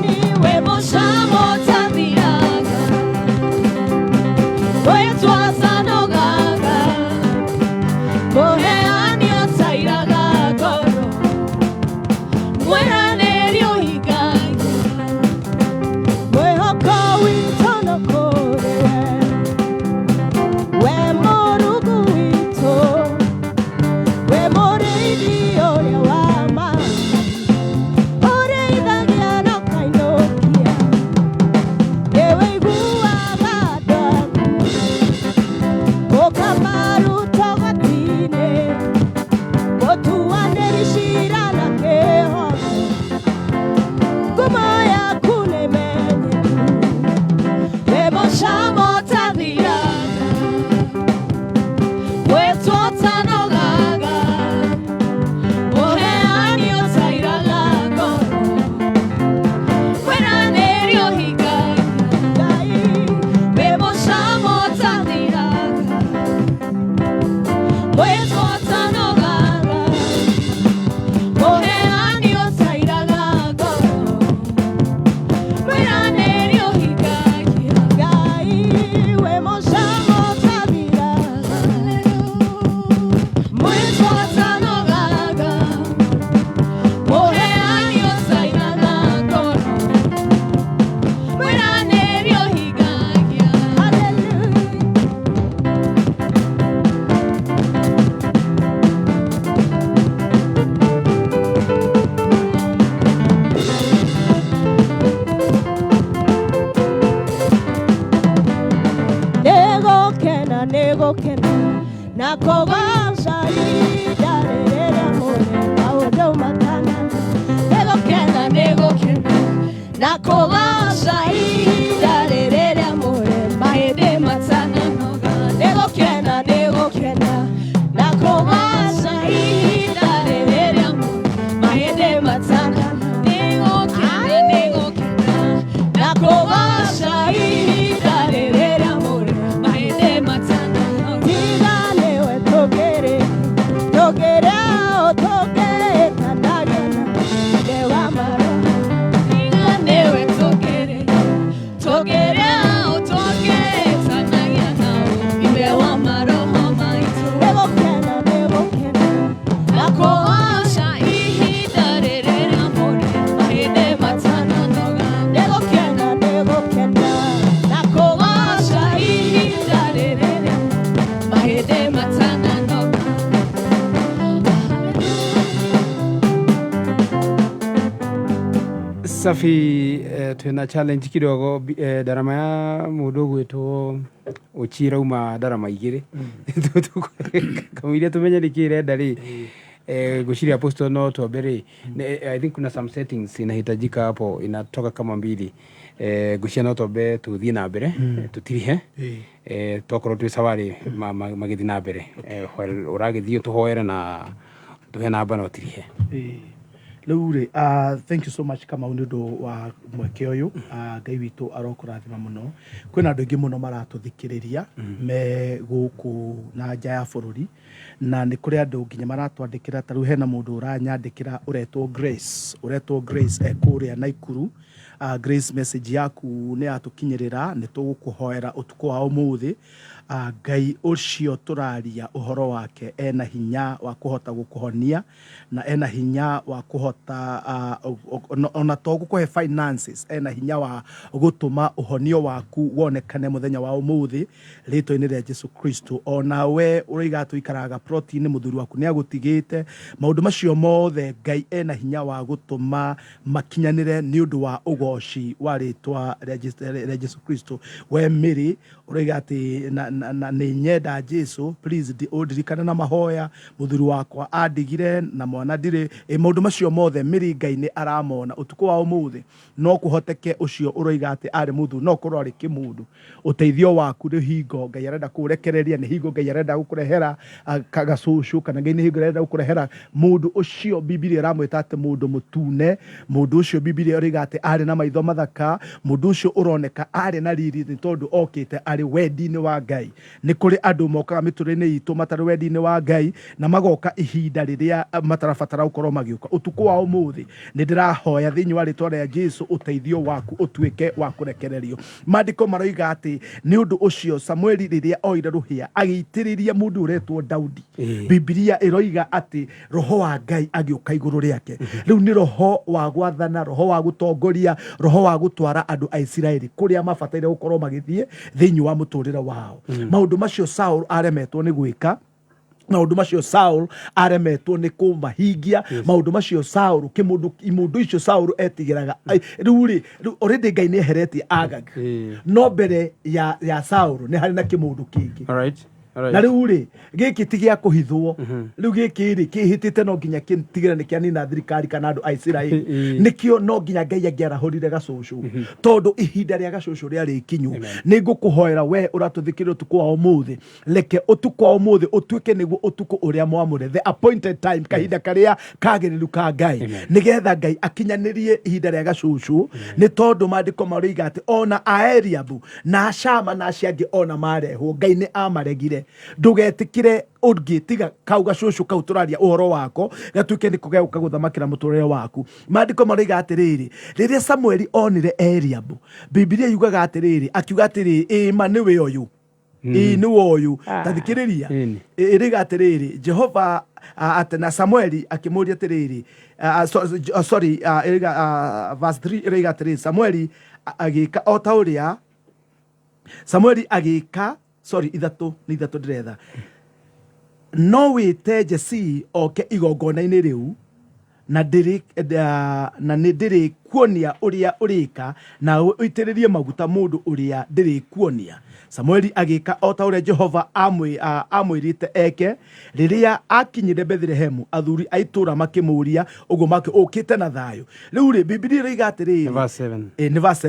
nakobasha ihinda rĩrĩ rĩa mũre mahĩndĩ matananoga nĩgũkena nĩgũkena nakobasha ihinda rĩrĩ rĩa mũre mahĩndĩ matananoga nĩgũkena nĩgũkena nakobasha ihinda rĩrĩ rĩa mũre mahĩndĩ matananoga tiga nĩwe tũgĩrĩ tũgĩrĩ o tũgĩrĩ kanagena ndewa maro tiga nĩwe tũgĩrĩ tũgĩrĩ o tũgĩrĩ kanagena ndewa maroho maitũ nĩgũkena nĩgũkena nakobasha ihinda rĩrĩ rĩa mũre mahĩndĩ matananoga nĩgũkena nĩgũkena nakobasha ihinda rĩrĩ rĩa mahĩndĩ matananoga. Safi, tuna challenge kidogo, darama ya mundu gwitwo uchira uma darama igiri kamiria tumenye nikirenda ri gushiria posto no tuambere. I think kuna some settings inahitajika hapo, inatoka kama mbili gushia no tuambe tuthie na mbere tutirihe tokorwo twi sawari magithi na mbere uragithio tuhoere na tuhe namba no tirihe. Laure, thank you so much kama undu wa mweke uyu Ngai witu arokurathima muno. Kwina andu ingi muno maratuthikiria me guku na nja ya bururi, na ni kuri andu nginya maratwandikira ta riu hena mundu uranyandikira uretwo Grace kuria Naikuru. Grace, message yaku ni atukinyirira, ni tugukuhoera utuku wa umuthi. Ngai ucio turaria uhoro wake ena hinya wa kuhota gukuhonia na ena hinya wa kuhota ona to gukuhe finances, ena hinya wa gutuma uhonio waku wonekane muthenya wa umuthi rito-ini ria Jesu Kristo. Ona we uriga tuikaraga protein muthuri waku ni agutigite maundu macio mothe Ngai ena hinya wa gutuma makinyanire ni undu wa ugoci wa ritwa ria Jesu Kristo. We Mary uriga ati na ni nyenda Jesu, please udirikane na mahoya muthuri wakwa adigire na mwana ndire maundu macio mothe Mary Ngai ni aramona utuku wa umuthi no kuhoteke ucio uroiga ati ari muthu no korwo ari kimundu uteithio waku ri hingo Ngai arenda kurekereria, ni hingo Ngai arenda gukurehera kagacucu kana Ngai ni hingo arenda gukurehera mundu ucio. Biblia iramwita ati mundu mutune, mundu ucio Biblia uriga ati ari na maitho mathaka, mundu ucio uroneka ari na riri ni tondu okite ari wendi-ini wa Ngai. Ni kuri andu mokaga miturine itu matari wendi-ini wa Ngai na magoka ihinda riria matarabatara gukorwo magiuka. Utuku wa umuthi ni ndirahoya thiini wa ritwa ria Jesu uteithio waku utuike wa kurekererio. Maandiko maroiga ati ni undu ucio Samueli riria oire ruhia agiitiriria mundu uretwo Daudi. Biblia iroiga ati roho wa Ngai agiuka iguru riake. Riu ni roho wa gwathana, roho wa gutongoria, roho wa gutwara andu a Israeli kuria mabataire gukorwo magithie thiini wa muturire wao. Maundu macio Saul aremetwo ni gwika, maundu macio Saul aremetwo ni kumahingia, maundu macio Saul imundu icio Saul etigiraga riu already Ngai ni eheretie Agag, no mbere ya Saul ni hari na kimundu kingi. Alright. Na riu giki ti gia kuhithwo, riu giki kihitite no nginya kintigire ni kianina thirikari kana andu a Israeli. Nikio no nginya Ngai angiarahurire gacucu tondu ihinda ria gacucu ria rikinyu. Ni ngukuhoera we uratuthikira utuku wa umuthi, leke utuku wa umuthi utuike niguo utuku uria mwamure, the appointed time, kahinda karia kagiriru ka Ngai, nigetha Ngai akinyanirie ihinda ria gacucu. Ni tondu maandiko maroiga ati ona Aeliabu na Shama na aciangi ona marehwo Ngai ni amaregire. Ndugetikire ungitiga kau gacucu kau turaria uhoro wako gatuike ni kugeuka guthamakira muturire waku. Maandiko maroiga atiriri, riria Samueli onire Eliabu, Biblia yugaga atiriri, akiuga atiriri ma ni we uyu ni woyu tathikiriria iriga atiriri Jehova atena Samueli akimuria atiriri sorry iriga verse 3 iriga atiriri Samueli agika otauria Samueli agika ithatu ndiretha no wite Jesse oke igongona-ini riu na ndiri kuonia uria urika na uitiririe maguta mundu uria ndiri kuonia. Samueli agika ota uria Jehova amwirite eke. Riria akinyire Bethlehemu, athuri aitura makimuria ugo make ukite na thayo. Riu ri Biblia riga atiriri verse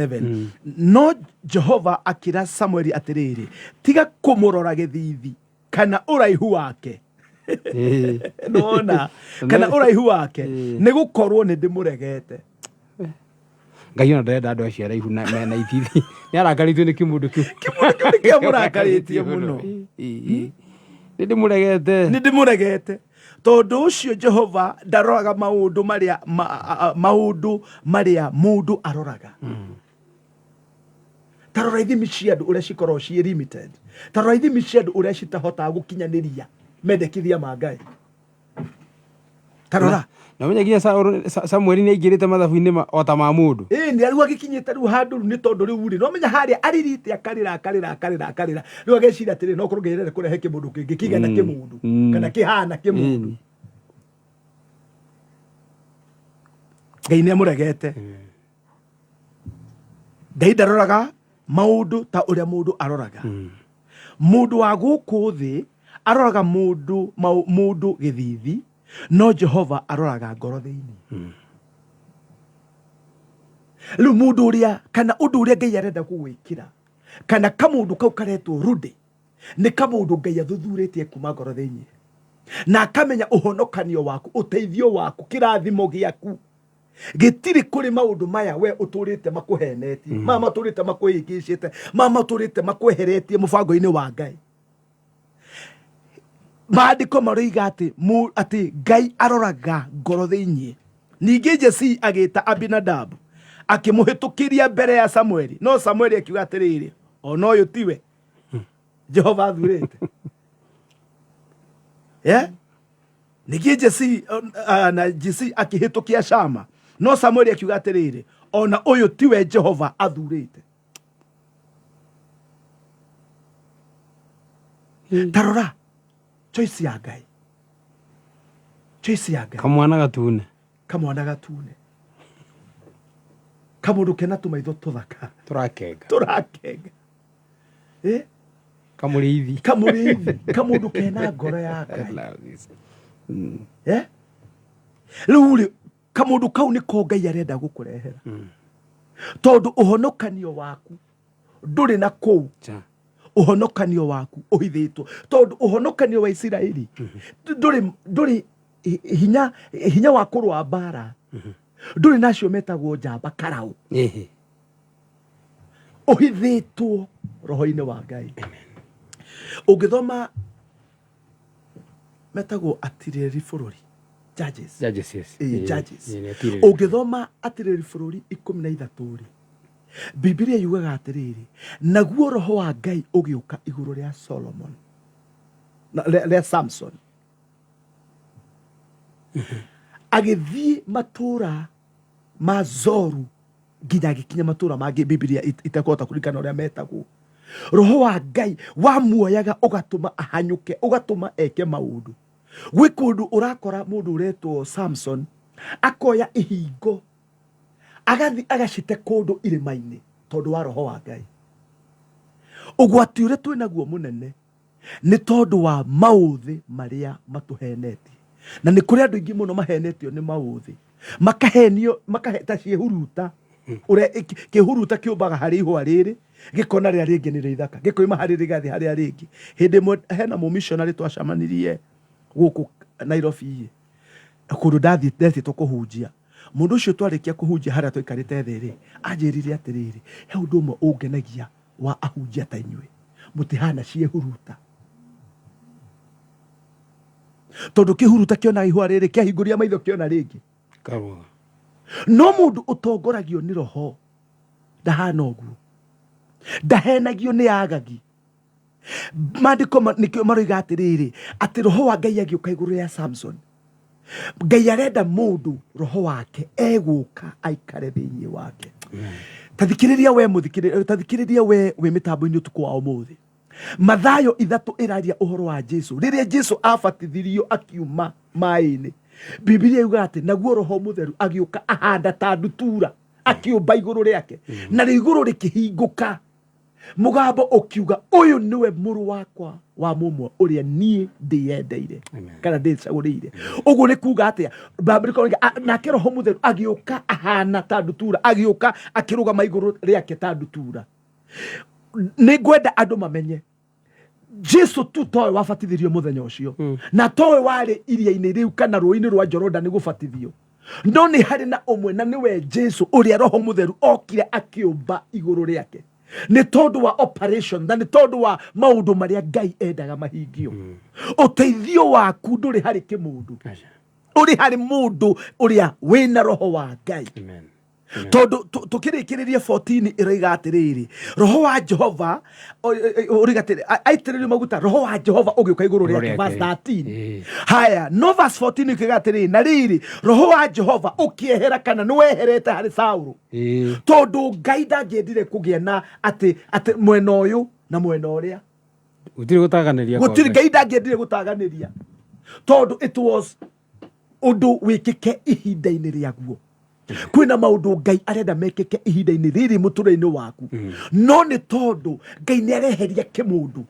7 no Jehova akira Samueli atiriri, tiga kumurora githithi kana uraihu wake. Nona kana uraihu wake ni gukorwo ni ndimuregete. Ngai ona ndenda andu acio araihu na ithithi ni arakarĩtio nĩ kimundu kiu ni kiamũrakarĩtie mũno. Ni ndimuregete tondu ucio Jehova ndaroraga maundu maria mundu aroraga. Tarora ithimi cia andu uria cikorwo ci limited. Tarora ithimi cia andu uria citahotaga gukinyaniria mendekithia ma Ngai. Tarora na menya nginya Samueli ni aingirite mathabu-ini ota ma mundu. Ni ariu agikinyite riu handu ni tondu riu ri no menya haria aririte akarira riu agecira atiri no kurungeire kurehe kimundu kingi kigana kimundu kana kihana kimundu. Ngai ni amuregete. Ngai ndaroraga maundu ta uria mundu aroraga. Mundu wa guku thi aroraga mundu githithi, no Jehova aroraga ngoro thiini. Riu mundu uria kana undu uria Ngai arenda gugwikira kana kamundu kau karetwo rude ni kamundu Ngai athuthuritie kuma ngoro thiini na akamenya uhonokanio waku, uteithio waku, kirathimo giaku gitiri kuri maundu maya we uturite makuhenetie mama uturite makuhingicite mama uturite makweheretie mubango-ini wa Ngai. Maandiko maroiga ati Ngai aroraga ngoro thiini. Ningi Jesse agita Abinadabu akimuhitukiria mbere ya Samueli, no Samueli akiuga atiriri ona uyu tiwe Jehova athurite. Ningi Jesse na Jesse akihitukia Shama, no Samueli akiuga atiriri ona uyu tiwe Jehova athurite. Tarora choice ya Ngai. Kamwana gatune. Kamundu kena tumaitho tuthaka turakenga. Kamurithi. Kamundu kena ngoro ya Ngai. Riu kamundu kau niko Ngai arenda gukurehera. Tondu uhonokanio waku nduri na kou. Uhonokanio waku uhithitwo tondu uhonokanio wa Isiraeli nduri hinya wa kurwa bara nduri nacio metagwo njamba karau. Uhithitwo roho-ini wa Ngai. Ungithoma metagwo atiriri bururi Judges. Ungithoma atiriri bururi 13 Biblia yugaga atiriri, naguo roho wa Ngai ugiuka iguru ria Solomon ria Samson agithii matura ma Zoru nginya agikinya matura mangi Biblia itakota kurikana uria metagwo. Roho wa Ngai wamuoyaga ugatuma ahanyuke, ugatuma eke maundu. Gwi kundu urakora mundu uretwo Samson akoya ihingo agathi agacite kundu irima-ini tondu wa roho wa Ngai. Ugwati uria twinaguo munene ni tondu wa mauthi maria matuhenetie, na ni kuri andu ingi muno mahenetio ni mauthi makahenio makaheta ciehuruta uria kihuruta kiumbaga hari ihwa riri gikona ria ringi ni rithaka gikoima hari rigathi hari ringi. Hindi mwe hena mu missionary twacamanirie guku Nairobi kundu ndathitwo kuhunjia. Mundu ucio twarikia kuhunjia haria twikarite thiri anjirire atiriri he undu umwe ungenagia wa ahunjia ta inyui mutihana ciehuruta. Tondu kihuruta kiona ihwa riri kiahinguria maitho kiona ringi karuga. No mundu utongoragio ni roho ndahana uguo, ndahenagio ni agagi. Maandiko nikio maroiga atiriri ati roho wa Ngai agiuka iguru ya Samson. Ngai arenda mundu roho wake eguka aikare thiini wake. Tathikiriria we mitambo-ini utuku wa umuthi. Mathayo 3 iraria uhoro wa Jesu riria Jesu abatithirio akiuma mai-ini Biblia yuga ati naguo Roho Mutheru agiuka ahanda ta ndutura akiumba iguru riake na iguru rikihinguka mugambo ukiuga uyu niwe muru wakwa wa mumwe uria nie ndiyendeire kana ndicagurire uguo ni kuga atia nake Roho Mutheru agiuka ahana ta ndutura agiuka akirugama iguru riake ta ndutura. Ni ngwenda andu mamenye Jesu tu towe wabatithirio muthenya ucio na towe wari iria-ini riu kana rũĩ-inĩ rwa Jordan gubatithio no ni hari na umwe na niwe Jesu uria Roho Mutheru okire akiumba iguru riake ni tondu wa operation na ni tondu wa maundu maria Ngai endaga mahingio. Uteithio waku nduri hari kimundu uri hari mundu uria wina roho wa Ngai. Tondu tukirikiriria 14 iriga atiriri Roho wa Jehova urigatire aitiririo maguta Roho wa Jehova ugiuka iguru riake verse 13. Haya no verse 14 ikiga atiriri na riri Roho wa Jehova ukiehera kana niweherete hari Saulu tondu Ngai ndangĩendire kugia na ati mwena uyu na mwena uria gutiri gutaganiria gutiri Ngai ndangĩendire gutaganiria tondu it was undu wikike ihinda-ini riaguo. Kwina maundu Ngai arenda mekeke ihinda-ini riri mutura-ini waku no ni tondu Ngai ni areheria kimundu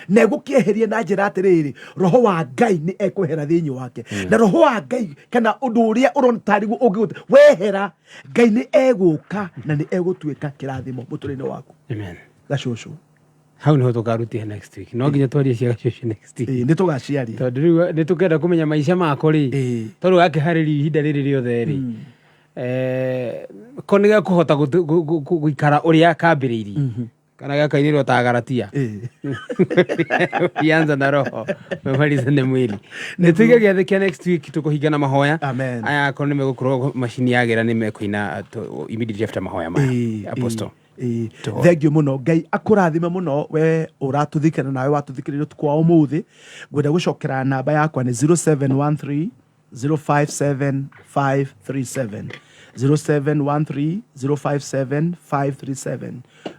na egukieheria na njira atiriri Roho wa Ngai ni ekuhera thiini wake na Roho wa Ngai kana undu uria urontarigu ungi wehera Ngai ni eguka na ni egutuika kirathimo mutura-ini waku. Amen. Gacũcũ hau niho tukarutia next week no nginya twarie cia gacũcũ next week ni tugaciaria tondu riu ni tukenda kumenya maica mako ri tondu gakihariria ihinda riri riothe ri koniga kuhota guikara uria kambiriiri kana gakainirwo ta Galatia yanza na roho memaliza na mwili ni tuige giathi kia next week tukuhinga na mahoya. Amen. Aya kono megukorwo machini yagira ni mekuina immediately after mahoya maya apostle. Thank you muno Ngai akurathime muno we uratuthikana nawe watuthikiririo tukwa umuthi ngwenda gucokera namba yakwa ni 0713 057 537 0713 057 537.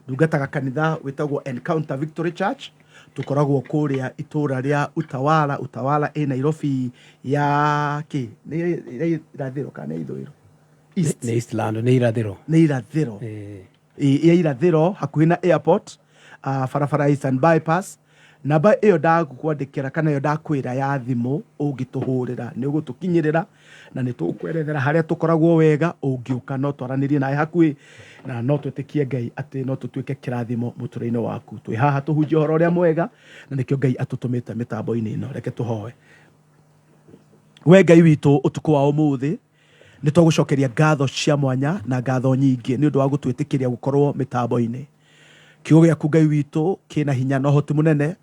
Ndungataga kanitha witagwo Encounter Victory Church tukoragwo kuria itura ria Utawala Nairobi ya ki ni irathiro kana ithwiro Eastland ni irathiro ya irathiro hakuhi na airport barabara Eastern bypass. Namba iyo ndagukwandikira kana iyo ndakwira ya thimu ungituhurira ni ugutukinyirira na ni tukwerethera haria tukoragwo wega ungiuka no twaranirie nae hakuhi na no twitikie Ngai ati no tutuike kirathimo mutura-ini waku. Twi haha tuhunjie horo ria mwega na nikio Ngai atutumite mitambo-ini ino. Reke tuhoe. We Ngai witu utuku wa umuthi ni twagucokeria ngatho cia mwanya na ngatho nyingi ni undu wa gutwitikiria gukorwo mitambo-ini. Kiugo giaku Ngai witu kina hinya no hoti munene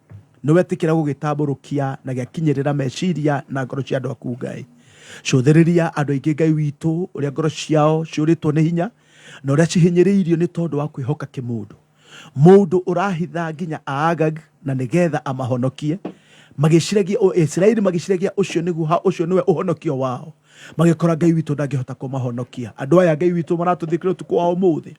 no wetikira gugitamburukia na giakinyirira meciria na ngoro cia andu aku Ngai. Cuthiriria andu aingi Ngai witu uria ngoro ciao ciuritwo ni hinya na uria cihinyiriirio ni tondu wa kwihoka kimundu. Mundu urahitha nginya Agag na nigetha amahonokie magiciragia Israeli magiciragia ucio niwe uhonokio wao magikora Ngai witu ndangihota kumahonokia. Andu aya Ngai witu maratuthikira tukwa umuthi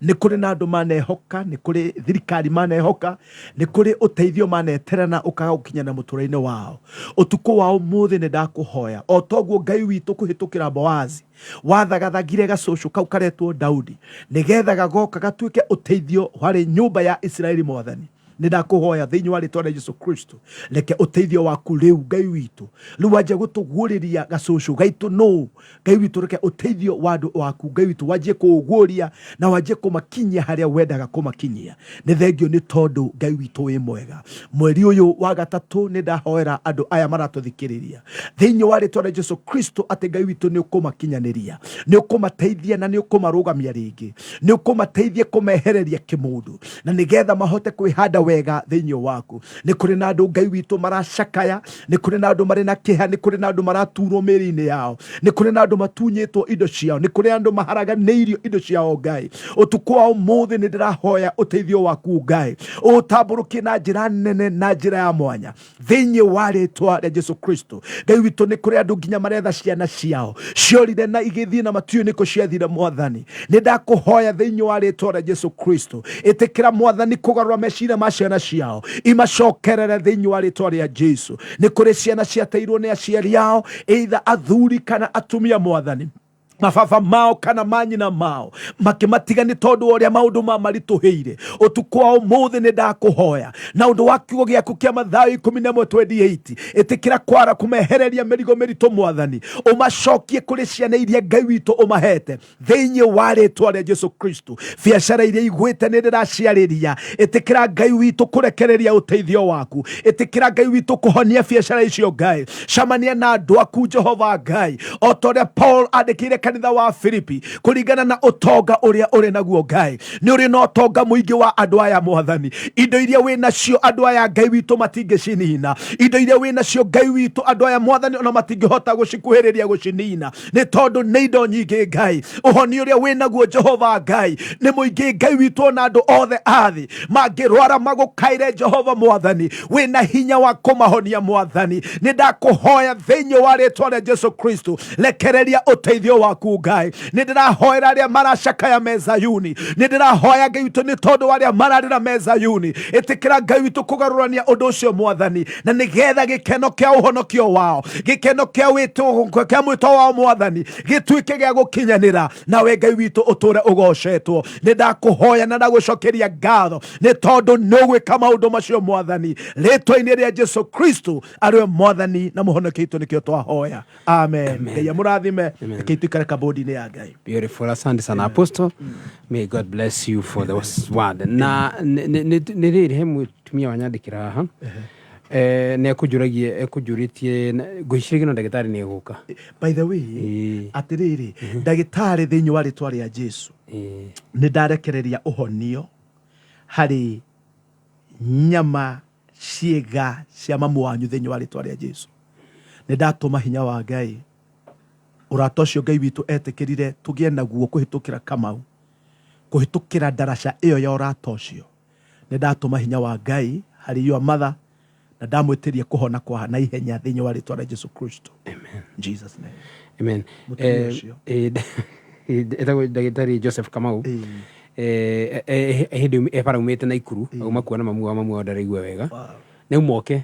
ni kuri na andu manehoka ni kuri thirikari manehoka ni kuri uteithio maneterana ukaga gukinyana mutura-ini wao. Utuku wa umuthi ni ndakuhoya o toguo Ngai witu kuhitukira Boazi wathagathagire gacucu kau karetwo Daudi nigetha gagoka gatuike uteithio hari nyumba ya Israeli mwathani. Ni ndakuhoya thiini wa ritwa ria Yesu Kristo reke uteithio waku riu Ngai witu riu wanje gutuguriria gacucu gaitu no Ngai witu reke uteithio wa andu waku Ngai witu wanje kuguria na wanje kumakinyia haria wendaga kumakinyia. Ni thengio ni tondu Ngai witu wi mwega. Mweri uyu wa gatatu ni ndahoera andu aya maratuthikiriria thiini wa ritwa ria Yesu Kristo ati Ngai witu ni ukumakinyaniria ni ukumateithia na ni ukumarugamia ringi ni ukumateithia kumehereria kimundu na nigetha mahote kwihanda wega thiini waku. Ni kuri na andu Ngai witu maracakaya ni kuri na andu mari na kiha ni kuri na andu maraturwo miri-ini yao ni kuri na andu matunyitwo indo ciao ni kuri andu maharaganiirio indo ciao Ngai. Utuku wa umuthi ni ndirahoya uteithio waku Ngai utamburukie na njira nene na njira ya mwanya thiini wa ritwa ria Yesu Kristo. Ngai witu ni kuri andu nginya maretha ciana ciao ciorire na igithie na matiu niko ciathire mwathani. Ni ndakuhoya thiini wa ritwa ria Yesu Kristo itikira mwathani kugarura meciria ciana ciao imacokerere thĩinĩ wa rĩtwa rĩa Jesu. Nĩ kũrĩ ciana ciateirwo nĩ aciari ao, either athuri kana atumia Mwathani, mababa mao kana manyina mao makĩmatiga nĩ tondũ ũrĩa maũndũ maritũhĩire. Ũtukũ wa ũmũthĩ nĩ ndakũhoya na ũndũ wa kiugo gĩaku kĩa Mathayo 11:28 ĩtĩkĩra kwara kũmehereria mĩrigo mĩritũ Mwathani, ũmacokie kũrĩ ciana iria Ngai witũ ũmahete thĩinĩ wa rĩtwa rĩa Jesu Kristo. Biacara iria igwĩte nĩ ndĩraciarĩria, ĩtĩkĩra Ngai witũ kũrekereria ũteithio waku, ĩtĩkĩra Ngai witũ kũhonia biacara icio Ngai. Camania na andũ aku Jehova Ngai, o ta ũrĩa Paul andĩkĩire kanitha wa Filipi kũringana na ũtonga ũrĩa ũrĩ naguo Ngai. Nĩ ũrĩ na ũtonga mũingĩ wa andũ aya Mwathani, indo iria wĩ nacio andũ aya Ngai witũ matingĩcinina, indo iria wĩ nacio Ngai witũ andũ aya Mwathani ona matingĩhota gũcikuhĩrĩria gũcinina, nĩ tondũ nĩ indo nyingĩ Ngai. Ũhoni ũrĩa wĩ naguo Jehova Ngai nĩ mũingĩ Ngai witũ, ona andũ othe a thĩ mangĩrwara magũkaire Jehova Mwathani, wĩ na hinya wa kũmahonia Mwathani. Nĩ ndakũhoya thĩinĩ wa rĩtwa rĩa Jesu Kristo, rekereria ũteithio waku Ngai. Nĩ ndĩrahoera arĩa maracakaya me Zayuni, nĩ ndĩrahoya Ngai witũ nĩ tondũ arĩa mararĩra me Zayuni, ĩtĩkĩra Ngai witũ kũgarũrania ũndũ ũcio Mwathani, na nĩgetha gĩkeno kĩa ũhonokio wao, gĩkeno kĩa mwĩto wao Mwathani gĩtuĩke gĩa gũkinyanĩra, nawe Ngai witũ ũtũre ũgocetwo. Nĩ ndakũhoya na ndagũcokeria ngatho nĩ tondũ nĩ ũgwĩka maũndũ macio Mwathani, rĩtwa-inĩ rĩa Jesu Kristo arĩwe Mwathani na mũhonokia witũ nĩkĩo twahoya, amen. Ngai amũrathime, ĩkĩituĩkare kabodi-inĩ ya Ngai. Beautiful, asante sana Apostle. May God bless you for the word. Na nĩ rĩrĩ he mũtumia wanyandĩkĩra haha nĩ ekũnjũrĩtie ngwĩciria ndagĩtarĩ nĩ egũka. By the way, atĩrĩrĩ, ndagĩtarĩ thĩinĩ wa rĩtwa rĩa Jesu nĩ ndarekereria ũhonio harĩ nyama ciĩga cia mamu wanyu thĩinĩ wa rĩtwa rĩa Jesu. Nĩ ndatũma hinya wa Ngai ũrata ũcio Ngai witũ etĩkĩrire tũgĩe naguo kũhĩtũkĩra Kamau, kũhĩtũkĩra ndaraca ĩyo ya ũrata ũcio. Nĩ ndatũma hinya wa Ngai harĩ your mother na ndamwĩtĩria kũhona kwa na ihenya thĩinĩ wa rĩtwa rĩa Jesu Kristo. Amen. Jesus name. Amen. Etagwo ndagĩtarĩ Joseph Kamau. Hĩndĩ ebaraumĩte Naikuru auma kuona mamu wa ndaraigua wega. Nĩ ũmoke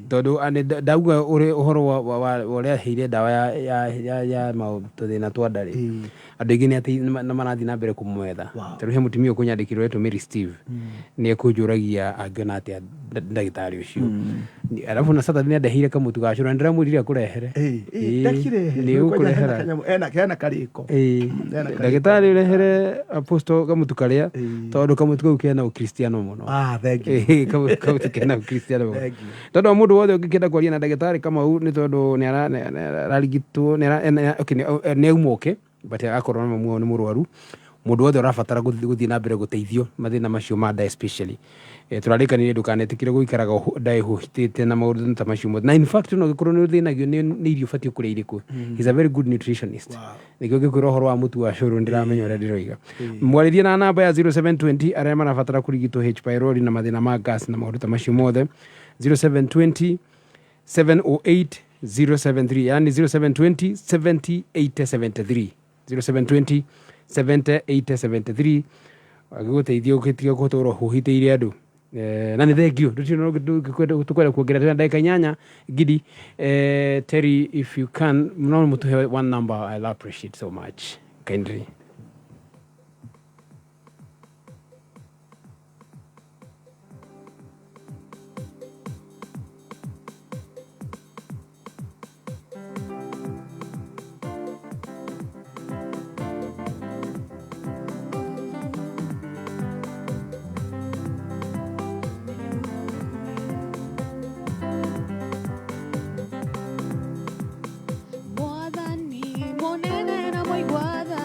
tondũ ndauga ũhoro wa ũrĩa heire ndawa ya maũthĩna twa ndarĩ, andũ aingĩ nĩ marathiĩ na mbere kũmwetha. Tondũ he mũtumia ũkũnyandĩkĩrwo wetwo Mary Steve nĩ ekũnjũragia angĩona atĩa ndagĩtarĩ ũcio. Arabu na Saturday nĩ andeheire kamũtu gacũrũ na ndĩramwĩrire akũrehere. Nĩ ũkũrehera hena karĩko ndagĩtarĩ ũrehere Apostle kamũtu karĩa, tondũ kamũtu kau kena ũkristiano mũno. Kamũtu kena ũkristiano. Tondũ mũndũ wothe ũngĩkĩenda kwaria na ndagĩtarĩ Kamau nĩ tondũ nĩ ararigitwo nĩ aumũke, but akorwo na mamu nĩ mũrwaru, mũndũ wothe ũrabatara gũthiĩ na mbere gũteithio mathĩna macio ma nda especially. Tũrarĩkanĩire ndũkanetĩkĩre gũikaraga nda ĩhũhĩtĩte na maũndũ ta macio mothe. Na in fact no gĩkorwo nĩ ũthĩnagio nĩ irio ũbatiĩ kũrĩa irĩkũ. He's a very good nutritionist. Nĩkĩo ngĩkwĩra ũhoro wa mũtu wa cũrũ ndĩramenya ũrĩa ndĩroiga. Mwarĩrie na namba ya 0720 arĩa marabatara kũrigitwo H. pylori na mathĩna ma gas na maũndũ ta macio mothe. 0720 708 073, yani 0720 70 873, 0720 70 873. Agĩgũteithia ũgĩtiga gũtũũra ũhũhĩtĩire andũ. Na nĩ thengio tũkwenda kuongerera ndagĩka 8 gidi. Terry, if you can, no mũtũhe one number, I'll appreciate so much kindly. Mwathani munene na mũigua tha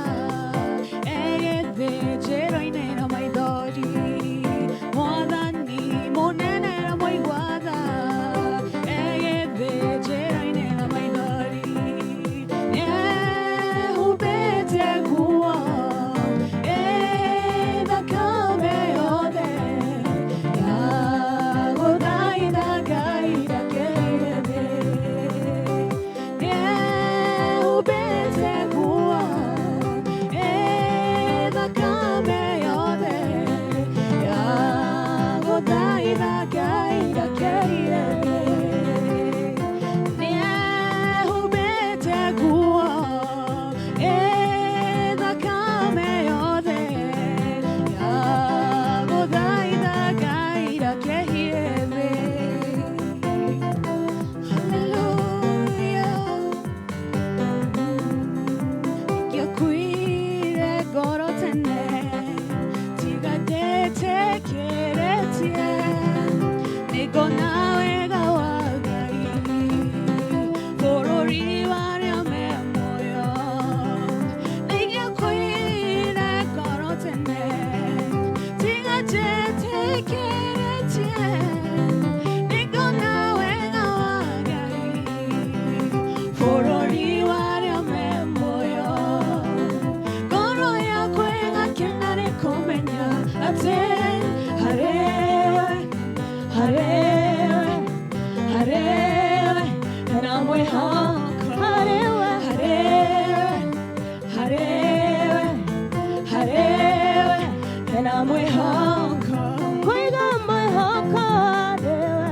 mwihoko kuiga mwihoko ariwe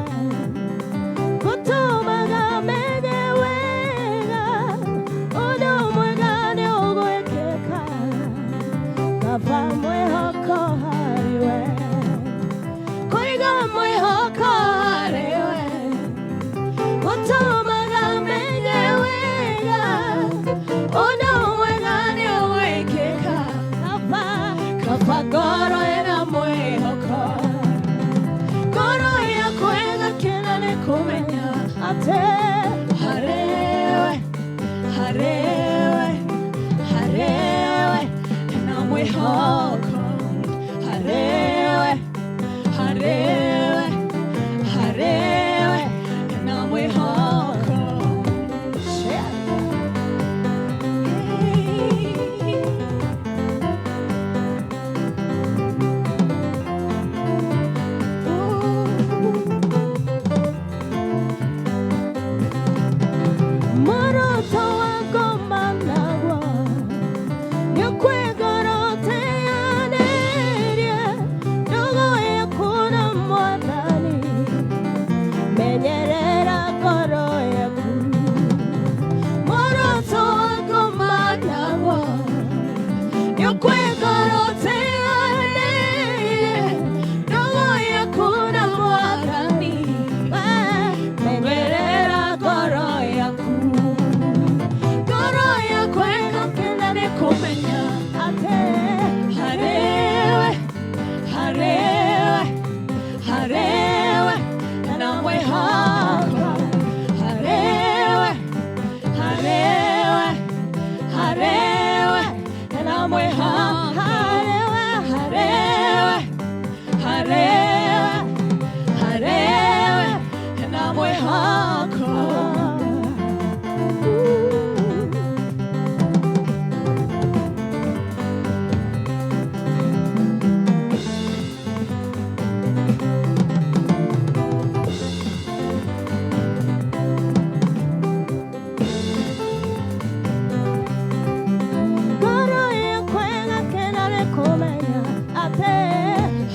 gutumaga menye wega undu mwega ni ugwikika kaba mwihoko ariwe kuiga mwihoko ariwe gutumaga menye wega undu mwega ni ugwikika kaba goro ena mwihoko goro ya kwenga kinene kumenya ate harewe harewe harewe ena mwihoko harewe harewe harewe ena mwihoko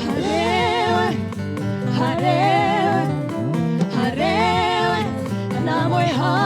Harewe, harewe, na mwihoko